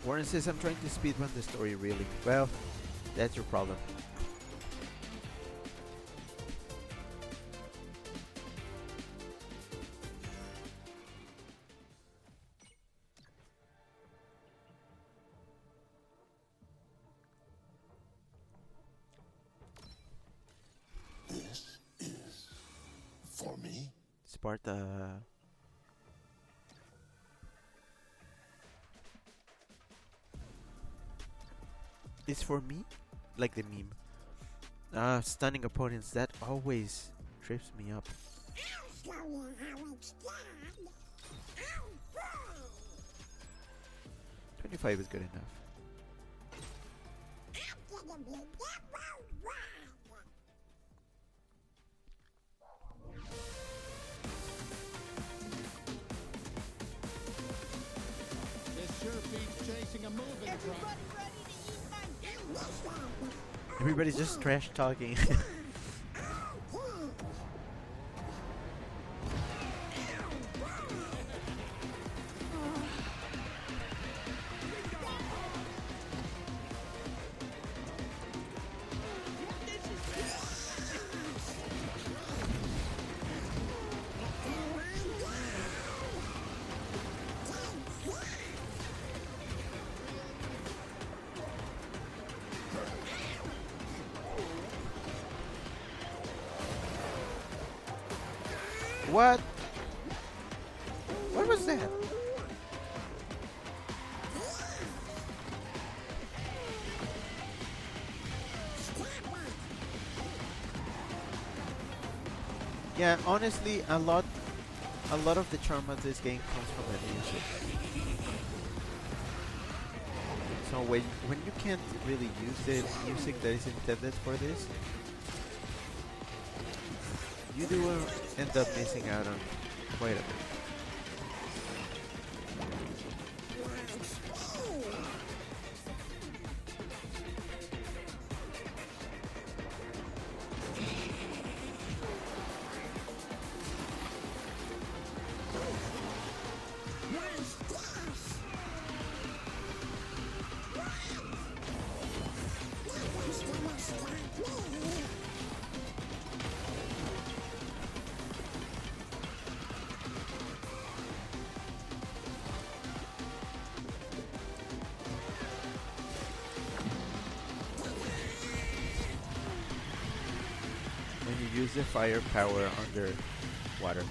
A: Warren says I'm trying to speedrun the story, really. Well, that's your problem.
H: This is for me.
A: part? Is for me? Like the meme. Stunning opponents, that always trips me up. 25 is good enough.
D: This sure beats chasing a moving truck.
A: Everybody's just trash talking. What? What was that? Yeah, honestly, a lot of the charm of this game comes from the music. So when you can't really use the music that is intended for this, you do end up missing out on quite a bit. When you use the fire power under water.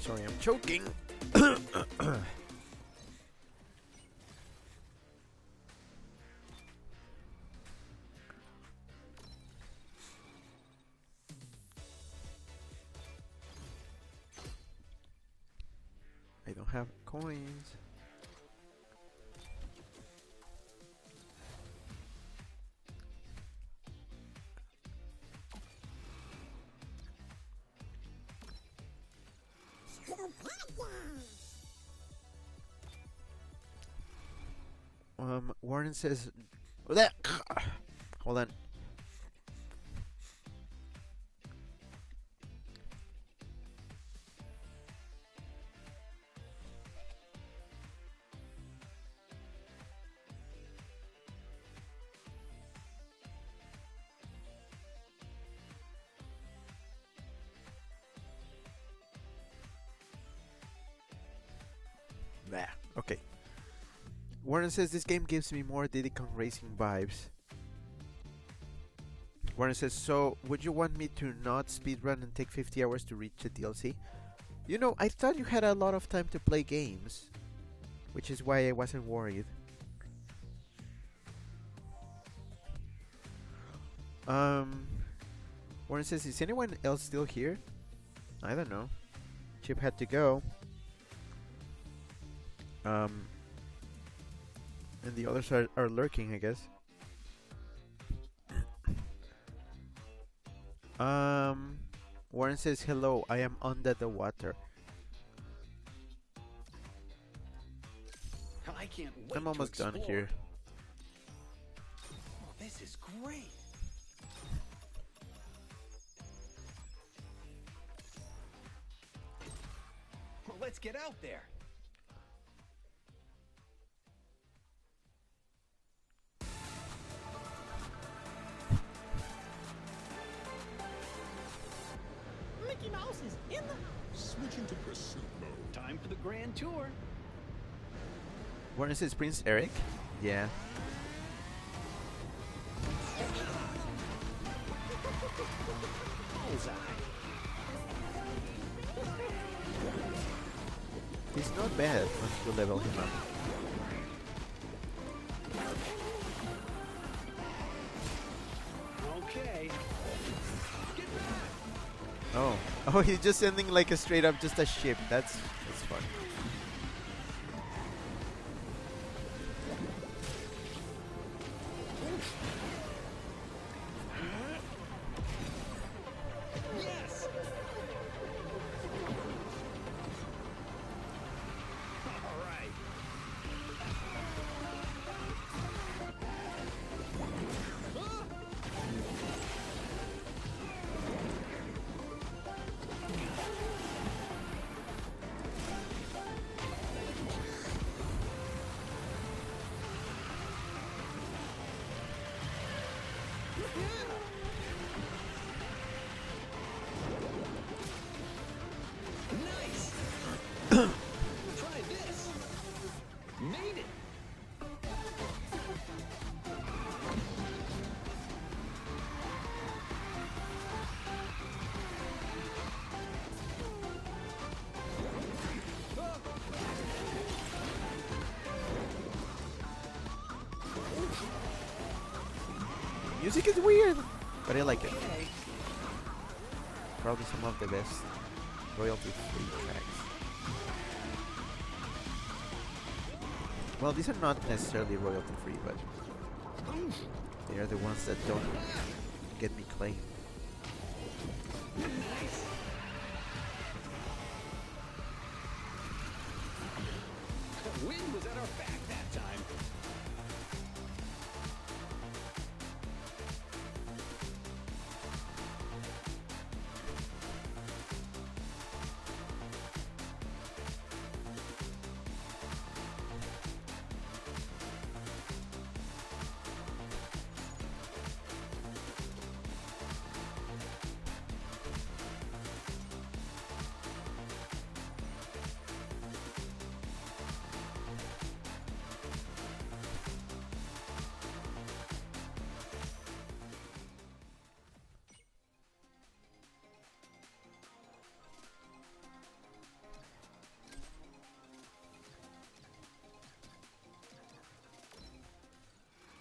A: Sorry, I'm choking. I don't have coins. Warren says, hold on. Bah, okay. Warren says this game gives me more Diddy Kong Racing vibes. Warren says, so would you want me to not speedrun and take 50 hours to reach the DLC? You know, I thought you had a lot of time to play games, which is why I wasn't worried. Warren says, is anyone else still here? I don't know. Chip had to go. And the others are lurking, I guess. Warren says, hello, I am under the water.
D: I I can't wait
A: I'm almost
D: to
A: done
D: explore.
A: here.
D: Oh, this is great. Well, let's get out there.
E: Mickey Mouse is in the
H: Switching to pursuit mode.
D: Time for the grand tour.
A: Where is this Prince Eric? Yeah.
D: Bullseye.
A: He's not bad once you level him up.
D: Okay.
A: Oh. Oh, he's just sending like a straight up just a ship. That's fun.
D: Yes. All right. Nice. Try this. Made it.
A: Music is weird, but I like it.
D: Okay.
A: Probably some of the best royalty-free tracks. Well, these are not necessarily royalty-free, but they are the ones that don't get me claimed.
D: Nice. The wind was at our back that time.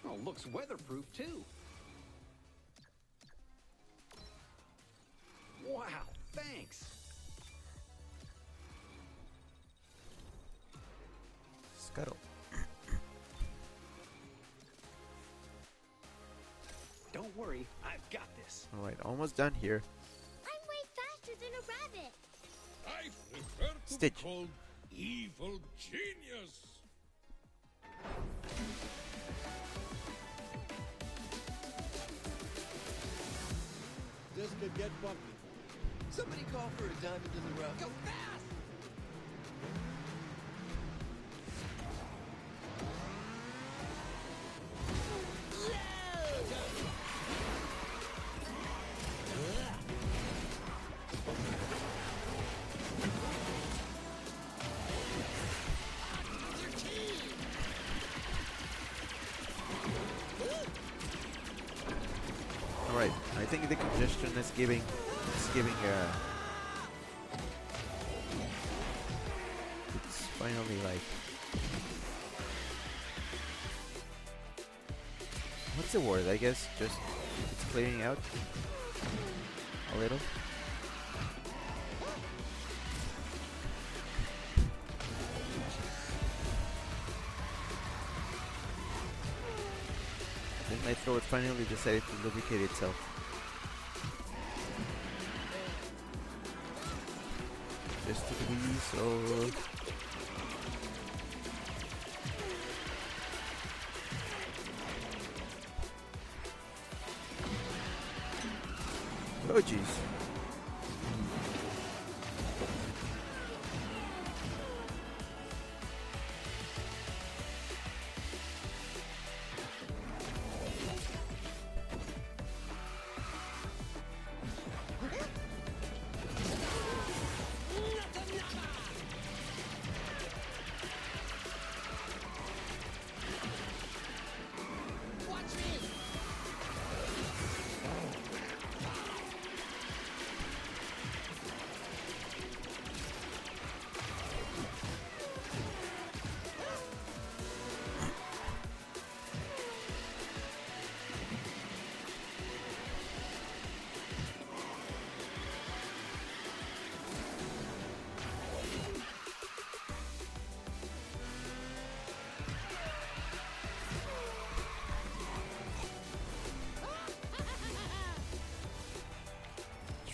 D: Oh, looks weatherproof too. Wow, thanks.
A: Scuttle.
D: Don't worry, I've got this.
A: Alright, almost done here.
I: I'm way faster than a rabbit.
H: I prefer to
A: Stitch.
H: be called evil genius.
E: This could get bumpy. Somebody call for a diamond in the rough. Go fast!
A: Alright, I think the congestion is giving it's finally like, what's the word? I guess just it's clearing out a little. Then my throat finally decided to lubricate itself. Just to be so. Oh jeez.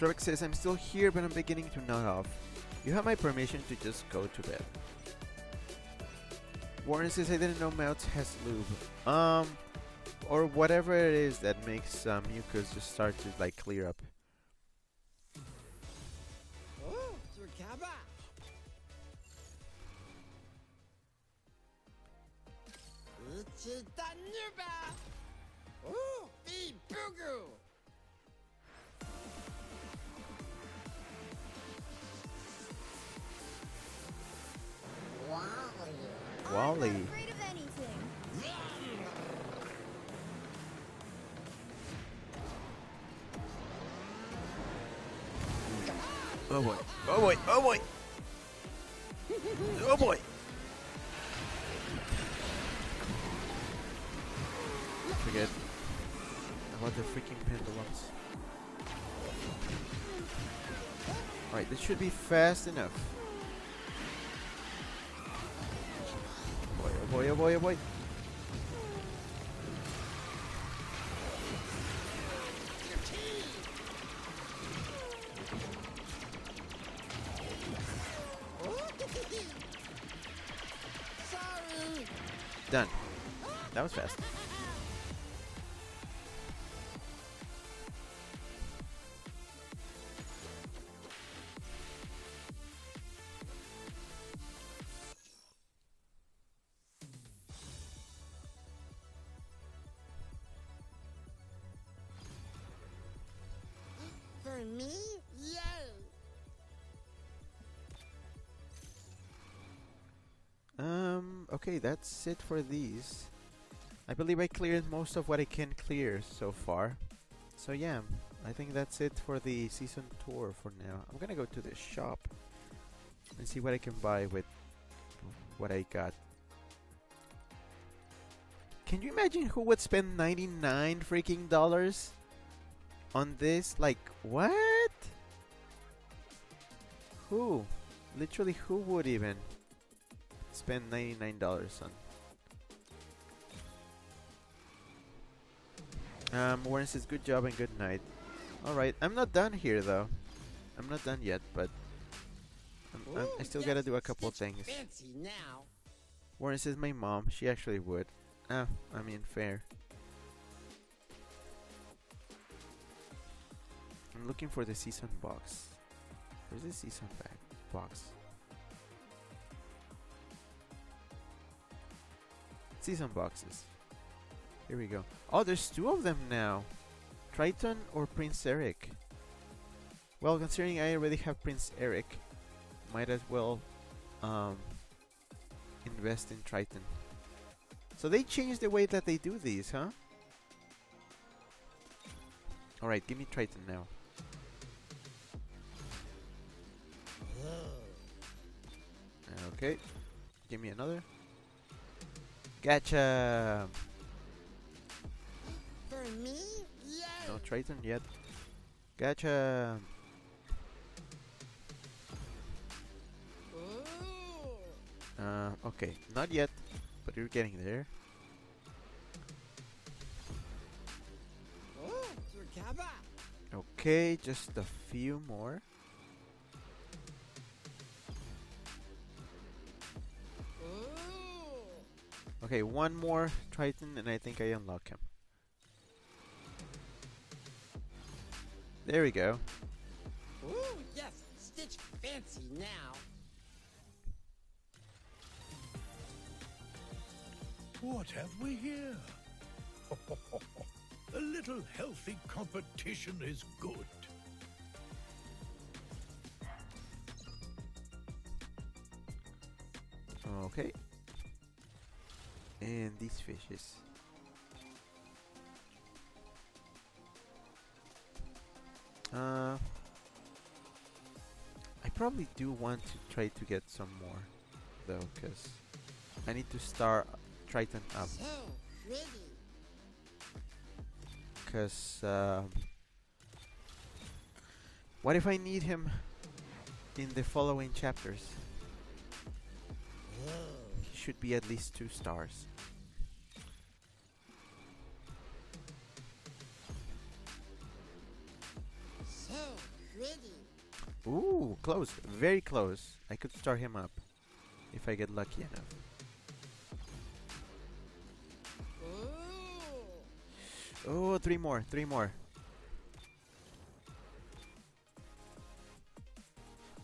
A: Shrek says, I'm still here, but I'm beginning to nod off. You have my permission to just go to bed. Warren says, I didn't know Mouth has lube. Or whatever it is that makes mucus just start to like clear up.
E: Oh, Zerkaba. Uchitanuba. Oh, be booger.
A: Wally.
C: I'm not afraid of anything.
A: Oh boy. Oh boy. Oh boy. Oh boy. Forget about the freaking pendulums. Alright, this should be fast enough. Oh boy, oh boy, oh boy, oh boy.
E: Sorry.
A: Done. That was fast.
E: For me? Yay!
A: Okay, that's it for these. I believe I cleared most of what I can clear so far. So yeah, I think that's it for the season tour for now. I'm gonna go to the shop and see what I can buy with what I got. Can you imagine who would spend 99 freaking dollars on this? Like, what? Who? Literally, who would even spend $99 on? Warren says, good job and good night. Alright, I'm not done here though. I'm not done yet, but I still gotta do a couple things.
E: Fancy now.
A: Warren says, my mom, she actually would. Ah, I mean, fair. I'm looking for the season box. Where's the season box? Season boxes. Here we go. Oh, there's two of them now. Triton or Prince Eric? Well, considering I already have Prince Eric, might as well invest in Triton. So they changed the way that they do these, huh? Alright, give me Triton now. Okay, give me another. Gotcha!
E: For me? Yay!
A: No Triton yet. Gotcha!
E: Ooh.
A: Okay, not yet, but you're getting there.
E: Oh, Zerkaba.
A: Okay, just a few more.
E: Ooh.
A: Okay, one more Triton and I think I unlock him. There we go.
B: Ooh, yes, Stitch fancy now.
H: What have we here? A little healthy competition is good.
A: Okay. And these fishes. I probably do want to try to get some more, though, because I need to start Triton up.
B: So pretty.
A: Because what if I need him in the following chapters? He should be at least 2 stars.
B: So pretty.
A: Ooh, close. Very close. I could start him up if I get lucky enough.
B: Ooh.
A: Oh, 3 more. 3 more.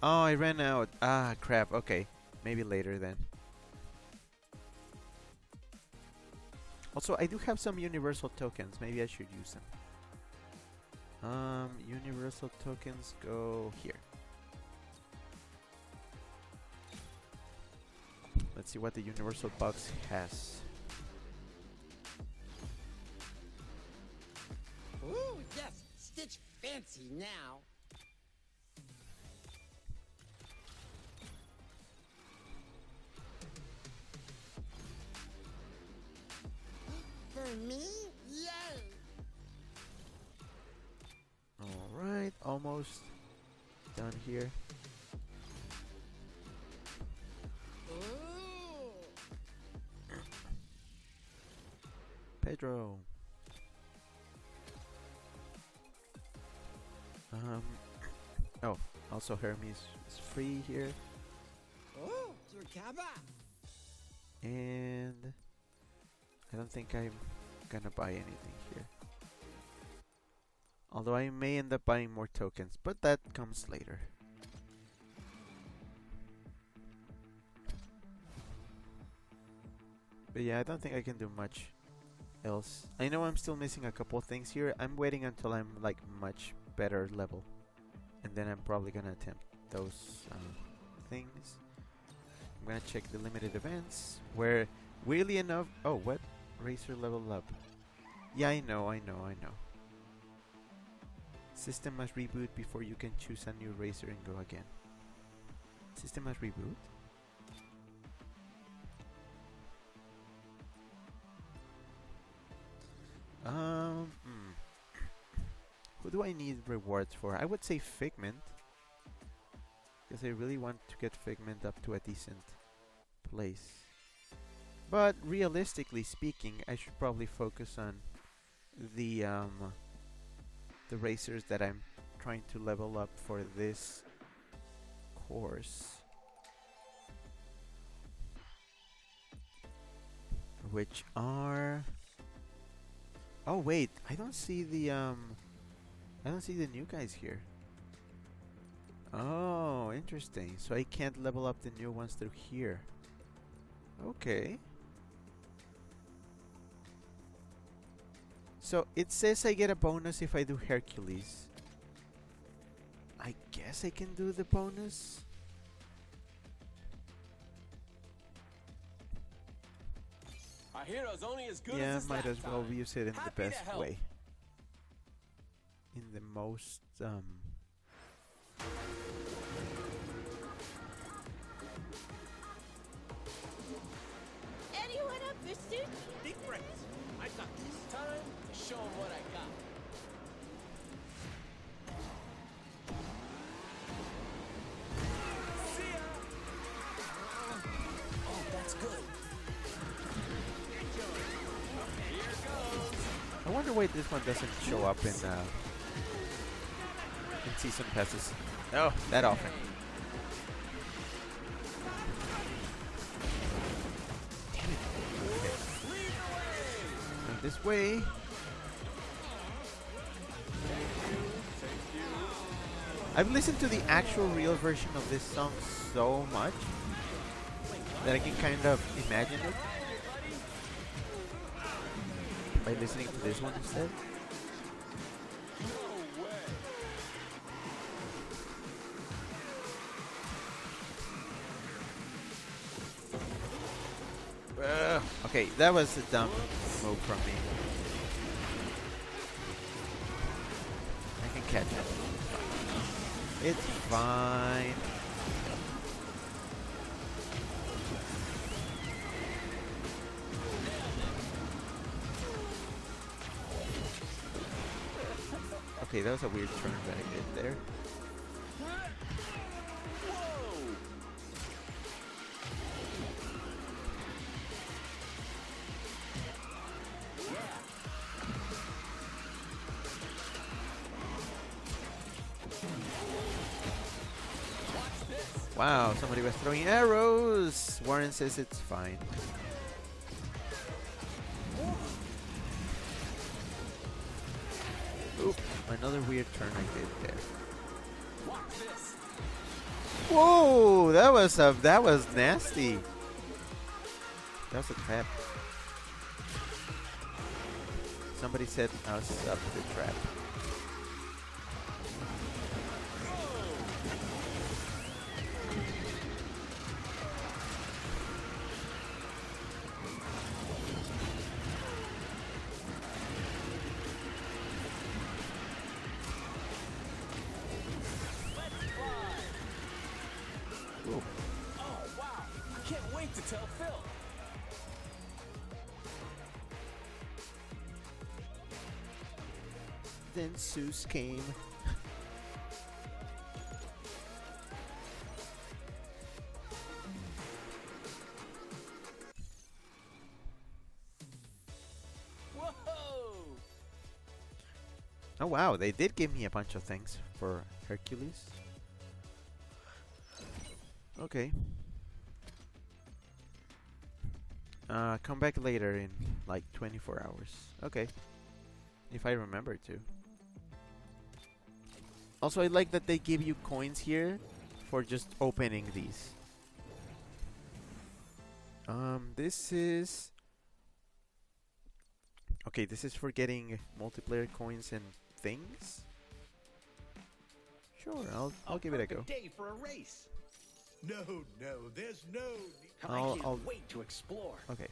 A: Oh, I ran out. Ah, crap. Okay. Maybe later then. Also, I do have some universal tokens. Maybe I should use them. Universal tokens go here. Let's see what the universal box has.
B: Ooh, yes, Stitch fancy now. For me? Yay!
A: Alright, almost done here.
B: Ooh.
A: Pedro. Oh, also Hermes is free here.
B: Ooh, Turkaba.
A: And I don't think I'm gonna buy anything here. Although I may end up buying more tokens, but that comes later. But yeah, I don't think I can do much else. I know I'm still missing a couple things here. I'm waiting until I'm like much better level, and then I'm probably gonna attempt those things. I'm gonna check the limited events where, weirdly enough, oh, what? Racer level up. Yeah, I know. System must reboot before you can choose a new racer and go again. System must reboot? Who do I need rewards for? I would say Figment, because I really want to get Figment up to a decent place. But realistically speaking, I should probably focus on the racers that I'm trying to level up for this course, which are, oh wait, I don't see the new guys here. Oh, interesting. So I can't level up the new ones through here. Okay. So it says I get a bonus if I do Hercules. I guess I can do the bonus.
E: Our hero's only as good
A: Yeah,
E: as his
A: might as well
E: lifetime.
A: use it in
E: Happy
A: the
E: to
A: best
E: help.
A: way. In the most
I: Anyone up for suit?
E: Deep breaths. I got this. Time to show 'em what I got. See ya. Oh, that's good. Here goes.
A: I wonder why this one doesn't show up in season passes. Oh, that often. Damn it. Okay. Going this way.
E: Thank you.
A: I've listened to the actual real version of this song so much that I can kind of imagine it by listening to this one instead. Okay, that was a dumb move from me. I can catch it. It's fine. Okay, that was a weird turn that I did there. Wow, somebody was throwing arrows. Warren says it's fine. Oop, another weird turn I did there. Whoa, that was nasty. That was a trap. Somebody set us up the trap. Then Zeus came.
E: Whoa!
A: Oh wow, they did give me a bunch of things for Hercules. Okay. Come back later in like 24 hours. Okay. If I remember to. Also, I like that they give you coins here for just opening these. This is... Okay, this is for getting multiplayer coins and things. Sure, I'll give it a go.
D: Day for a race.
E: No, there's no.
D: I can't wait to explore.
A: Okay.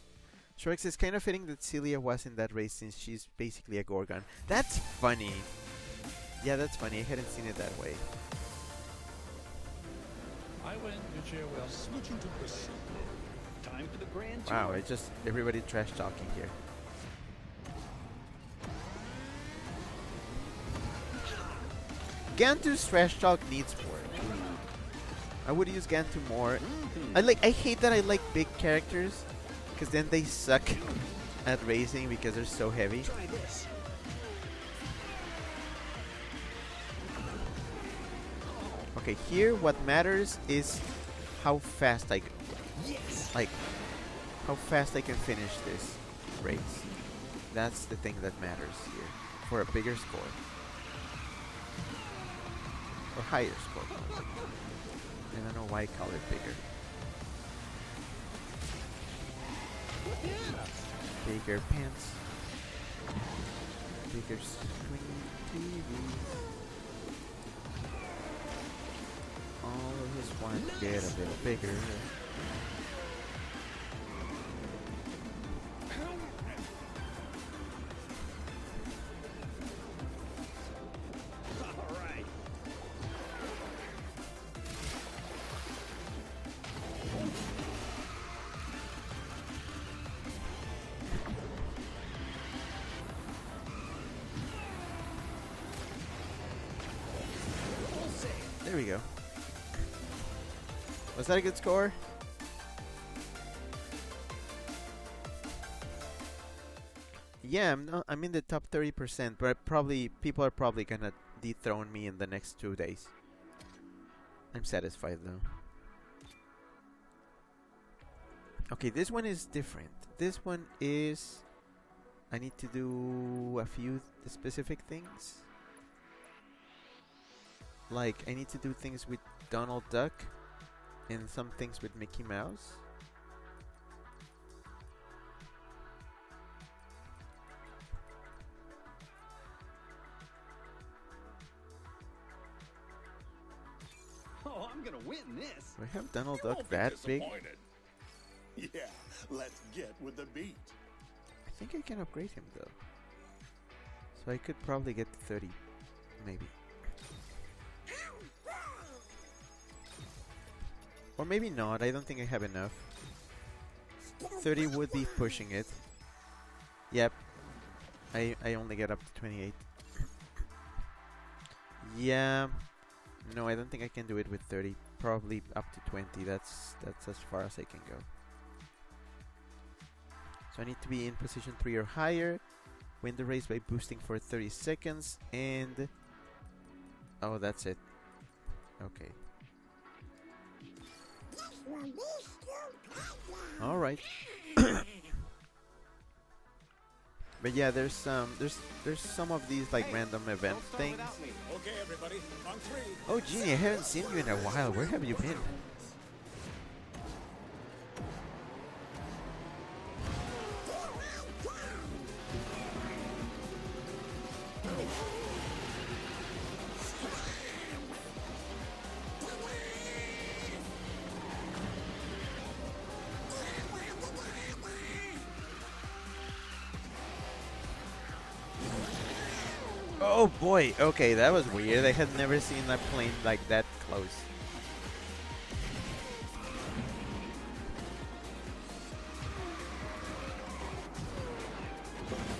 A: Shrek is kind of fitting that Celia was in that race since she's basically a Gorgon. That's funny. Yeah, that's funny. I hadn't seen it that way.
J: I win, you cheer well.
E: Switching to pursuit.
D: Time for the grand tour.
A: Wow, it's just everybody trash talking here. Gantu's trash talk needs work. I would use Gantu more. I hate that I like big characters, because then they suck at racing because they're so heavy.
D: Try this.
A: Okay, here what matters is how fast I like how fast I can finish this race. That's the thing that matters here for a bigger score. Or higher score. I don't know why I call it bigger. Bigger pants. Bigger screen TVs. All of this want to get a little bigger.
D: Alright.
A: There we go. Was that a good score? Yeah, I'm in the top 30%, but people are probably gonna dethrone me in the next 2 days. I'm satisfied though. Okay, this one is different. This one is... I need to do a few specific things. Like, I need to do things with Donald Duck and some things with Mickey Mouse.
D: Oh, I'm gonna win this.
A: Do I have Donald Duck that big?
H: Yeah, let's get with the beat.
A: I think I can upgrade him though. So I could probably get to 30, maybe. Or maybe not, I don't think I have enough. 30 would be pushing it. Yep. I only get up to 28. Yeah. No, I don't think I can do it with 30. Probably up to 20. That's as far as I can go. So I need to be in position 3 or higher. Win the race by boosting for 30 seconds. And... oh, that's it. Okay. Alright. But yeah, there's some of these like random event things.
E: Okay, everybody, on 3.
A: Oh, Genie, I haven't seen you in a while. Where have you been? Oh boy, okay, that was weird. I had never seen that plane like that close.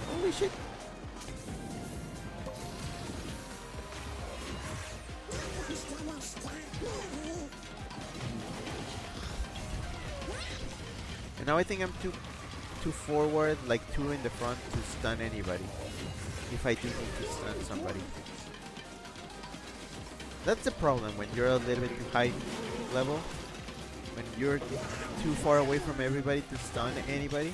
A: Holy shit. And now I think I'm too forward, like too in the front to stun anybody. If I do need to stun somebody. That's the problem when you're a little bit too high level. When you're too far away from everybody to stun anybody.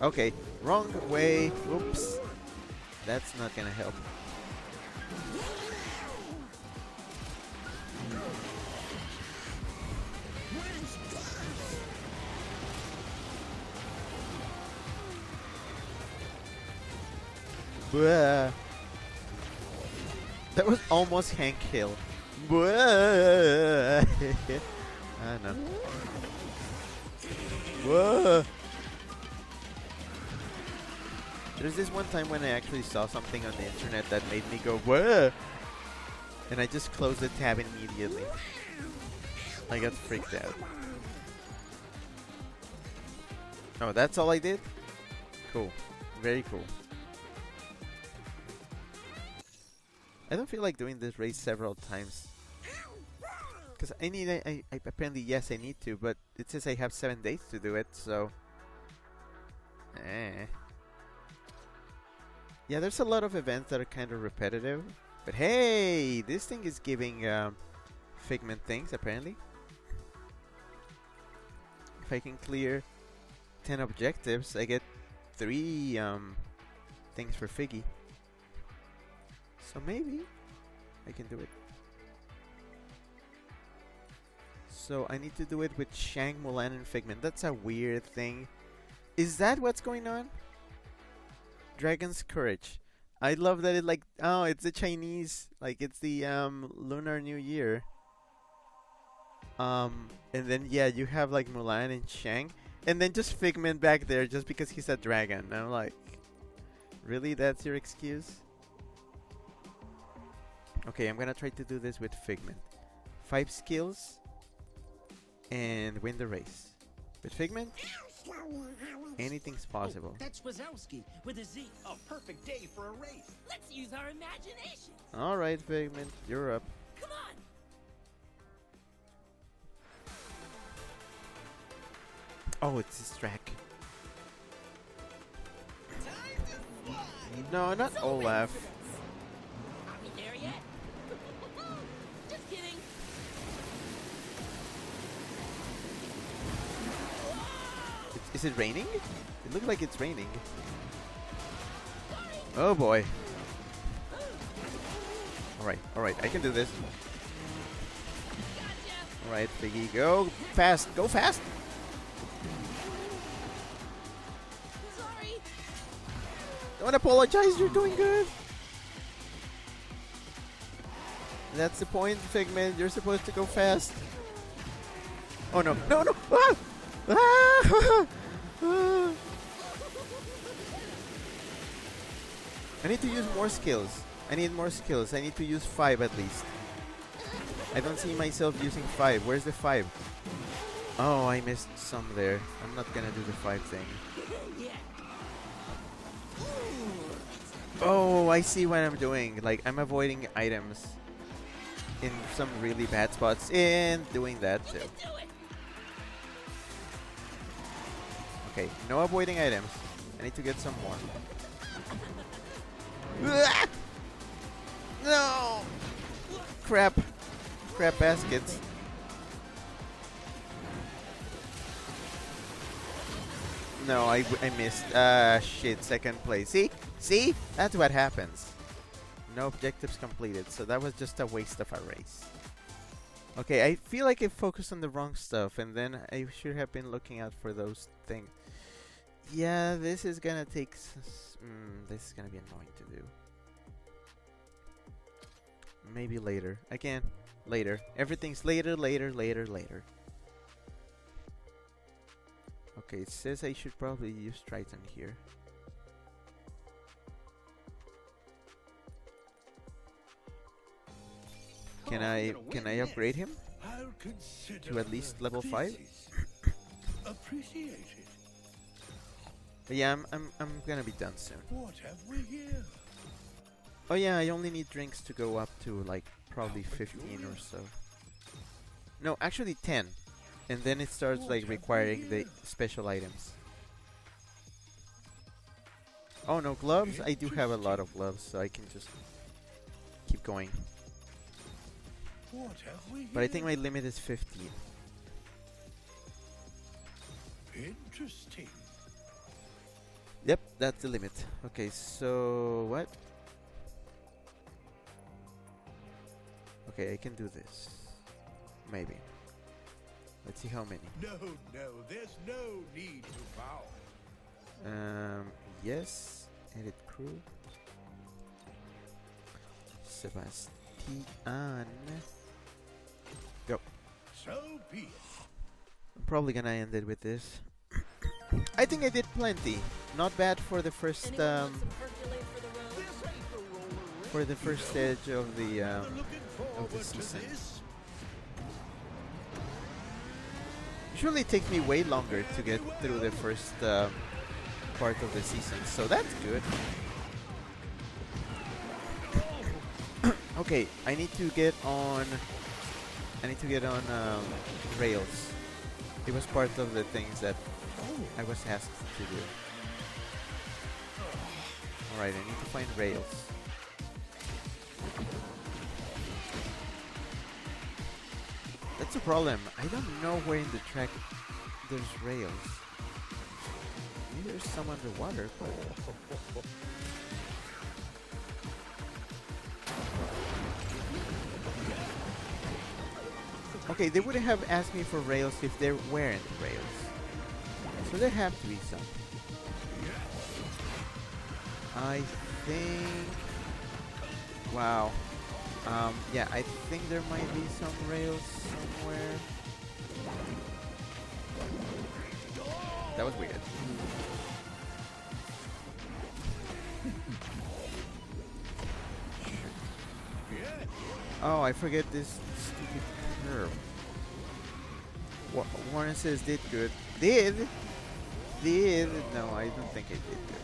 A: Okay, wrong way. Oops. That's not gonna help. Bwah. That was almost Hank Hill. Bwah. I know. Whoa. There's this one time when I actually saw something on the internet that made me go whoa, and I just closed the tab immediately. I got freaked out. Oh, that's all I did? Cool. Very cool. I don't feel like doing this race several times. Because I apparently, yes, I need to, but it says I have 7 days to do it, so... Yeah, there's a lot of events that are kind of repetitive. But hey, this thing is giving Figment things, apparently. If I can clear 10 objectives, I get 3 things for Figgy. So maybe I can do it. So I need to do it with Shang, Mulan, and Figment. That's a weird thing. Is that what's going on? Dragon's Courage. I love that it like, oh, it's the Chinese, like it's the Lunar New Year. And then yeah, you have like Mulan and Shang, and then just Figment back there just because he's a dragon. And I'm like, really? That's your excuse? Okay, I'm gonna try to do this with Figment. 5 skills and win the race. With Figment, anything's possible.
B: Oh, that's Wazowski with a Z.
D: A perfect day for a race.
B: Let's use our imaginations.
A: Alright, Figment, you're up.
B: Come on.
A: Oh, it's this track. No, not Olaf.
B: Are we there yet? Just kidding.
A: Is it raining? It looks like it's raining.
B: Sorry.
A: Oh boy. Alright, I can do this. Alright, Piggy, go fast, go fast!
C: Sorry.
A: Don't apologize, you're doing good! That's the point, Figment, you're supposed to go fast. Oh no, no, no! Ah! Ah! Ah! I need to use more skills. I need more skills. I need to use 5 at least. I don't see myself using 5. Where's the 5? Oh, I missed some there. I'm not gonna do the 5 thing. Oh, I see what I'm doing. Like, I'm avoiding items in some really bad spots and doing that too. Okay, no avoiding items. I need to get some more. No! Crap. Crap baskets. No, I missed. Shit, second place. See? See? That's what happens. No objectives completed, so that was just a waste of a race. Okay, I feel like I focused on the wrong stuff, and then I should have been looking out for those things. Yeah, this is gonna take... this is gonna be annoying to do. Maybe later. Again, later. Everything's later, later, later, later. Okay, it says I should probably use Triton here. Can I upgrade him to at least level 5?
H: Appreciate it.
A: But yeah, I'm gonna be done soon.
H: What have we here?
A: Oh yeah, I only need drinks to go up to like probably 15 or so. No, actually 10. And then it starts like requiring the special items. Oh no, gloves? I do have a lot of gloves, so I can just keep going. But I think my limit is 15.
H: Interesting.
A: Yep, that's the limit. Okay, so what? Okay, I can do this. Maybe. Let's see how many.
H: No, there's no need to bow.
A: Yes. Edit crew. Sebastian. Go.
H: So be it.
A: I'm probably gonna end it with this. I think I did plenty. Not bad for the first stage of the season. Usually it takes me way longer to get through the first part of the season, so that's good. Okay, I need to get on rails. It was part of the things that I was asked to do. Alright, I need to find rails. That's a problem. I don't know where in the track there's rails. Maybe there's some underwater, but... Okay, they wouldn't have asked me for rails if there weren't rails. So there have to be some. I think... Wow. Yeah, I think there might be some rails somewhere. That was weird. Oh, I forget this stupid curve. Warren says did good. Did? No, I don't think I did good.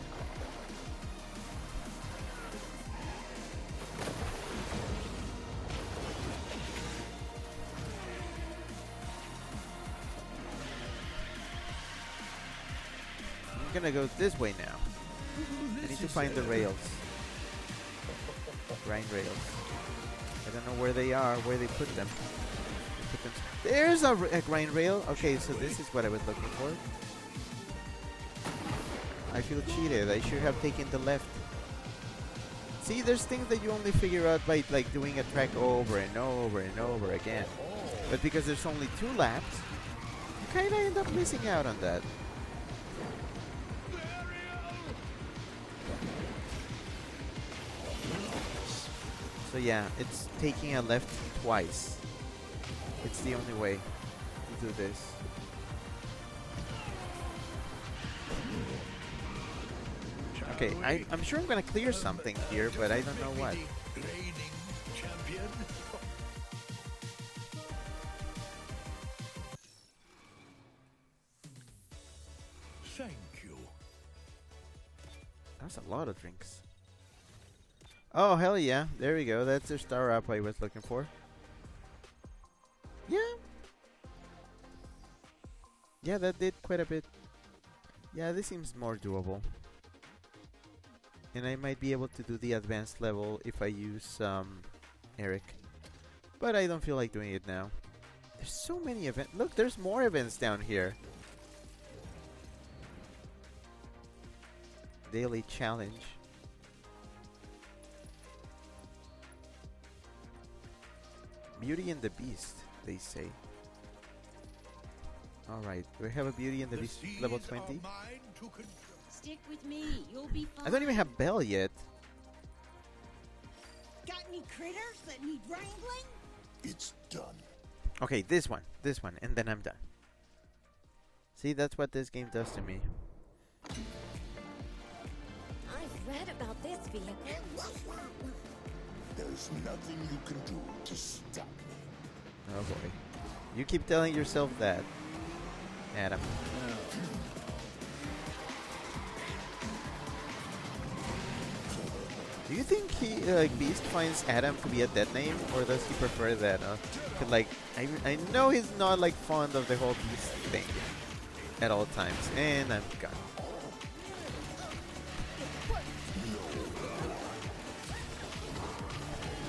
A: I'm gonna go this way now. I need to find the rails. Grind rails. I don't know where they are, where they put them. There's a grind rail. Okay, so this is what I was looking for. I feel cheated. I should have taken the left. See, there's things that you only figure out by like doing a track over and over and over again. But because there's only 2 laps, you kind of end up missing out on that. So yeah, it's taking a left twice. It's the only way to do this. Okay, I'm sure I'm gonna clear something here, but I don't know what.
J: Thank you.
A: That's a lot of drinks. Oh, hell yeah. There we go. That's the star up I was looking for. Yeah. Yeah, that did quite a bit. Yeah, this seems more doable. And I might be able to do the advanced level if I use Eric. But I don't feel like doing it now. There's so many events. Look, there's more events down here. Daily challenge. Beauty and the Beast, they say. Alright, do we have a Beauty and the Beast level 20?
B: Stick with me. You'll be fine.
A: I don't even have Belle yet.
B: Got any critters that need wrangling?
H: It's done.
A: Okay, this one, and then I'm done. See, that's what this game does to me.
I: I've read about this vehicle.
H: There's nothing you can do to stop me.
A: Oh boy. You keep telling yourself that, Adam. Do you think Beast finds Adam to be a dead name, or does he prefer that? 'Cause, like, I know he's not like fond of the whole Beast thing at all times, and I'm gone.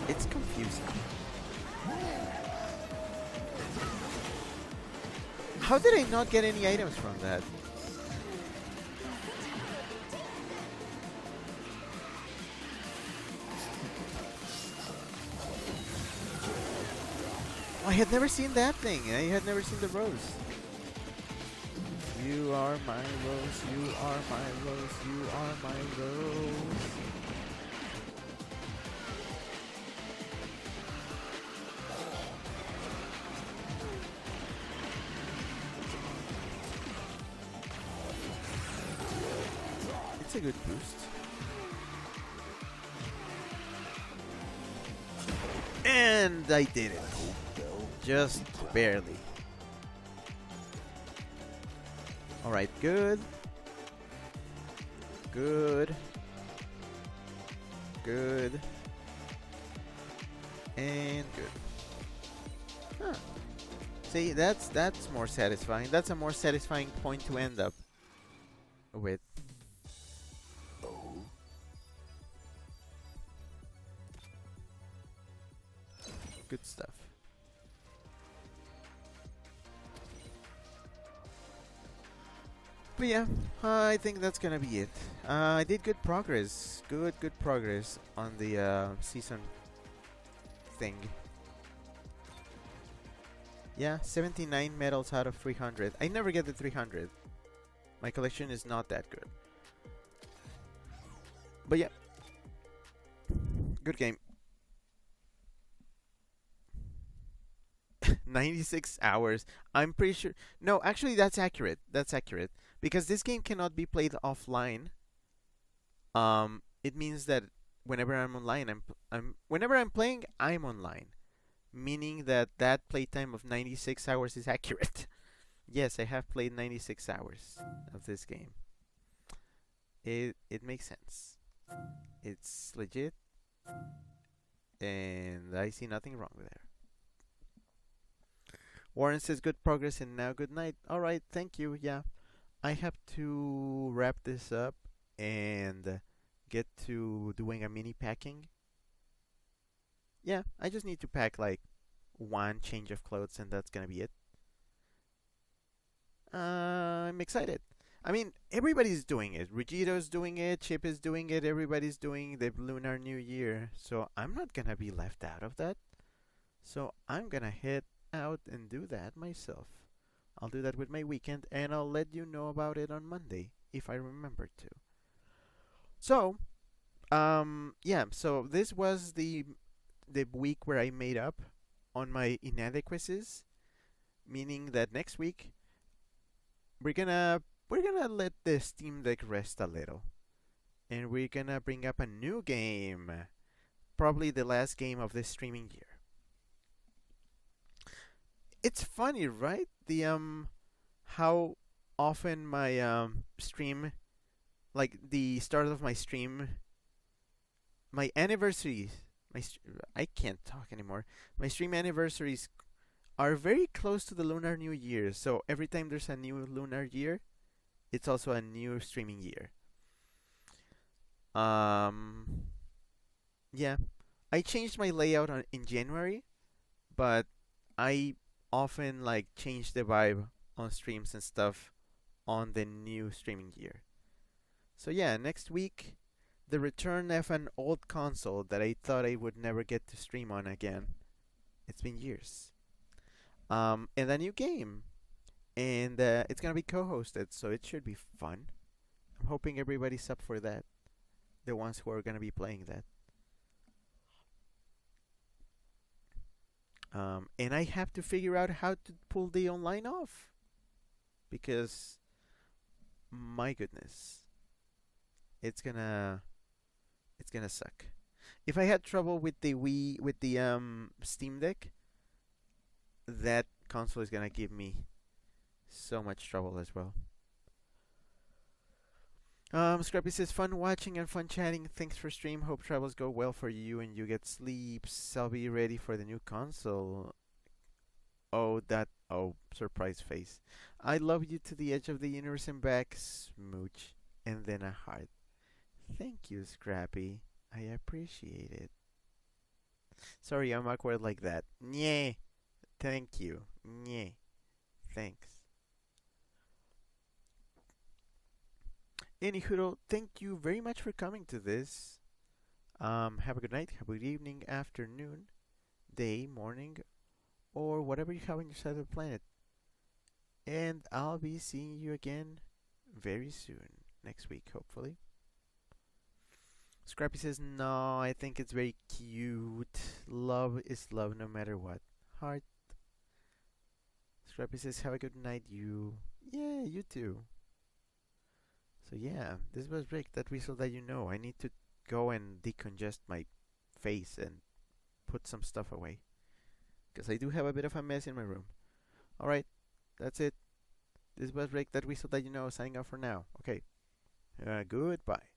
A: It's confusing. How did I not get any items from that? I had never seen that thing. I had never seen the rose. You are my rose, you are my rose, you are my rose. It's a good boost. And I did it. Just barely. Alright, good. Good. Good. And good. Huh. See, that's more satisfying. That's a more satisfying point to end up with. Good stuff. But yeah, I think that's gonna be it. I did good progress. Good progress on the season thing. Yeah, 79 medals out of 300. I never get the 300. My collection is not that good. But yeah, good game. 96 hours. I'm pretty sure. No, actually, that's accurate. That's accurate. Because this game cannot be played offline. It means that whenever I'm online, whenever I'm playing, I'm online. Meaning that playtime of 96 hours is accurate. Yes, I have played 96 hours of this game. It makes sense. It's legit. And I see nothing wrong there. Warren says good progress and now good night. Alright, thank you. Yeah. I have to wrap this up and get to doing a mini packing. Yeah, I just need to pack like one change of clothes and that's gonna be it. I'm excited. I mean, everybody's doing it. Rugito's doing it, Chip is doing it, everybody's doing the Lunar New Year. So I'm not gonna be left out of that. So I'm gonna head out and do that myself. I'll do that with my weekend, and I'll let you know about it on Monday if I remember to. So, yeah. So this was the week where I made up on my inadequacies, meaning that next week we're gonna let the Steam Deck rest a little, and we're gonna bring up a new game, probably the last game of this streaming year. It's funny, right? The how often my stream, like the start of my stream, my anniversaries, I can't talk anymore. My stream anniversaries are very close to the Lunar New Year. So every time there's a new Lunar Year, it's also a new streaming year. Yeah, I changed my layout in January, but I often like change the vibe on streams and stuff on the new streaming year. So yeah, next week, the return of an old console that I thought I would never get to stream on again. It's been years. And a new game, and it's gonna be co-hosted, so it should be fun. I'm hoping everybody's up for that. The ones who are gonna be playing that. And I have to figure out how to pull the online off, because my goodness, it's gonna suck. If I had trouble with the Steam Deck, that console is gonna give me so much trouble as well. Scrappy says, fun watching and fun chatting. Thanks for stream. Hope travels go well for you and you get sleeps. I'll be ready for the new console. Oh, surprise face. I love you to the edge of the universe and back, smooch. And then a heart. Thank you, Scrappy. I appreciate it. Sorry, I'm awkward like that. Nyeh. Thank you. Nyeh. Thanks. Anywho, thank you very much for coming to this. Have a good night, have a good evening, afternoon, day, morning, or whatever you have on your side of the planet. And I'll be seeing you again very soon, next week, hopefully. Scrappy says, no, I think it's very cute. Love is love no matter what. Heart. Scrappy says, have a good night, you. Yeah, you too. So yeah, this was Rick, that whistle that you know. I need to go and decongest my face and put some stuff away, because I do have a bit of a mess in my room. Alright, that's it. This was Rick, that whistle that you know, signing off for now. Okay, goodbye.